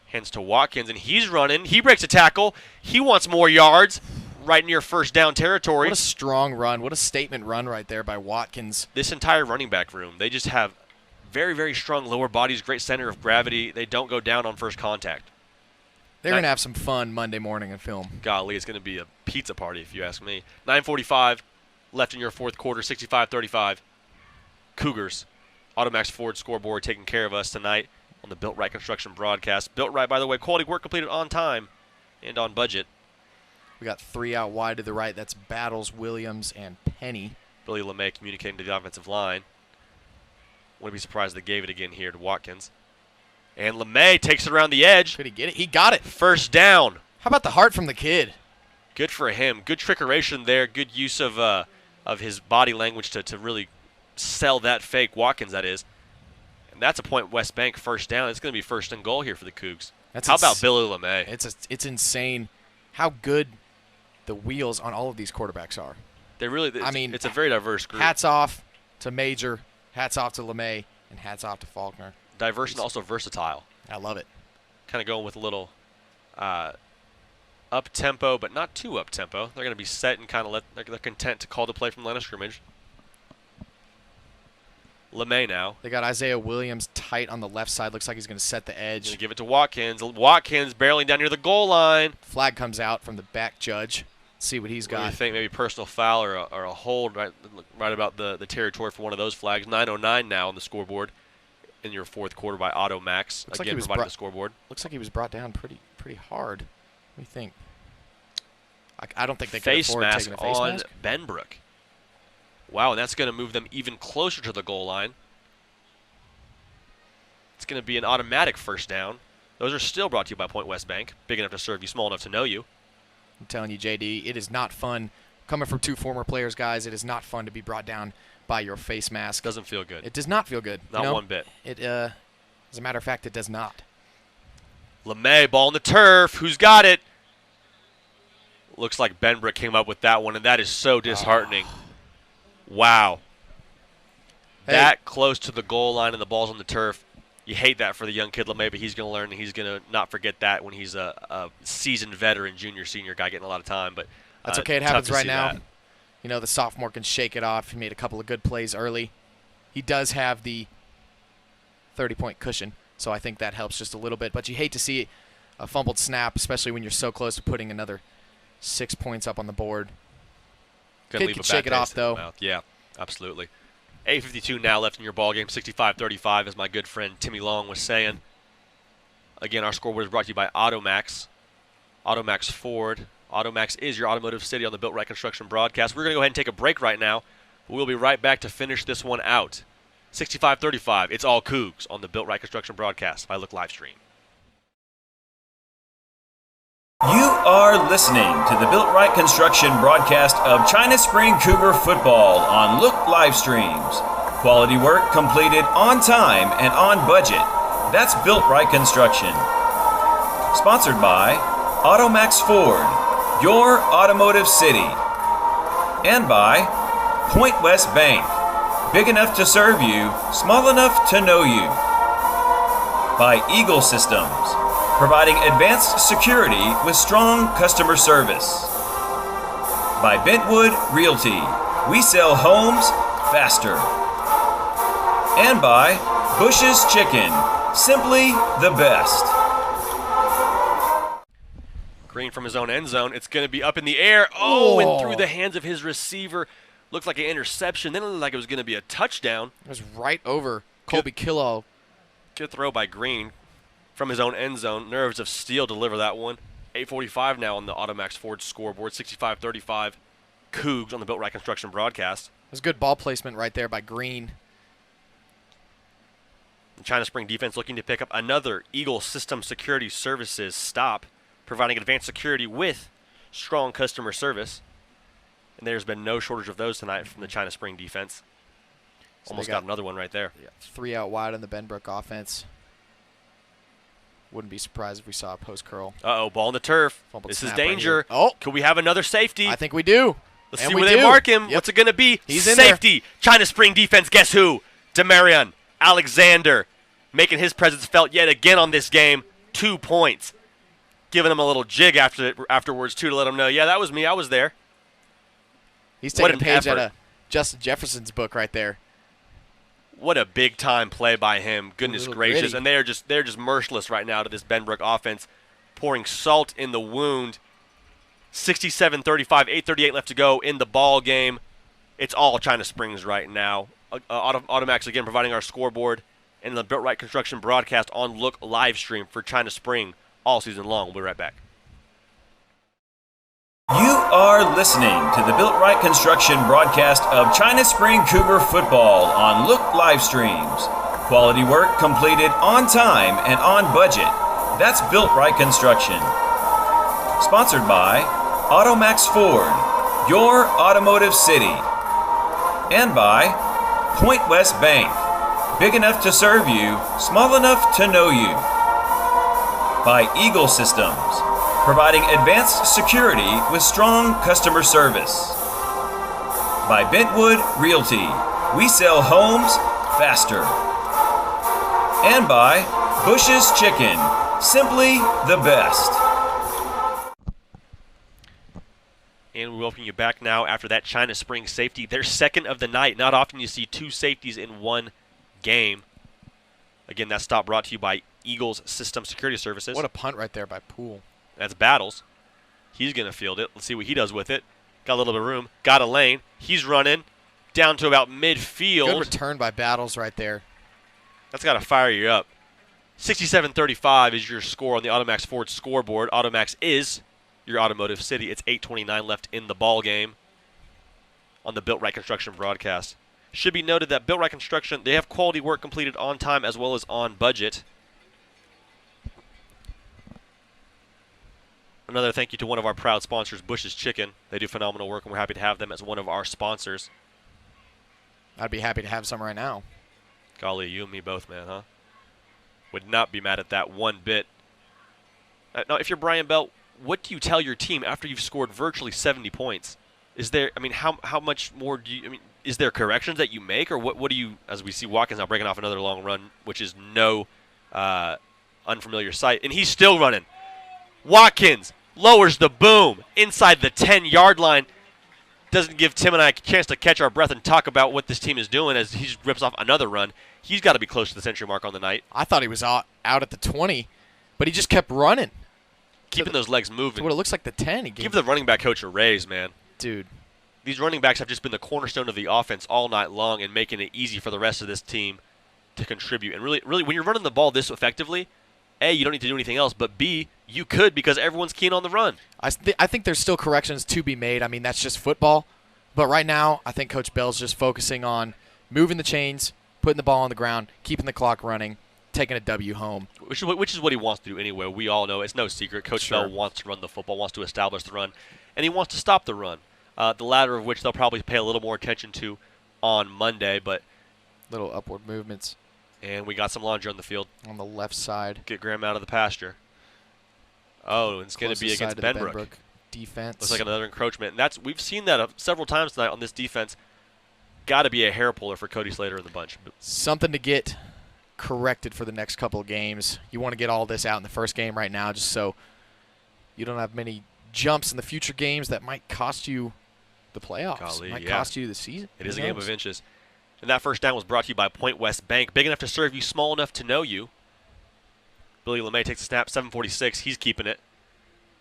[SPEAKER 1] hands to Watkins, and he's running. He breaks a tackle. He wants more yards right near first down territory.
[SPEAKER 2] What a strong run. What a statement run right there by Watkins.
[SPEAKER 1] This entire running back room, they just have very, very strong lower bodies, great center of gravity. They don't go down on first contact.
[SPEAKER 2] They're going to have some fun Monday morning in film.
[SPEAKER 1] Golly, it's going to be a pizza party if you ask me. 9:45 left in your fourth quarter, 65-35. Cougars. Automax Ford scoreboard taking care of us tonight on the Built Right Construction broadcast. Built Right, by the way, quality work completed on time and on budget.
[SPEAKER 2] We got three out wide to the right. That's Battles, Williams, and Penny.
[SPEAKER 1] Billy LeMay communicating to the offensive line. Wouldn't be surprised if they gave it again here to Watkins. And LeMay takes it around the edge.
[SPEAKER 2] Could he get it? He got it.
[SPEAKER 1] First down.
[SPEAKER 2] How about the heart from the kid?
[SPEAKER 1] Good for him. Good trickeration there. Good use of his body language to really sell that fake. Watkins, that is. And that's a Point West Bank first down. It's going to be first and goal here for the Cougs. How about Billy LeMay?
[SPEAKER 2] It's insane how good the wheels on all of these quarterbacks are.
[SPEAKER 1] They really. It's a very diverse group.
[SPEAKER 2] Hats off to Major, hats off to LeMay, and hats off to Faulkner.
[SPEAKER 1] Diverse and also versatile.
[SPEAKER 2] I love it.
[SPEAKER 1] Kind of going with a little up-tempo, but not too up-tempo. They're going to be set and kind of they're content to call the play from the line of scrimmage. LeMay now.
[SPEAKER 2] They got Isaiah Williams tight on the left side. Looks like he's going to set the edge.
[SPEAKER 1] Going to give it to Watkins. Watkins barreling down near the goal line.
[SPEAKER 2] Flag comes out from the back judge. Let's see what he's got.
[SPEAKER 1] What do you think? Maybe personal foul or a hold right about the territory for one of those flags. 9:09 now on the scoreboard. in your fourth quarter by Otto Max.
[SPEAKER 2] Looks
[SPEAKER 1] again,
[SPEAKER 2] like
[SPEAKER 1] providing the scoreboard.
[SPEAKER 2] Looks like he was brought down pretty hard. What do you think? I don't think they could
[SPEAKER 1] Face
[SPEAKER 2] afford
[SPEAKER 1] mask
[SPEAKER 2] taking a face
[SPEAKER 1] on
[SPEAKER 2] mask.
[SPEAKER 1] Benbrook. Wow, and that's going to move them even closer to the goal line. It's going to be an automatic first down. Those are still brought to you by Point West Bank. Big enough to serve you, small enough to know you.
[SPEAKER 2] I'm telling you, JD, it is not fun. Coming from 2 former players, guys, it is not fun to be brought down by your face mask.
[SPEAKER 1] Doesn't feel good.
[SPEAKER 2] It does not feel good.
[SPEAKER 1] Not one bit.
[SPEAKER 2] It, as a matter of fact, it does not.
[SPEAKER 1] LeMay, ball on the turf. Who's got it? Looks like Benbrook came up with that one, and that is so disheartening. Wow.
[SPEAKER 2] Hey.
[SPEAKER 1] That close to the goal line and the ball's on the turf. You hate that for the young kid, LeMay, but he's going to learn, and he's going to not forget that when he's a seasoned veteran, junior, senior guy getting a lot of time. But
[SPEAKER 2] that's okay. It happens right now. You know, the sophomore can shake it off. He made a couple of good plays early. He does have the 30-point cushion, so I think that helps just a little bit. But you hate to see a fumbled snap, especially when you're so close to putting another 6 points up on the board. Kid can shake it off, though.
[SPEAKER 1] Yeah, absolutely. 8:52 now left in your ball game, 65-35, as my good friend Timmy Long was saying. Again, our scoreboard is brought to you by AutoMax. AutoMax Ford. AutoMax is your automotive city on the Built Right Construction broadcast. We're going to go ahead and take a break right now. We'll be right back to finish this one out. 65-35, it's all Cougs on the Built Right Construction broadcast by Look Livestream.
[SPEAKER 4] You are listening to the Built Right Construction broadcast of China Spring Cougar football on Look Livestreams. Quality work completed on time and on budget. That's Built Right Construction. Sponsored by AutoMax Ford, your automotive city. And by Point West Bank, big enough to serve you, small enough to know you. By Eagle Systems, providing advanced security with strong customer service. By Bentwood Realty, we sell homes faster. And by Bush's Chicken, simply the best.
[SPEAKER 1] Green from his own end zone. It's going to be up in the air. Oh, and through the hands of his receiver. Looked like an interception. Then it looked like it was going to be a touchdown.
[SPEAKER 2] It was right over Colby Killow.
[SPEAKER 1] Good throw by Green from his own end zone. Nerves of steel deliver that one. 8:45 now on the AutoMax Ford scoreboard. 65-35 Cougs on the Built Right Construction broadcast.
[SPEAKER 2] It was good ball placement right there by Green.
[SPEAKER 1] The China Spring defense looking to pick up another Eagle System Security Services stop, providing advanced security with strong customer service. And there's been no shortage of those tonight from the China Spring defense.
[SPEAKER 2] So
[SPEAKER 1] Almost got another one right there.
[SPEAKER 2] Yeah, 3 out wide on the Benbrook offense. Wouldn't be surprised if we saw a post curl.
[SPEAKER 1] Uh-oh, ball on the turf.
[SPEAKER 2] Fumbled
[SPEAKER 1] This is
[SPEAKER 2] snap
[SPEAKER 1] danger.
[SPEAKER 2] right here. Oh,
[SPEAKER 1] could we have another safety?
[SPEAKER 2] I think we do.
[SPEAKER 1] Let's see where they mark him.
[SPEAKER 2] Yep.
[SPEAKER 1] What's it going to be?
[SPEAKER 2] He's in
[SPEAKER 1] safety. There. China Spring defense, guess who? Demarion Alexander making his presence felt yet again on this game. 2 points. Giving him a little jig afterwards, too, to let him know, yeah, that was me. I was there.
[SPEAKER 2] He's taking a page out of Justin Jefferson's book right there.
[SPEAKER 1] What a big-time play by him. Goodness gracious.
[SPEAKER 2] Gritty.
[SPEAKER 1] And they're just merciless right now to this Benbrook offense, pouring salt in the wound. 67-35, 8:38 left to go in the ball game. It's all China Springs right now. Automax again providing our scoreboard and the Built Right Construction broadcast on Look Livestream for China Spring all season long. We'll be right back.
[SPEAKER 4] You are listening to the Built Right Construction broadcast of China Spring Cougar football on Look Livestreams. Quality work completed on time and on budget. That's Built Right Construction. Sponsored by AutoMax Ford, your automotive city. And by Point West Bank, big enough to serve you, small enough to know you. By Eagle Systems, providing advanced security with strong customer service. By Bentwood Realty, we sell homes faster. And by Bush's Chicken, simply the best.
[SPEAKER 1] And we welcome you back now after that China Spring safety. Their second of the night. Not often you see 2 safeties in one game. Again, that stop brought to you by Eagles System Security Services.
[SPEAKER 2] What a punt right there by Poole.
[SPEAKER 1] That's Battles. He's going to field it. Let's see what he does with it. Got a little bit of room. Got a lane. He's running down to about midfield.
[SPEAKER 2] Good return by Battles right there.
[SPEAKER 1] That's got to fire you up. 67-35 is your score on the Automax Ford scoreboard. Automax is your automotive city. It's 8:29 left in the ball game on the Built Right Construction broadcast. Should be noted that Built Right Construction, they have quality work completed on time as well as on budget. Another thank you to one of our proud sponsors, Bush's Chicken. They do phenomenal work, and we're happy to have them as one of our sponsors.
[SPEAKER 2] I'd be happy to have some right now.
[SPEAKER 1] Golly, you and me both, man, huh? Would not be mad at that one bit. Now, if you're Brian Bell, what do you tell your team after you've scored virtually 70 points? Is there, I mean, how much more do you, I mean, is there corrections that you make, or what do you, as we see Watkins now breaking off another long run, which is no unfamiliar sight, and he's still running. Watkins lowers the boom inside the 10-yard line. Doesn't give Tim and I a chance to catch our breath and talk about what this team is doing as he rips off another run. He's got to be close to the century mark on the night.
[SPEAKER 2] I thought he was out at the 20, but he just kept running.
[SPEAKER 1] Keeping those legs moving.
[SPEAKER 2] To what it looks like the 10.
[SPEAKER 1] Give the running back coach a raise, man.
[SPEAKER 2] Dude.
[SPEAKER 1] These running backs have just been the cornerstone of the offense all night long and making it easy for the rest of this team to contribute. And really, when you're running the ball this effectively, A, you don't need to do anything else, but B, you could because everyone's keen on the run.
[SPEAKER 2] I think there's still corrections to be made. I mean, that's just football. But right now, I think Coach Bell's just focusing on moving the chains, putting the ball on the ground, keeping the clock running, taking a W home.
[SPEAKER 1] Which is what he wants to do anyway. We all know it's no secret. Coach Bell wants to run the football, wants to establish the run, and he wants to stop the run. The latter of which they'll probably pay a little more attention to on Monday. But
[SPEAKER 2] little upward movements.
[SPEAKER 1] And we got some laundry on the field.
[SPEAKER 2] On the left side.
[SPEAKER 1] Get Graham out of the pasture. Oh, and it's going to be against Benbrook.
[SPEAKER 2] Defense.
[SPEAKER 1] Looks like another encroachment. And we've seen that several times tonight on this defense. Got to be a hair puller for Cody Slater in the bunch.
[SPEAKER 2] Something to get corrected for the next couple of games. You want to get all this out in the first game right now just so you don't have many jumps in the future games that might cost you the playoffs.
[SPEAKER 1] Golly,
[SPEAKER 2] might cost you the season.
[SPEAKER 1] It is a game of inches. And that first down was brought to you by Point West Bank. Big enough to serve you, small enough to know you. Billy LeMay takes a snap, 7:46. He's keeping it.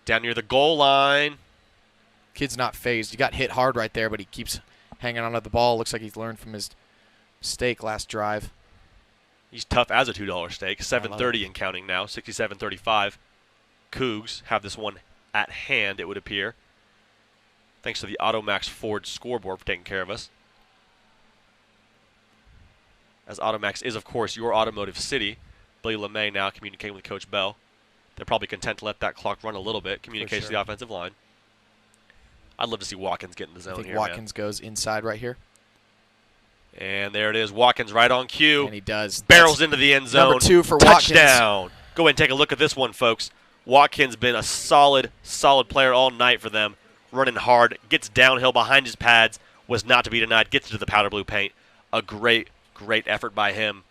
[SPEAKER 1] Down near the goal line.
[SPEAKER 2] Kid's not phased. He got hit hard right there, but he keeps hanging on to the ball. Looks like he's learned from his mistake last drive.
[SPEAKER 1] He's tough as a $2 steak. 7:30 and counting now, 67-35. Cougs have this one at hand, it would appear. Thanks to the Automax Ford scoreboard for taking care of us. As Automax is, of course, your automotive city. Billy LeMay now communicating with Coach Bell. They're probably content to let that clock run a little bit. Communicates to the offensive line. I'd love to see Watkins get in the zone here. I think
[SPEAKER 2] Watkins goes inside right here.
[SPEAKER 1] And there it is. Watkins right on cue.
[SPEAKER 2] And he does.
[SPEAKER 1] Barrels into the end zone.
[SPEAKER 2] Number 2 for
[SPEAKER 1] Touchdown.
[SPEAKER 2] Watkins.
[SPEAKER 1] Go ahead and take a look at this one, folks. Watkins been a solid player all night for them. Running hard. Gets downhill behind his pads. Was not to be denied. Gets into the powder blue paint. A great effort by him.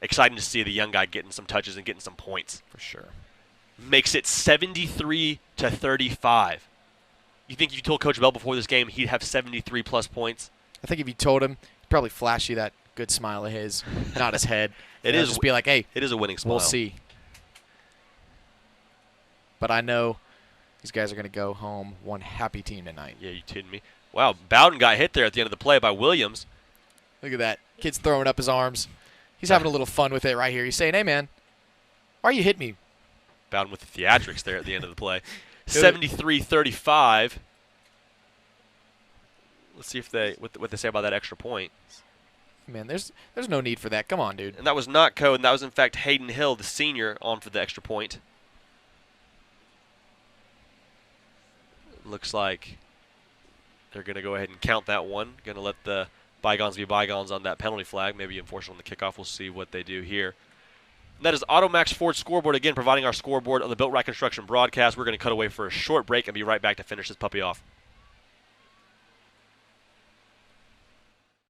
[SPEAKER 1] Exciting to see the young guy getting some touches and getting some points.
[SPEAKER 2] For sure.
[SPEAKER 1] Makes it 73-35. You think if you told Coach Bell before this game he'd have 73-plus points?
[SPEAKER 2] I think if you told him, he'd probably flash you that good smile of his, not his head. Just be like, hey,
[SPEAKER 1] it is a winning smile.
[SPEAKER 2] We'll see. But I know these guys are going to go home one happy team tonight.
[SPEAKER 1] Yeah, you kidding me? Wow, Bowden got hit there at the end of the play by Williams.
[SPEAKER 2] Look at that. Kid's throwing up his arms. He's having a little fun with it right here. He's saying, hey, man, why you hit me?
[SPEAKER 1] Bowden with the theatrics there at the end of the play. 73-35. Let's see if what they say about that extra point.
[SPEAKER 2] Man, there's no need for that. Come on, dude.
[SPEAKER 1] And that was not Code, and that was, in fact, Hayden Hill, the senior, on for the extra point. Looks like they're going to go ahead and count that one. Going to let the bygones be bygones on that penalty flag. Maybe enforce it on the kickoff. We'll see what they do here. And that is Automax Ford scoreboard, again, providing our scoreboard on the Built Right Construction broadcast. We're going to cut away for a short break and be right back to finish this puppy off.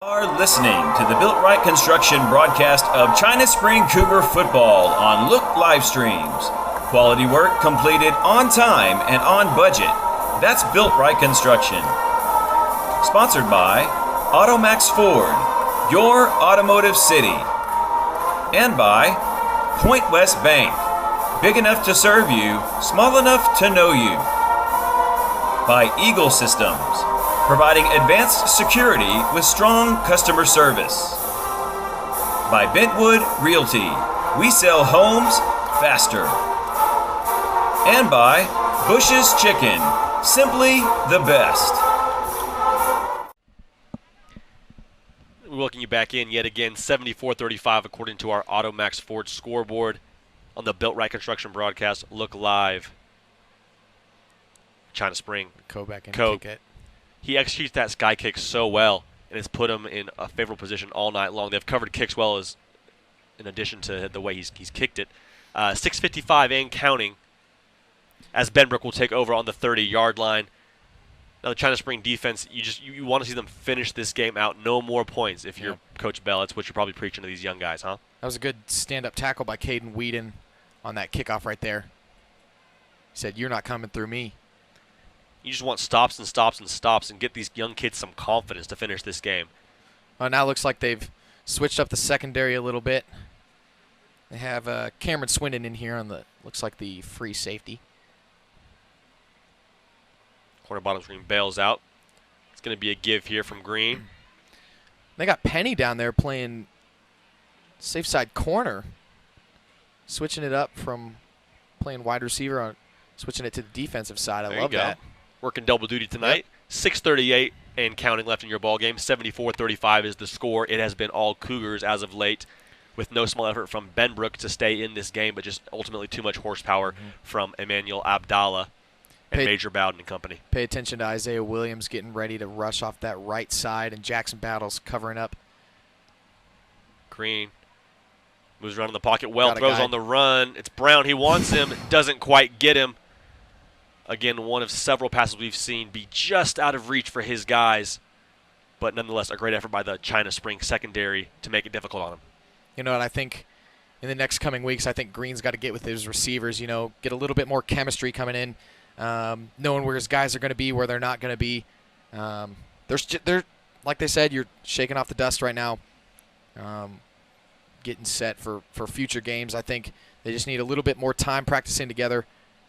[SPEAKER 4] Are listening to the Built Right Construction broadcast of China Spring Cougar football on Look live streams. Quality work completed on time and on budget. That's Built Right Construction. Sponsored by Automax Ford, your automotive city. And by Point West Bank, big enough to serve you, small enough to know you. By Eagle Systems, providing advanced security with strong customer service. by Bentwood Realty. We sell homes faster. And by Bush's Chicken, simply the best.
[SPEAKER 1] We welcome you back in yet again, 74-35 according to our AutoMax Ford scoreboard on the Built Right Construction broadcast. Look live. China Spring.
[SPEAKER 2] Kobeck and
[SPEAKER 1] Kobe.
[SPEAKER 2] kick it.
[SPEAKER 1] He executes that sky kick so well, and it's put him in a favorable position all night long. They've covered kicks well, as in addition to the way he's kicked it. 6:55 and counting, as Benbrook will take over on the 30-yard line. Now the China Spring defense, you want to see them finish this game out. No more points if you're Coach Bell. That's what you're probably preaching to these young guys, huh?
[SPEAKER 2] That was a good stand-up tackle by Caden Whedon on that kickoff right there. He said, "You're not coming through me."
[SPEAKER 1] You just want stops and stops and stops and get these young kids some confidence to finish this game.
[SPEAKER 2] Well, now it looks like they've switched up the secondary a little bit. They have Cameron Swindon in here on looks like the free safety.
[SPEAKER 1] Corner bottom screen bails out. It's going to be a give here from Green.
[SPEAKER 2] They got Penny down there playing safe side corner, switching it up from playing wide receiver on switching it to the defensive side. I love that.
[SPEAKER 1] Working double duty tonight. Yep. 6:38 and counting left in your ball game. 74-35 is the score. It has been all Cougars as of late, with no small effort from Benbrook to stay in this game, but just ultimately too much horsepower from Emmanuel Abdallah and Major Bowden and company.
[SPEAKER 2] Pay attention to Isaiah Williams getting ready to rush off that right side, and Jackson Battles covering up.
[SPEAKER 1] Green moves around in the pocket well, throws on the run. It's Brown. He wants him, doesn't quite get him. Again, one of several passes we've seen be just out of reach for his guys, but nonetheless a great effort by the China Spring secondary to make it difficult on him.
[SPEAKER 2] You know what, I think in the next coming weeks, I think Green's got to get with his receivers, get a little bit more chemistry coming in, knowing where his guys are going to be, where they're not going to be. They're like they said, you're shaking off the dust right now, getting set for future games. I think they just need a little bit more time practicing together,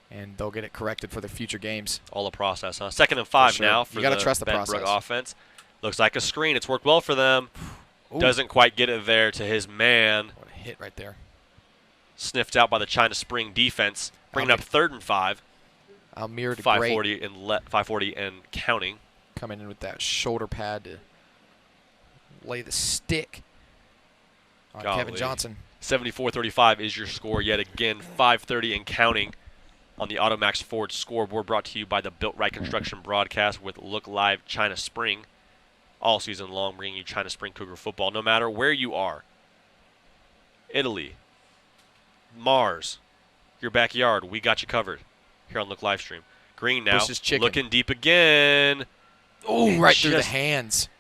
[SPEAKER 2] and they'll get it corrected for the future games.
[SPEAKER 1] All a process, huh? 2nd and 5 now for
[SPEAKER 2] the
[SPEAKER 1] Benbrook offense. Looks like a screen. It's worked well for them.
[SPEAKER 2] Ooh.
[SPEAKER 1] Doesn't quite get it there to his man.
[SPEAKER 2] What a hit right there.
[SPEAKER 1] Sniffed out by the China Spring defense. Bringing up 3rd and 5.
[SPEAKER 2] Almir to
[SPEAKER 1] 540 and counting.
[SPEAKER 2] Coming in with that shoulder pad to lay the stick on Kevin Johnson.
[SPEAKER 1] 74-35 is your score yet again. 5:30 and counting on the AutoMax Ford scoreboard, brought to you by the Built Right Construction broadcast with Look Live China Spring. All season long, bringing you China Spring Cougar football, no matter where you are. Italy, Mars, your backyard, we got you covered here on Look Live Stream. Green now, looking deep again.
[SPEAKER 2] Oh, right through the hands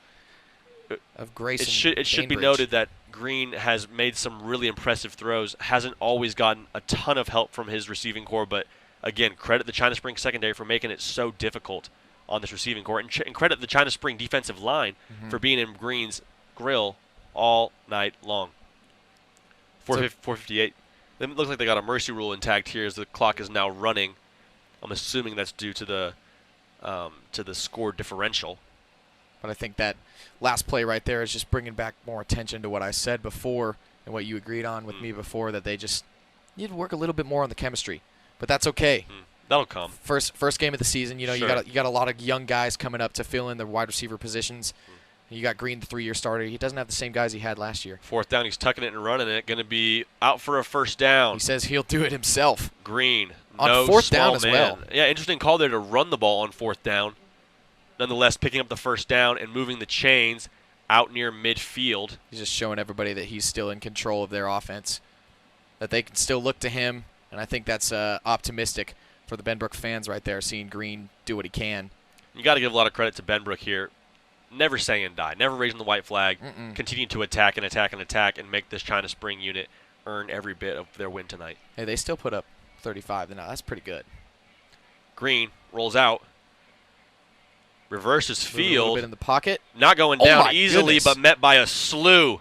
[SPEAKER 2] of Grayson.
[SPEAKER 1] It should be noted that Green has made some really impressive throws, hasn't always gotten a ton of help from his receiving core, but again, credit the China Spring secondary for making it so difficult on this receiving core, and credit the China Spring defensive line for being in Green's grill all night long. 4:58. It looks like they got a mercy rule intact here as the clock is now running. I'm assuming that's due to the score differential.
[SPEAKER 2] But I think that last play right there is just bringing back more attention to what I said before and what you agreed on with me before, that they just need to work a little bit more on the chemistry. But that's okay.
[SPEAKER 1] That'll come.
[SPEAKER 2] First game of the season, you got a lot of young guys coming up to fill in the wide receiver positions. You got Green, the 3-year starter. He doesn't have the same guys he had last year. 4th
[SPEAKER 1] down, he's tucking it and running it. Going to be out for a 1st down.
[SPEAKER 2] He says he'll do it himself.
[SPEAKER 1] Green,
[SPEAKER 2] on 4th down as well.
[SPEAKER 1] Yeah, interesting call there to run the ball on 4th down. Nonetheless, picking up the 1st down and moving the chains out near midfield.
[SPEAKER 2] He's just showing everybody that he's still in control of their offense, that they can still look to him, and I think that's optimistic for the Benbrook fans right there, seeing Green do what he can.
[SPEAKER 1] You got to give a lot of credit to Benbrook here. Never saying die, never raising the white flag, continuing to attack and attack and attack and make this China Spring unit earn every bit of their win tonight.
[SPEAKER 2] Hey, they still put up 35 now. That's pretty good.
[SPEAKER 1] Green rolls out. Reverses field.
[SPEAKER 2] A little bit in the pocket.
[SPEAKER 1] Not going down easily, but met by a slew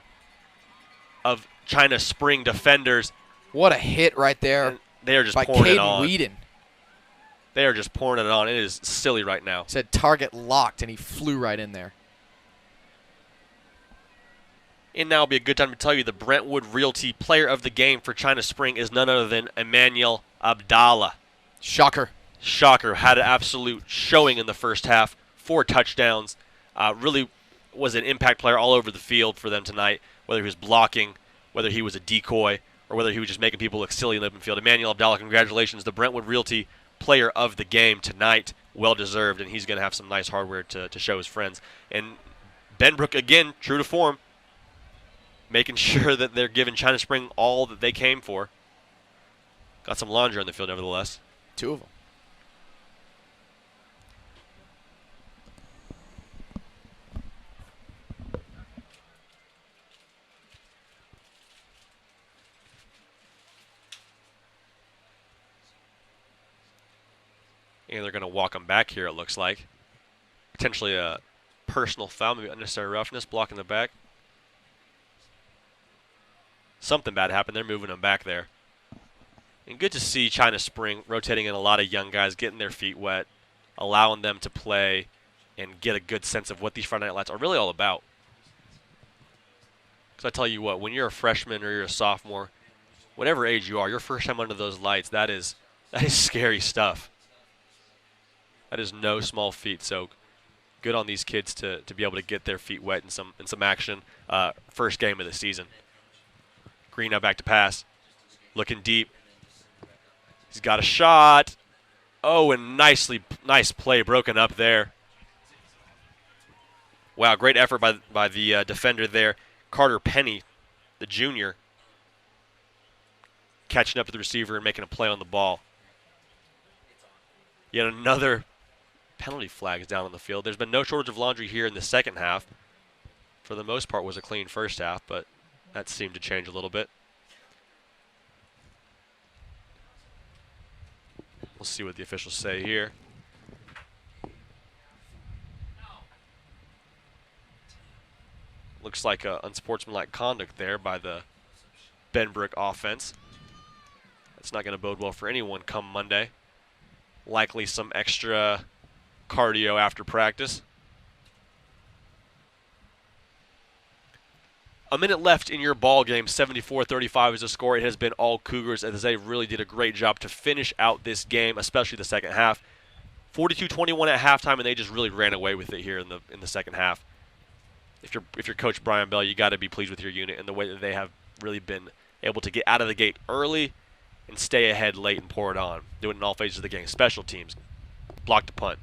[SPEAKER 1] of China Spring defenders.
[SPEAKER 2] What a hit right there.
[SPEAKER 1] And they are just pouring it on.
[SPEAKER 2] By Caden Whedon.
[SPEAKER 1] They are just pouring it on. It is silly right now.
[SPEAKER 2] Said target locked, and he flew right in there.
[SPEAKER 1] And now will be a good time to tell you the Brentwood Realty Player of the Game for China Spring is none other than Emmanuel Abdallah.
[SPEAKER 2] Shocker.
[SPEAKER 1] Shocker. Had an absolute showing in the first half. 4 touchdowns. Really was an impact player all over the field for them tonight, whether he was blocking, whether he was a decoy, or whether he was just making people look silly in the open field. Emmanuel Abdallah, congratulations. The Brentwood Realty Player of the Game tonight. Well-deserved, and he's going to have some nice hardware to show his friends. And Benbrook, again, true to form, making sure that they're giving China Spring all that they came for. Got some laundry on the field, nevertheless.
[SPEAKER 2] 2 of them.
[SPEAKER 1] And they're going to walk him back here, it looks like. Potentially a personal foul, maybe unnecessary roughness, blocking the back. Something bad happened. They're moving him back there. And good to see China Spring rotating in a lot of young guys, getting their feet wet, allowing them to play and get a good sense of what these Friday Night Lights are really all about. Because I tell you what, when you're a freshman or you're a sophomore, whatever age you are, your first time under those lights, that is scary stuff. That is no small feat. So good on these kids to be able to get their feet wet in some action. First game of the season. Green now back to pass. Looking deep. He's got a shot. Oh, and nice play broken up there. Wow, great effort by the defender there. Carter Penny, the junior, catching up to the receiver and making a play on the ball. Yet another penalty flag is down on the field. There's been no shortage of laundry here in the second half. For the most part, was a clean first half, but that seemed to change a little bit. We'll see what the officials say here. Looks like unsportsmanlike conduct there by the Benbrook offense. That's not going to bode well for anyone come Monday. Likely some extra cardio after practice. A minute left in your ball game. 74-35 is the score. It has been all Cougars as they really did a great job to finish out this game, especially the second half. 42-21 at halftime, and they just really ran away with it here in the second half. If you're Coach Brian Bell, you got to be pleased with your unit and the way that they have really been able to get out of the gate early and stay ahead late and pour it on. Do it in all phases of the game. Special teams, block the punt.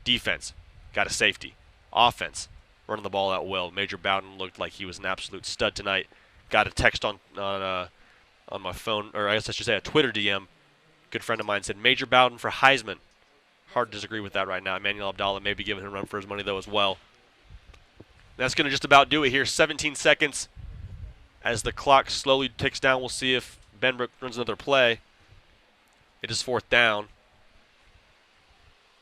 [SPEAKER 1] Defense, got a safety. Offense, running the ball out well. Major Bowden looked like he was an absolute stud tonight. Got a text on my phone, or I guess I should say a Twitter DM. Good friend of mine said, Major Bowden for Heisman. Hard to disagree with that right now. Emmanuel Abdallah may be giving him a run for his money, though, as well. That's going to just about do it here. 17 seconds as the clock slowly ticks down. We'll see if Benbrook runs another play. It is 4th down.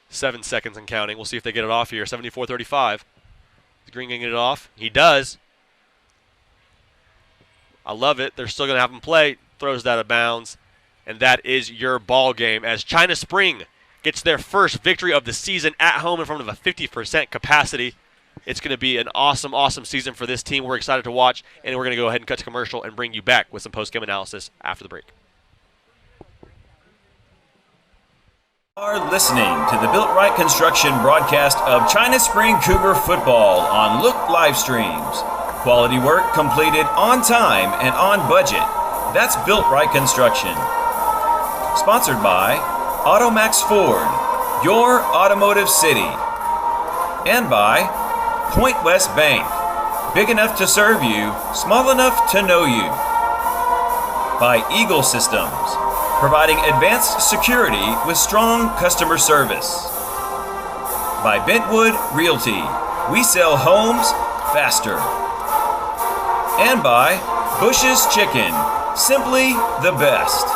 [SPEAKER 1] 7 seconds and counting. We'll see if they get it off here. 74-35. Is Green going to get it off? He does. I love it. They're still going to have him play. Throws that out of bounds. And that is your ball game as China Spring gets their first victory of the season at home in front of a 50% capacity. It's going to be an awesome, awesome season for this team. We're excited to watch, and we're going to go ahead and cut to commercial and bring you back with some post-game analysis after the break.
[SPEAKER 4] Are listening to the Built Right Construction broadcast of China Spring Cougar football on Look live streams. Quality work completed on time and on budget. That's Built Right Construction. Sponsored by Automax Ford, your automotive city. And by Point West Bank, big enough to serve you, small enough to know you. By Eagle Systems, providing advanced security with strong customer service. By Bentwood Realty, we sell homes faster. And by Bush's Chicken, simply the best.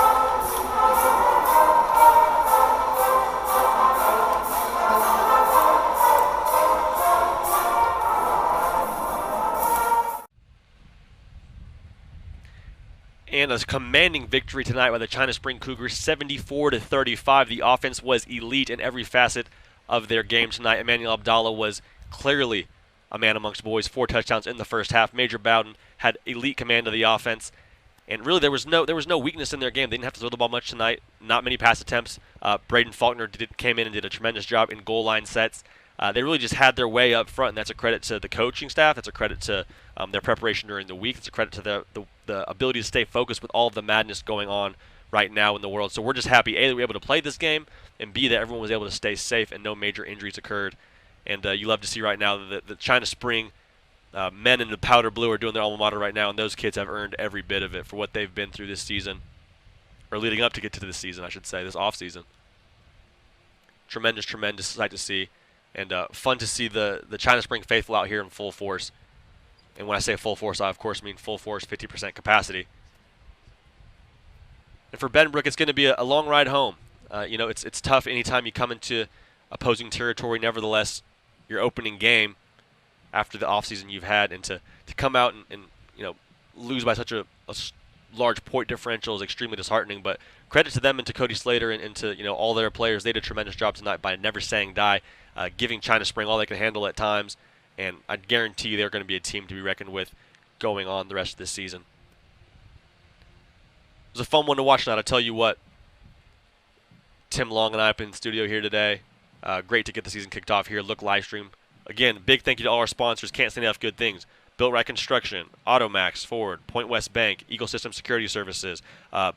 [SPEAKER 1] And a commanding victory tonight by the China Spring Cougars, 74-35. The offense was elite in every facet of their game tonight. Emmanuel Abdallah was clearly a man amongst boys, 4 touchdowns in the first half. Major Bowden had elite command of the offense. And really, there was no weakness in their game. They didn't have to throw the ball much tonight. Not many pass attempts. Braden Faulkner came in and did a tremendous job in goal line sets. They really just had their way up front, and that's a credit to the coaching staff. That's a credit to their preparation during the week. It's a credit to the ability to stay focused with all of the madness going on right now in the world. So we're just happy, A, that we were able to play this game, and B, that everyone was able to stay safe and no major injuries occurred. And you love to see right now that the China Spring men in the powder blue are doing their alma mater right now, and those kids have earned every bit of it for what they've been through this season, or leading up to get to this season, I should say, this off season. Tremendous sight to see, and fun to see the China Spring faithful out here in full force. And when I say full force, I of course mean full force, 50% capacity. And for Benbrook, it's going to be a long ride home. It's tough anytime you come into opposing territory. Nevertheless, your opening game after the offseason you've had, and to come out and lose by such a large point differential is extremely disheartening. But credit to them and to Cody Slater and to all their players. They did a tremendous job tonight by never saying die, giving China Spring all they can handle at times. And I guarantee you they're going to be a team to be reckoned with going on the rest of this season. It was a fun one to watch tonight, I tell you what. Tim Long and I have been in the studio here today. Great to get the season kicked off here. Look live stream. Again, big thank you to all our sponsors. Can't say enough good things. Built Right Construction, Automax, Ford, Point West Bank, Eagle System Security Services,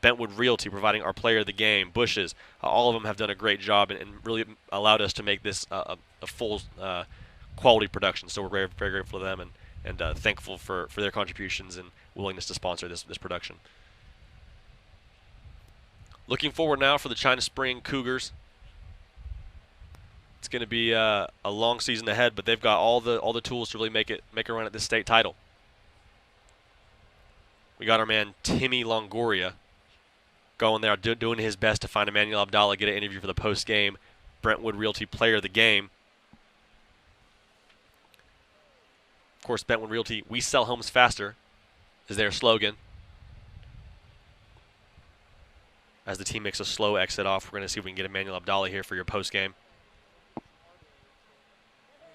[SPEAKER 1] Bentwood Realty providing our player of the game, Bushes. All of them have done a great job and really allowed us to make this a full quality production. So we're very, very grateful to them and thankful for their contributions and willingness to sponsor this production. Looking forward now for the China Spring Cougars. It's going to be a long season ahead, but they've got all the tools to really make a run at this state title. We got our man Timmy Longoria going there, doing his best to find Emmanuel Abdallah, get an interview for the post-game Brentwood Realty Player of the Game. Of course, Brentwood Realty, we sell homes faster, is their slogan. As the team makes a slow exit off, we're going to see if we can get Emmanuel Abdallah here for your post-game.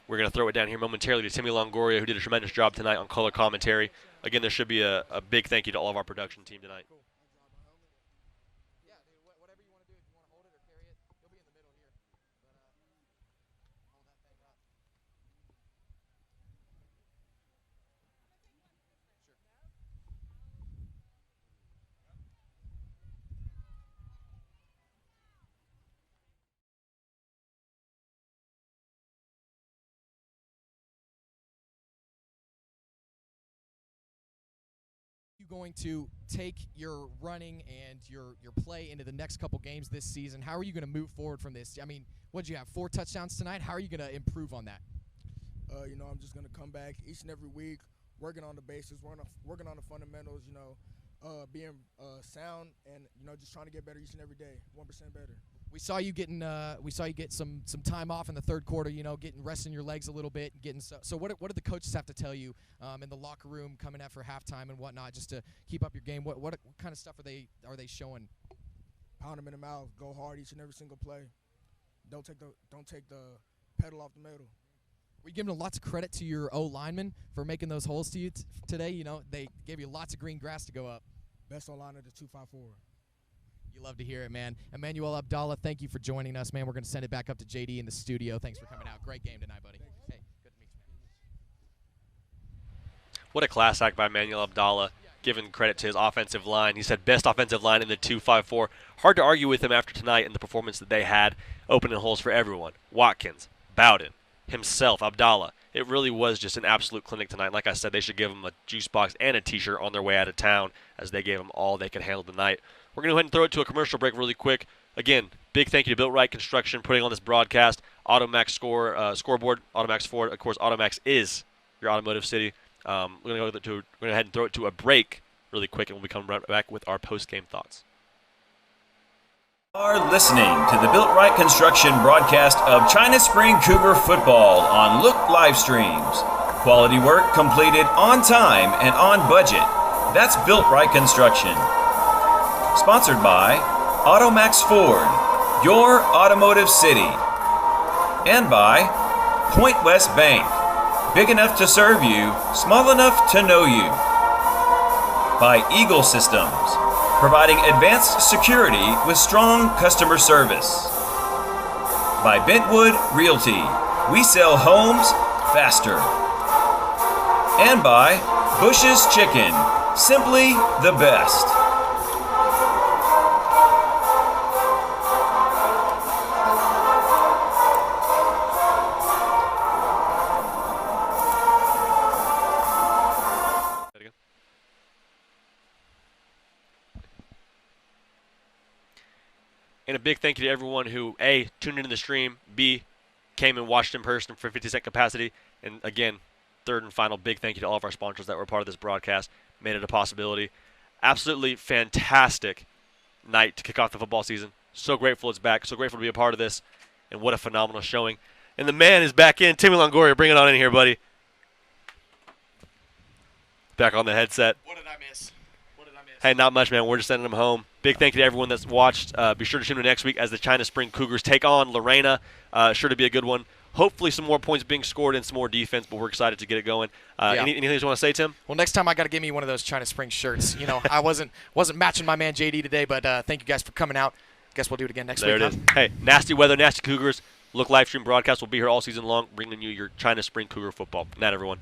[SPEAKER 1] We're going to throw it down here momentarily to Timmy Longoria, who did a tremendous job tonight on color commentary. Again, there should be a big thank you to all of our production team tonight.
[SPEAKER 10] Going to take your running and your play into the next couple games this season? How are you going to move forward from this? I mean, what did you have, 4 touchdowns tonight? How are you going to improve on that?
[SPEAKER 11] I'm just going to come back each and every week, working on the basics, working on the fundamentals, being sound and, just trying to get better each and every day, 1% better.
[SPEAKER 10] We saw you get some time off in the third quarter, resting your legs a little bit, so what did the coaches have to tell you in the locker room coming out for halftime and whatnot, just to keep up your game? What kind of stuff are they showing?
[SPEAKER 11] Pound them in the mouth, go hard each and every single play. Don't take the pedal off the metal.
[SPEAKER 10] We're giving lots of credit to your O linemen for making those holes to you today. They gave you lots of green grass to go up.
[SPEAKER 11] Best O line of the 254.
[SPEAKER 10] You love to hear it, man. Emmanuel Abdallah, thank you for joining us, man. We're going to send it back up to JD in the studio. Thanks for coming out. Great game tonight, buddy. Hey, good to meet you, man.
[SPEAKER 1] What a class act by Emmanuel Abdallah, giving credit to his offensive line. He said best offensive line in the 2-5-4. Hard to argue with him after tonight and the performance that they had, opening holes for everyone. Watkins, Bowden, himself, Abdallah. It really was just an absolute clinic tonight. Like I said, they should give him a juice box and a T-shirt on their way out of town, as they gave them all they could handle tonight. We're going to go ahead and throw it to a commercial break really quick. Again, big thank you to Built Right Construction putting on this broadcast. Automax scoreboard, Automax Ford. Of course, Automax is your automotive city. We're going to go ahead and throw it to a break really quick, and we'll be coming right back with our post-game thoughts.
[SPEAKER 4] Are listening to the Built Right Construction broadcast of China Spring Cougar football on Look live streams. Quality work completed on time and on budget. That's Built Right Construction. Sponsored by Automax Ford, your automotive city. And by Point West Bank, big enough to serve you, small enough to know you. By Eagle Systems, providing advanced security with strong customer service. By Bentwood Realty, we sell homes faster. And by Bush's Chicken, simply the best.
[SPEAKER 1] And a big thank you to everyone who, A, tuned into the stream, B, came and watched in person for 50-cent capacity. And again, third and final big thank you to all of our sponsors that were part of this broadcast, made it a possibility. Absolutely fantastic night to kick off the football season. So grateful it's back. So grateful to be a part of this. And what a phenomenal showing. And the man is back in. Timmy Longoria, bring it on in here, buddy. Back on the headset.
[SPEAKER 10] What did I miss?
[SPEAKER 1] Hey, not much, man. We're just sending them home. Big thank you to everyone that's watched. Be sure to tune in next week as the China Spring Cougars take on Lorena. Sure to be a good one. Hopefully some more points being scored and some more defense, but we're excited to get it going. Anything you want to say, Tim?
[SPEAKER 10] Well, next time I got to give me one of those China Spring shirts. You know, I wasn't matching my man JD today, but thank you guys for coming out. Guess we'll do it again next week.
[SPEAKER 1] There it is. Hey, nasty weather, nasty Cougars. Look live stream broadcast will be here all season long, bringing you your China Spring Cougar football. Good night, everyone.